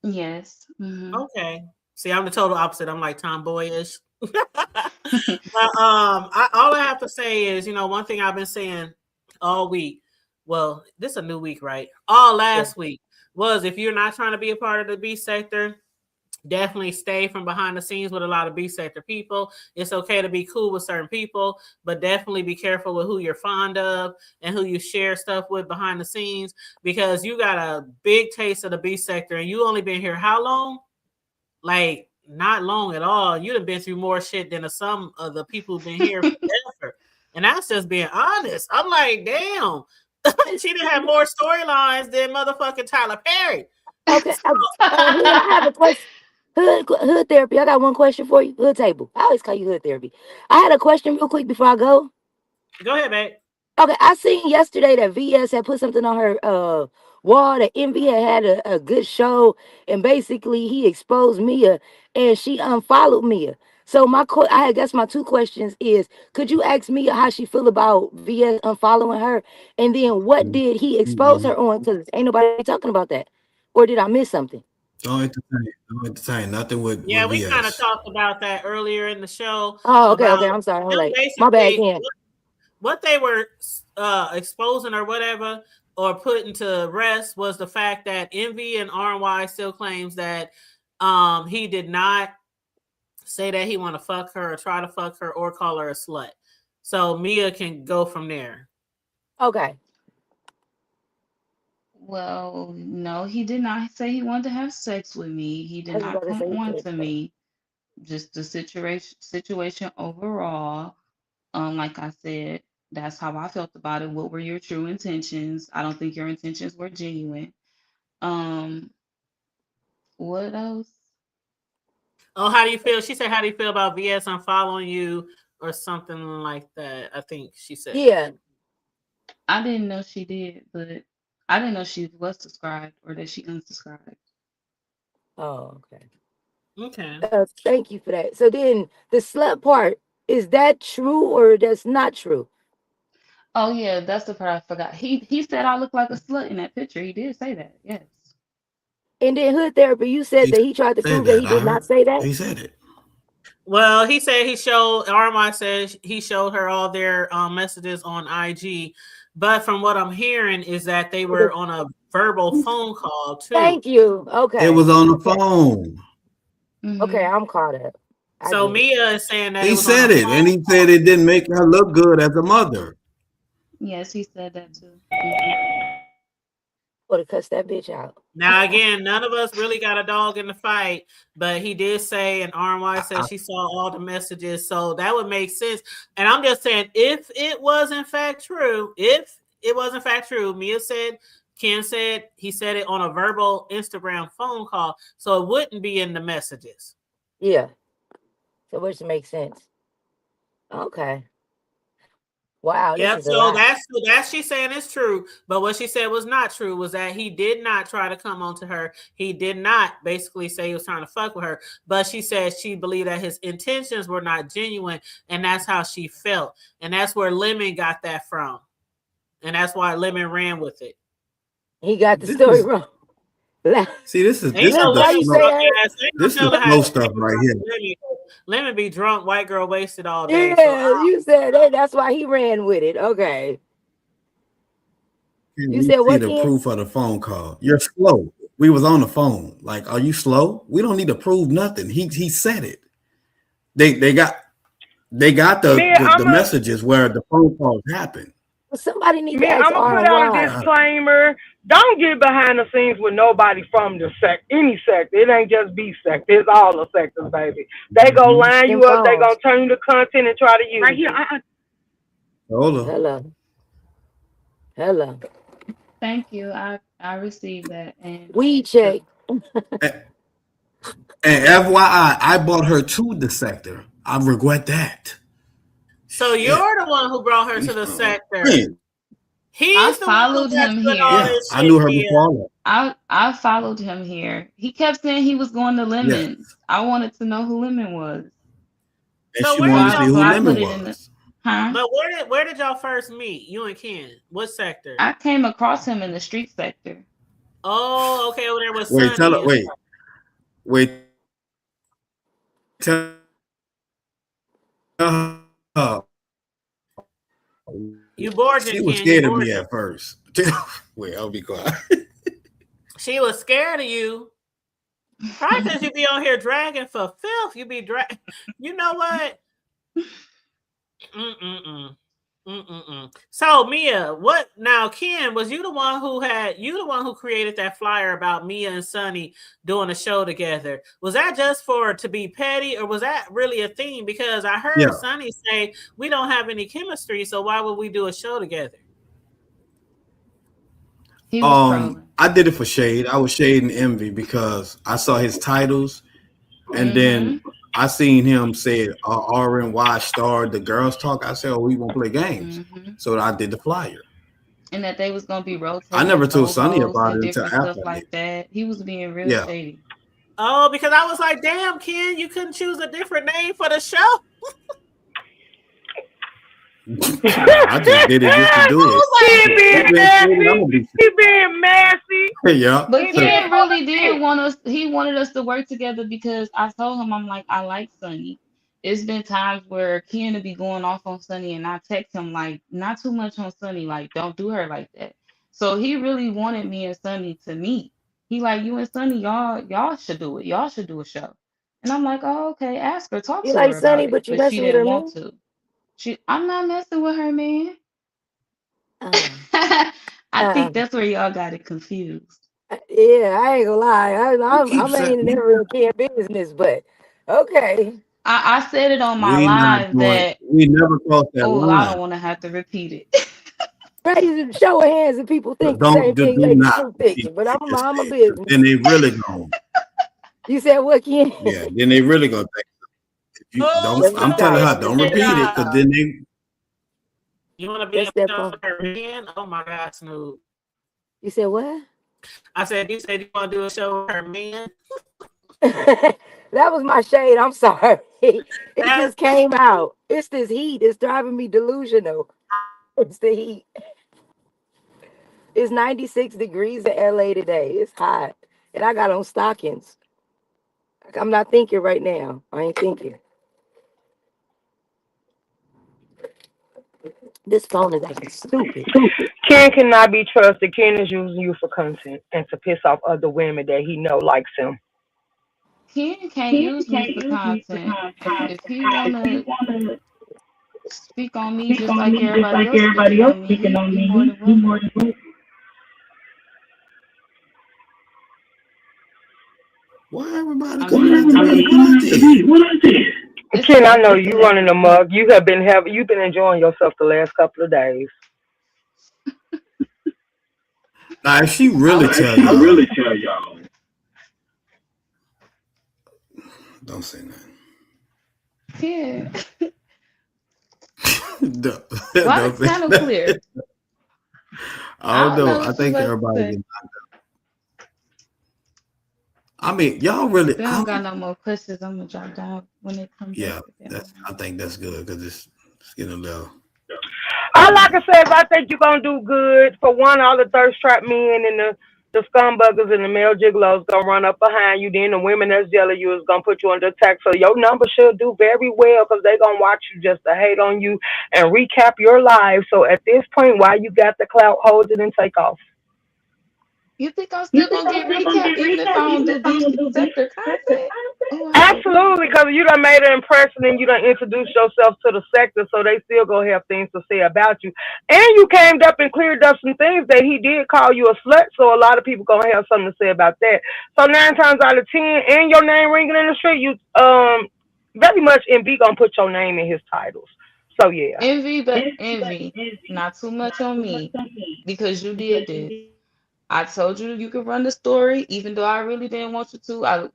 Yes. Mm-hmm. Okay. See, I'm the total opposite. I'm like tomboyish. But all I have to say is, one thing I've been saying all week. Well, this is a new week, right? All last week was if you're not trying to be a part of the B sector, definitely stay from behind the scenes with a lot of B sector people. It's okay to be cool with certain people, but definitely be careful with who you're fond of and who you share stuff with behind the scenes because you got a big taste of the B sector and you only been here how long? Like not long at all. You'd have been through more shit than some of the people who've been here forever. And that's just being honest. I'm like, damn. She done had more storylines than motherfucking Tyler Perry. Okay, I have a question. Hood therapy. I got one question for you. Hood table. I always call you hood therapy. I had a question real quick before I go. Go ahead, babe. Okay, I seen yesterday that VS had put something on her wall that Envy had a good show, and basically he exposed Mia, and she unfollowed Mia. So I guess my two questions is: could you ask Mia how she feel about VS unfollowing her, and then what did he expose her on? Because ain't nobody talking about that, or did I miss something? Don't entertain nothing with. Yeah, with we kind of talked about that earlier in the show. Oh, okay. I'm sorry. I'm late. My bad again. What they were exposing or whatever, or putting to rest was the fact that Envy and RY still claims that he did not say that he want to fuck her or try to fuck her or call her a slut. So Mia can go from there. Okay. Well, no, he did not say he wanted to have sex with me. He did not come on to me. Just the situation overall. Like I said, that's how I felt about it. What were your true intentions? I don't think your intentions were genuine. What else? Oh, how do you feel? She said, how do you feel about VS unfollowing you or something like that? I think she said. Yeah. I didn't know she did, but I didn't know she was subscribed or that she unsubscribed. Oh, okay. Okay. Thank you for that. So then the slut part, is that true or that's not true? Oh yeah, that's the part I forgot. He said I look like a slut in that picture. He did say that, yes. And then hood therapy, you said that he tried to prove that he did not say that. He said it. Well, he said RMI says he showed her all their messages on IG. But from what I'm hearing is that they were on a verbal phone call too. Thank you. Okay. It was on the phone. Okay, I'm caught up. So Mia is saying that he said it, and he said it didn't make her look good as a mother. Yes, he said that too. would have cussed that bitch out. Now again, none of us really got a dog in the fight, but he did say, and RY said she saw all the messages, so that would make sense. And I'm just saying, if it was in fact true, Mia said, Ken said he said it on a verbal Instagram phone call, so it wouldn't be in the messages. Yeah, so which makes sense. Okay. Wow. Yep. So that's she's saying it's true, but what she said was not true was that he did not try to come onto her. He did not basically say he was trying to fuck with her, but she said she believed that his intentions were not genuine, and that's how she felt, and that's where Lemon got that from, and that's why Lemon ran with it. He got the story wrong. See, this is the slow stuff right here. Lemon be drunk, white girl wasted all day. Yeah, so you said that's why he ran with it. Okay. You said what? The proof of the phone call. You're slow. We was on the phone. Like, are you slow? We don't need to prove nothing. He said it. They got the messages where the phone calls happen. Somebody needs to ask I'm gonna put out a disclaimer. Don't get behind the scenes with nobody from the sect, any sect. It ain't just B sect. It's all the sectors, baby. They go line you up. They gonna turn you to content and try to use right here. Hello. Thank you. I received that. And we check. And FYI, I brought her to the sector. I regret So you're the one who brought her to the sector. I followed him here. Yeah, I knew her before. I followed him here. He kept saying he was going to Lemon. Yes. I wanted to know who Lemon was. And so she wanted to see who Lemon was. But where did y'all first meet? You and Ken. What sector? I came across him in the street sector. Oh, okay. Over there was Wait, tell her. Wait. Tell her. You bored. She was scared of me at first. Wait, I'll be quiet. She was scared of you. Probably because you be on here dragging for filth. You be drag. You know what? So Mia, what now? Ken, was you the one who created that flyer about Mia and Sonny doing a show together? Was that just to be petty, or was that really a theme? Because I heard Sonny say we don't have any chemistry, so why would we do a show together? I did it for shade. I was shading Envy because I saw his titles, and then I seen him say RNY starred the girls talk. I said, "Oh, we gonna play games," so I did the flyer. And that they was gonna be rotating. I never told Sonny about it until after. Stuff like that. He was being real shady. Oh, because I was like, "Damn, Ken, you couldn't choose a different name for the show." I just did it just to do it. He being messy. Yeah. But Ken really did want us. He wanted us to work together because I told him, I'm like, I like Sonny. It's been times where Ken would be going off on Sonny, and I text him like, not too much on Sonny, like, don't do her like that. So he really wanted me and Sonny to meet. He like, you and Sonny, y'all should do it. Y'all should do a show. And I'm like, oh, okay, ask her, talk to her. You like Sonny, but you messing with her, want to. I'm not messing with her, man. I think that's where y'all got it confused. Yeah, I ain't gonna lie. I ain't never Ken business, but okay. I said it on my live that we never crossed that line. I don't want to have to repeat it. Right, show of hands and people think the same thing. But I'm a business. Then they really gonna. You said what, Ken? Yeah, then they really gonna think. I'm telling her, don't repeat it, because then they. You want to be a her man? Oh my God, Snoop. You said what? I said, you said you want to do a show with her man? That was my shade. I'm sorry. It just came out. It's this heat. It's driving me delusional. It's the heat. It's 96 degrees in LA today. It's hot. And I got on stockings. I'm not thinking right now. I ain't thinking. This phone is acting stupid. Ken cannot be trusted. Ken is using you for content and to piss off other women that he know likes him. Ken can't use me for content. If he wanna speak on me just like everybody else speaking on me, he more than welcome. Why everybody coming after me? What I did? Ken, I know you running the mug. You've been enjoying yourself the last couple of days. Now, if she really tell y'all, don't say nothing. Yeah. Well, it's kind of clear. I don't know. I think everybody get knocked out. I mean, y'all really. I don't got no more questions. I'm gonna drop down when it comes. Yeah, I think that's good because it's getting a little. Like I said, I think you're gonna do good. For one, all the thirst trap men and the scumbuggers and the male gigolos gonna run up behind you. Then the women that's jealous you is gonna put you under attack. So your number should do very well because they gonna watch you just to hate on you and recap your life. So at this point, while you got the clout, hold it and take off. You think I'm still gonna get recapped even if I don't do deep sector content? Absolutely, because you done made an impression and you done introduced yourself to the sector, so they still gonna have things to say about you. And you came up and cleared up some things that he did call you a slut, so a lot of people gonna have something to say about that. So 9 times out of 10, and your name ringing in the street, you very much Envy gonna put your name in his titles. So yeah. Envy, not too much on me because you did this. I told you could run the story, even though I really didn't want you to.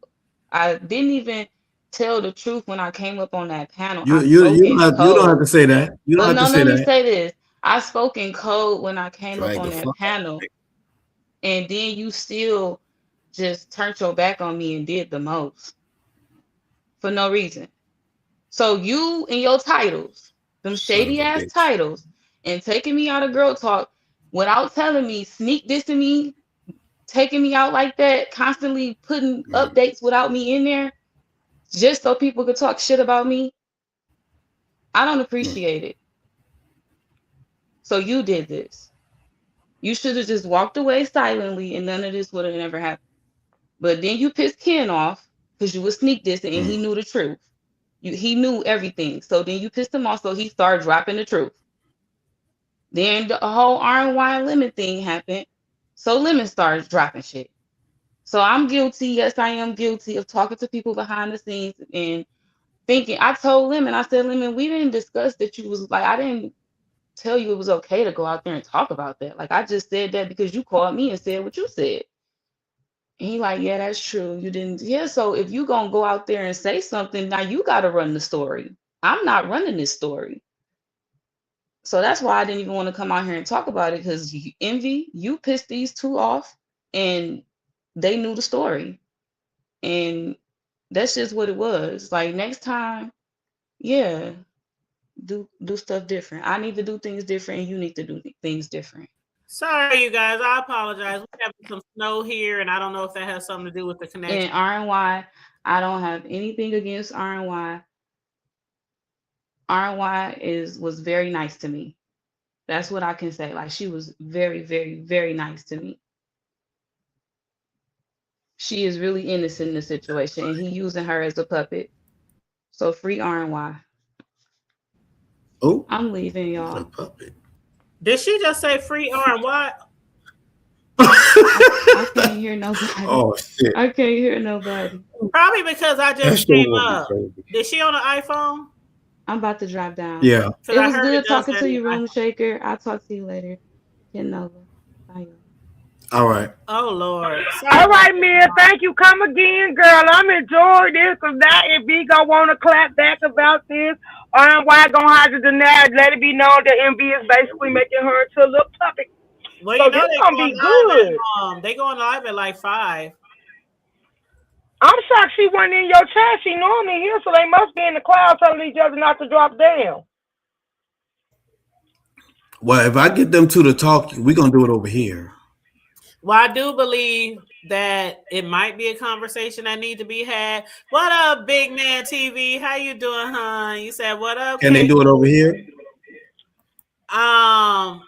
I didn't even tell the truth when I came up on that panel. You don't have to say that. You don't have to say that. Let me say this. I spoke in code when I came up on that panel, and then you still just turned your back on me and did the most for no reason. So you and your titles, them shady ass titles, and taking me out of Girl Talk without telling me, sneak dissing me, taking me out like that, constantly putting updates without me in there, just so people could talk shit about me. I don't appreciate it. So you did this. You should have just walked away silently and none of this would have never happened. But then you pissed Ken off because you were sneak dissing and he knew the truth. He knew everything. So then you pissed him off, so he started dropping the truth. Then the whole RNY and Lemon thing happened. So Lemon started dropping shit. So I'm guilty. Yes, I am guilty of talking to people behind the scenes and thinking. I told Lemon, I said, Lemon, we didn't discuss that you was like, I didn't tell you it was okay to go out there and talk about that. Like, I just said that because you called me and said what you said. And he like, yeah, that's true. You didn't. Yeah, so if you going to go out there and say something, now you got to run the story. I'm not running this story. So that's why I didn't even want to come out here and talk about it because Envy, you pissed these two off and they knew the story. And that's just what it was. Like next time, yeah, do stuff different. I need to do things different and you need to do things different. Sorry, you guys. I apologize. We have some snow here and I don't know if that has something to do with the connection. And RNY, I don't have anything against RNY. RNY was very nice to me. That's what I can say. Like she was very, very, very nice to me. She is really innocent in the situation, and he using her as a puppet. So free RNY. Oh, I'm leaving, y'all. Puppet. Did she just say free RNY? I can't hear nobody. Oh shit! I can't hear nobody. Probably because I just came up. Is she on an iPhone? I'm about to drop down. Yeah. It was good talking to you, Room Shaker. I'll talk to you later. Get Nova. Bye. All right. Oh Lord. Sorry. All right, Mia. Thank you. Come again, girl. I'm enjoying this because now if we gonna want to clap back about this, or why gonna have to deny it, let it be known that MV is basically making her into a little puppet. Well, so this gonna be good. They going live at like 5. I'm shocked she wasn't in your chat. She normally here, so they must be in the cloud telling each other not to drop down. Well, if I get them to the talk, we're gonna do it over here. Well, I do believe that it might be a conversation that need to be had. What up, Big Man TV? How you doing, hon? You said what up? Can they do it over here? I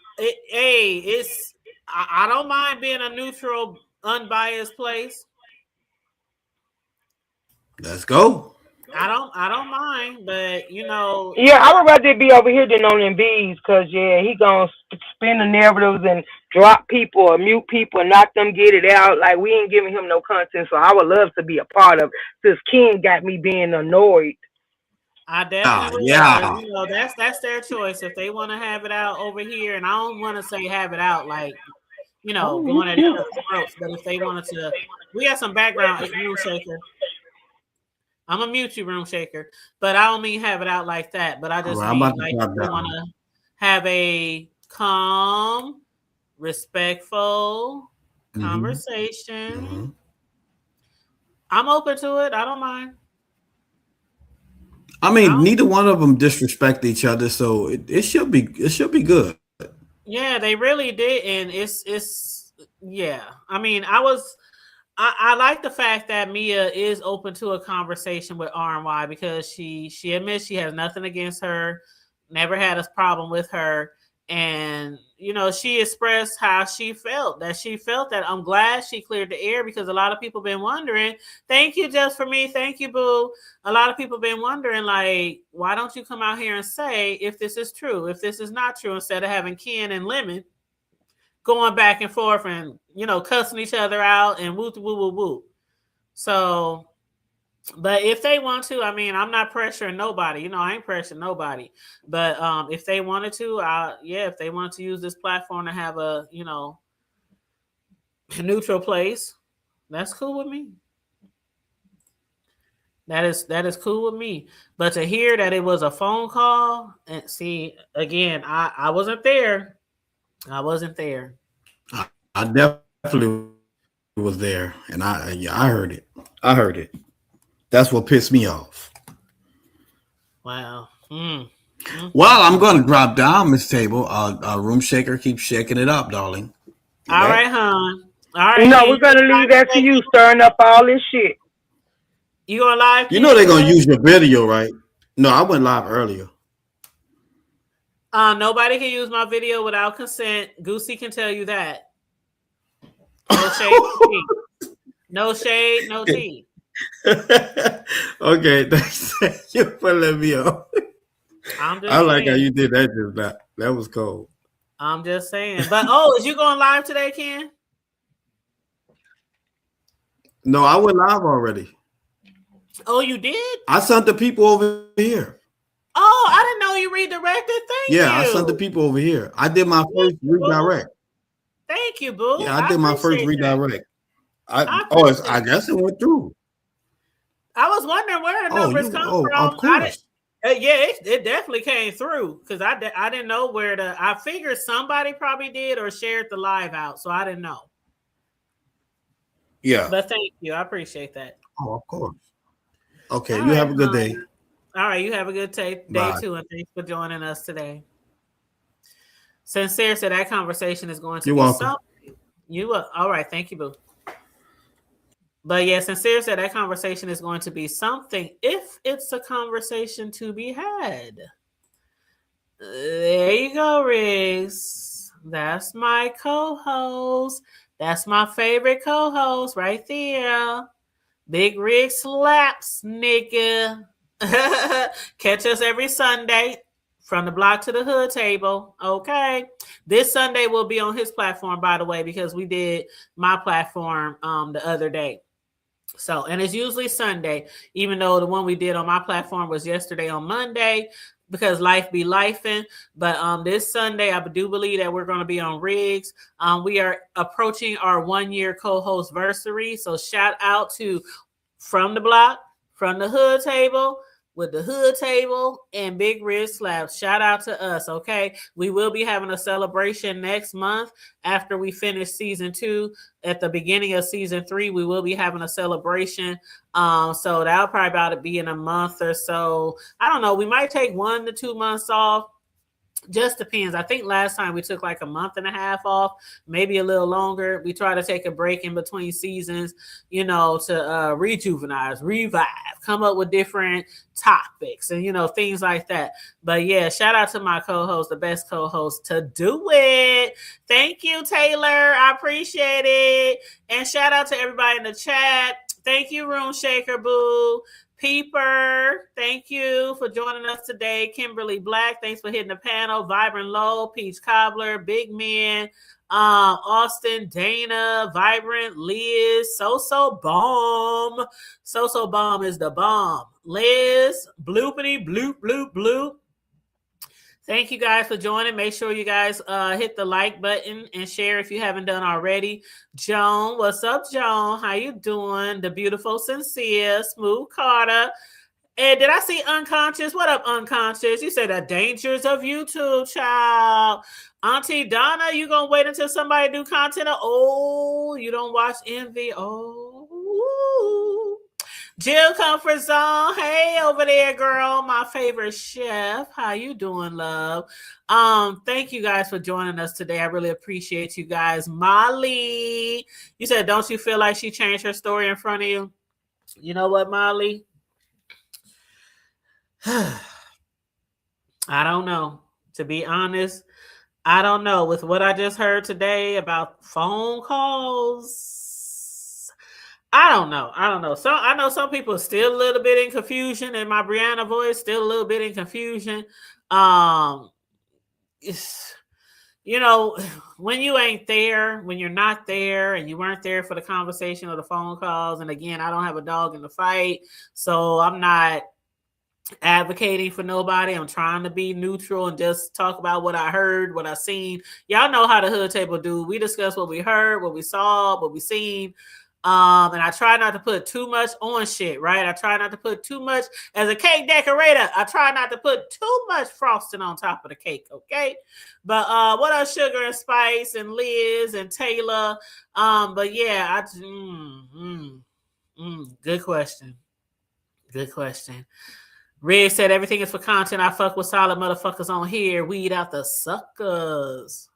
don't mind being a neutral, unbiased place. Let's go. I don't mind, but you know. Yeah, I would rather be over here than on them bees, cause yeah, he gonna spin the narratives and drop people or mute people and not them get it out. Like we ain't giving him no content, so I would love to be a part of. Since Ken got me being annoyed. I definitely will. Yeah. You know, that's their choice. If they want to have it out over here, and I don't want to say have it out like, you know, going at each other's throats. But if they wanted to, we got some background room shaker. I'm a mute you, room shaker, but I don't mean have it out like that. But I just mean like we want to have a calm, respectful conversation. Mm-hmm. I'm open to it. I don't mind. I mean, neither one of them disrespect each other, so it should be good. Yeah, they really did, and it's yeah. I mean, I like the fact that Mia is open to a conversation with RNY because she admits she has nothing against her, never had a problem with her, and you know she expressed how she felt. That I'm glad she cleared the air because a lot of people been wondering. Thank you, Just For Me. Thank you, Boo. A lot of people been wondering, like, why don't you come out here and say if this is true, if this is not true, instead of having Ken and Lemon going back and forth and, you know, cussing each other out and woo woo woo woo. So, but if they want to, I mean, I'm not pressuring nobody. You know, I ain't pressuring nobody. But if they wanted to, if they wanted to use this platform to have a, you know, neutral place, that's cool with me. That is cool with me. But to hear that it was a phone call and see again, I wasn't there. I wasn't there. I definitely was there, and I heard it. I heard it. That's what pissed me off. Wow. Well, I'm going to drop down, Miss Table. Room shaker, keep shaking it up, darling. All right, hon. All right. No, we're gonna leave that to you, stirring up all this shit. You going live? You know they're gonna use your video, right? No, I went live earlier. Nobody can use my video without consent. Goosey can tell you that. No shade, no shade, no tea. Okay, thanks you for letting me on. I like how you did that just now. That was cold. I'm just saying. But is you going live today, Ken? No, I went live already. Oh, you did? I sent the people over here. Oh, I didn't know you redirected. Thank you. Yeah, I sent the people over here. I did my first redirect. Thank you, boo. Yeah, I did my first redirect. I guess it went through. I was wondering where the numbers come from. Of course. It definitely came through because I didn't know where I figured somebody probably did or shared the live out, so I didn't know. Yeah. But thank you. I appreciate that. Oh, of course. Okay, you have a good day. All right, you have a good day too, and thanks for joining us today. Sincere said that conversation is going to be something. All right, thank you, boo. But yeah, Sincere said that conversation is going to be something if it's a conversation to be had. There you go, Riggs. That's my co-host. That's my favorite co-host right there. Big Rig Slaps, nigga. Catch us every Sunday from the block to the hood table. Okay. This Sunday will be on his platform, by the way, because we did my platform the other day. So, and it's usually Sunday, even though the one we did on my platform was yesterday on Monday, because life be lifing. But this Sunday, I do believe that we're going to be on Riggs. We are approaching our 1-year co-host versary. So shout out to From the Block, From the Hood Table, with the Hood Table, and Big Rig Slaps. Shout out to us, okay? We will be having a celebration next month after we finish season 2. At the beginning of season 3, we will be having a celebration. So that'll probably about to be in a month or so. I don't know. We might take 1 to 2 months off. Just depends. I think last time we took like a month and a half off, maybe a little longer. We try to take a break in between seasons, you know, to rejuvenize, revive, come up with different topics and, you know, things like that. But yeah, shout out to my co-host, the best co-host to do it. Thank you, Taylor. I appreciate it. And shout out to everybody in the chat. Thank you, Room Shaker Boo. Peeper, thank you for joining us today. Kimberly Black, thanks for hitting the panel. Vibrant Low, Peach Cobbler, Big Men, Austin, Dana, Vibrant, Liz, So Bomb. So Bomb is the bomb. Liz, Bloopity, Bloop, Bloop, Bloop. Thank you guys for joining. Make sure you guys hit the like button and share if you haven't done already. Joan, what's up, Joan? How you doing? The beautiful, sincere, Smooth Carter. And did I see Unconscious? What up, Unconscious? You said the dangers of YouTube, child. Auntie Donna, you gonna wait until somebody do content? Oh, you don't watch Envy? Oh. Jill Comfort Zone, hey over there, girl. My favorite chef. How you doing, love? Thank you guys for joining us today. I really appreciate you guys. Molly, you said, don't you feel like she changed her story in front of you? You know what, Molly? I don't know. To be honest, I don't know. With what I just heard today about phone calls, I don't know. So I know some people are still a little bit in confusion, and my Brianna voice still a little bit in confusion. It's, you know, when you ain't there, when you're not there, and you weren't there for the conversation or the phone calls. And again, I don't have a dog in the fight, so I'm not advocating for nobody. I'm trying to be neutral and just talk about what I heard, what I seen. Y'all know how the Hood Table do. We discuss what we heard, what we saw, what we seen. And I try not to put too much on shit, right? I try not to put too much. As a cake decorator, I try not to put too much frosting on top of the cake, okay? But what else? Sugar and Spice and Liz and Taylor. But yeah, good question. Good question. Red said everything is for content. I fuck with solid motherfuckers on here. Weed out the suckers.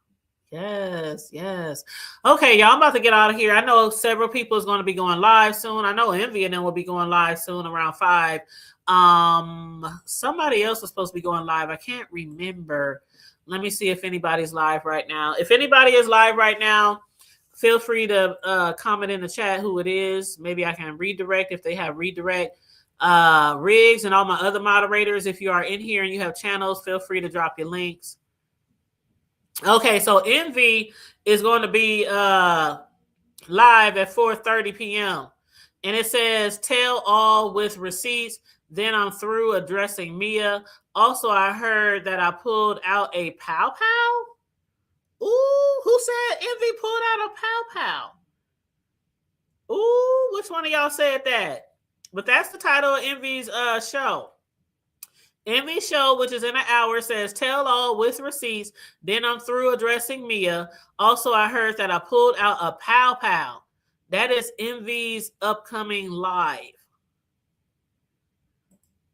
Yes. Okay, y'all, I'm about to get out of here. I know several people is going to be going live soon. I know Envy and them will be going live soon around 5. Somebody else was supposed to be going live. I can't remember. Let me see if anybody's live right now. If anybody is live right now, feel free to comment in the chat who it is. Maybe I can redirect if they have redirect. Riggs and all my other moderators, if you are in here and you have channels, feel free to drop your links. Okay, so Envy is going to be live at 4:30 p.m. And it says, tell all with receipts. Then I'm through addressing Mia. Also, I heard that I pulled out a pow pow. Ooh, who said Envy pulled out a pow pow? Ooh, which one of y'all said that? But that's the title of Envy's show. Envy's show, which is in an hour, says tell all with receipts. Then I'm through addressing Mia. Also, I heard that I pulled out a pow pow. That is Envy's upcoming live.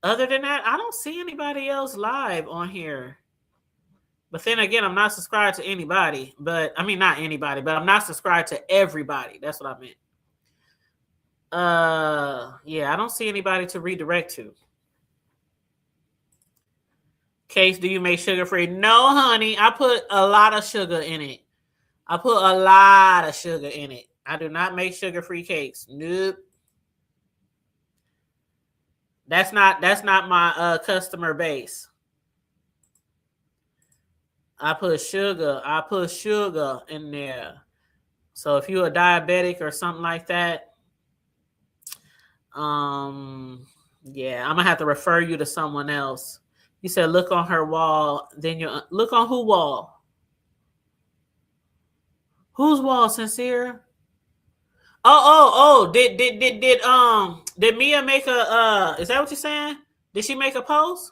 Other than that, I don't see anybody else live on here. But then again, I'm not subscribed to anybody. But I mean, not anybody, but I'm not subscribed to everybody. That's what I meant. Yeah, I don't see anybody to redirect to. Case, do you make sugar free? No, honey. I put a lot of sugar in it. I do not make sugar free cakes. Nope. That's not my customer base. I put sugar in there. So if you're a diabetic or something like that, yeah, I'm gonna have to refer you to someone else. You said look on her wall, then you look on who wall? Whose wall, Sincere? Oh, did Mia make a is that what you're saying? Did she make a post?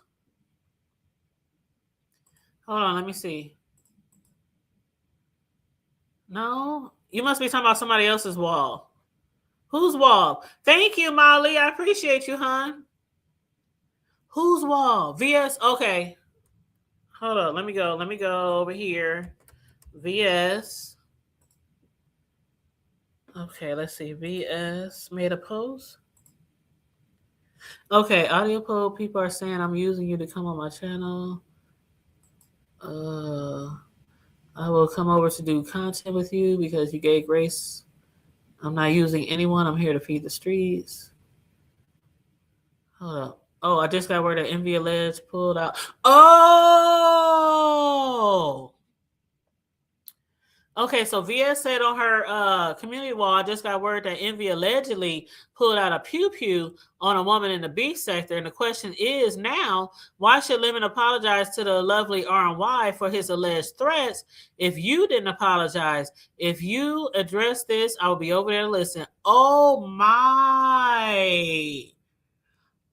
Hold on, let me see. No, you must be talking about somebody else's wall. Whose wall? Thank you, Molly. I appreciate you, hon. Whose wall? VS. Okay. Hold on. Let me go over here. VS. Okay, let's see. VS made a post. Okay, audio poll. People are saying I'm using you to come on my channel. I will come over to do content with you because you gave grace. I'm not using anyone. I'm here to feed the streets. Hold up. Oh, I just got word that Envy alleged pulled out. Oh. Okay, so VS said on her community wall, I just got word that Envy allegedly pulled out a pew-pew on a woman in the beach sector. And the question is now, why should Lemon apologize to the lovely RNY for his alleged threats if you didn't apologize? If you address this, I'll be over there to listen. Oh, my.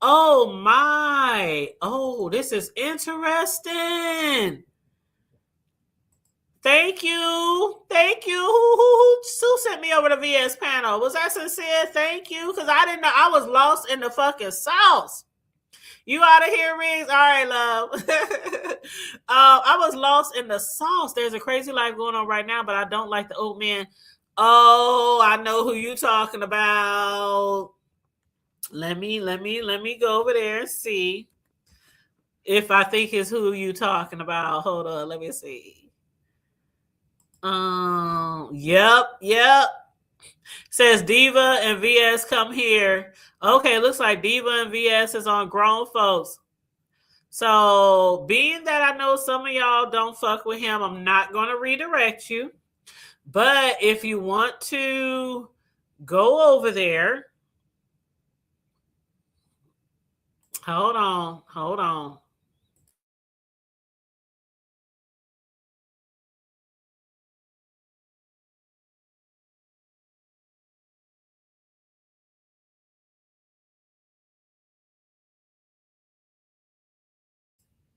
Oh, my. Oh, this is interesting. Thank you. Thank you. Who sent me over to VS panel? Was that sincere? Thank you. Because I didn't know. I was lost in the fucking sauce. You out of here, Riggs? All right, love. I was lost in the sauce. There's a crazy life going on right now, but I don't like the old man. Oh, I know who you talking about. Let me go over there and see if I think it's who you talking about. Hold on. Let me see. Yep. Says Diva and VS come here. Okay, looks like Diva and VS is on Grown Folks. So, being that I know some of y'all don't fuck with him, I'm not going to redirect you. But if you want to go over there, hold on.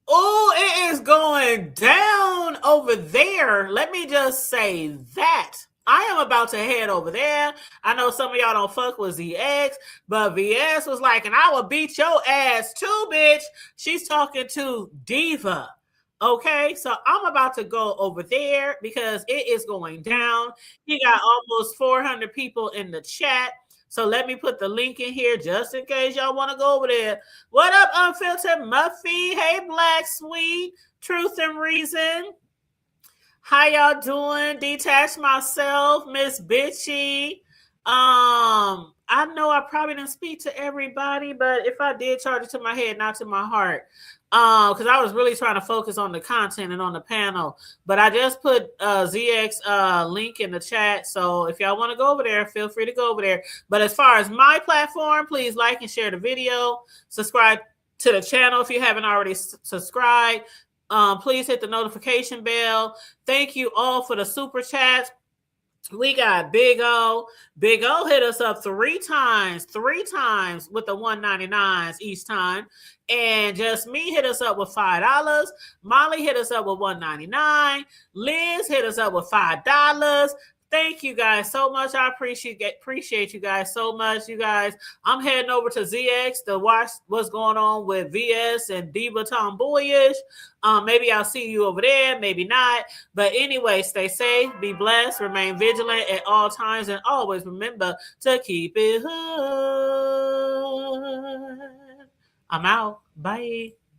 Oh, it is going down over there. Let me just say that. I am about to head over there. I know some of y'all don't fuck with ZX, but VS was like, and I will beat your ass too, bitch. She's talking to Diva. Okay, so I'm about to go over there because it is going down. You got almost 400 people in the chat. So let me put the link in here just in case y'all want to go over there. What up, Unfiltered Muffy? Hey, Black Sweet. Truth and Reason. How y'all doing? Detach Myself, Miss Bitchy. I know I probably didn't speak to everybody, but if I did, charge it to my head, not to my heart. Because I was really trying to focus on the content and on the panel. But I just put ZX link in the chat. So if y'all want to go over there, feel free to go over there. But as far as my platform, please like and share the video. Subscribe to the channel if you haven't already subscribed. Please hit the notification bell. Thank you all for the super chats. We got Big O. Big O hit us up three times with the $1.99s each time. And Just Me hit us up with $5. Molly hit us up with $1.99. Liz hit us up with $5. Thank you guys so much. I appreciate you guys so much. You guys, I'm heading over to ZX to watch what's going on with VS and Diva Tomboyish. Maybe I'll see you over there, maybe not. But anyway, stay safe, be blessed, remain vigilant at all times, and always remember to keep it hood. I'm out. Bye.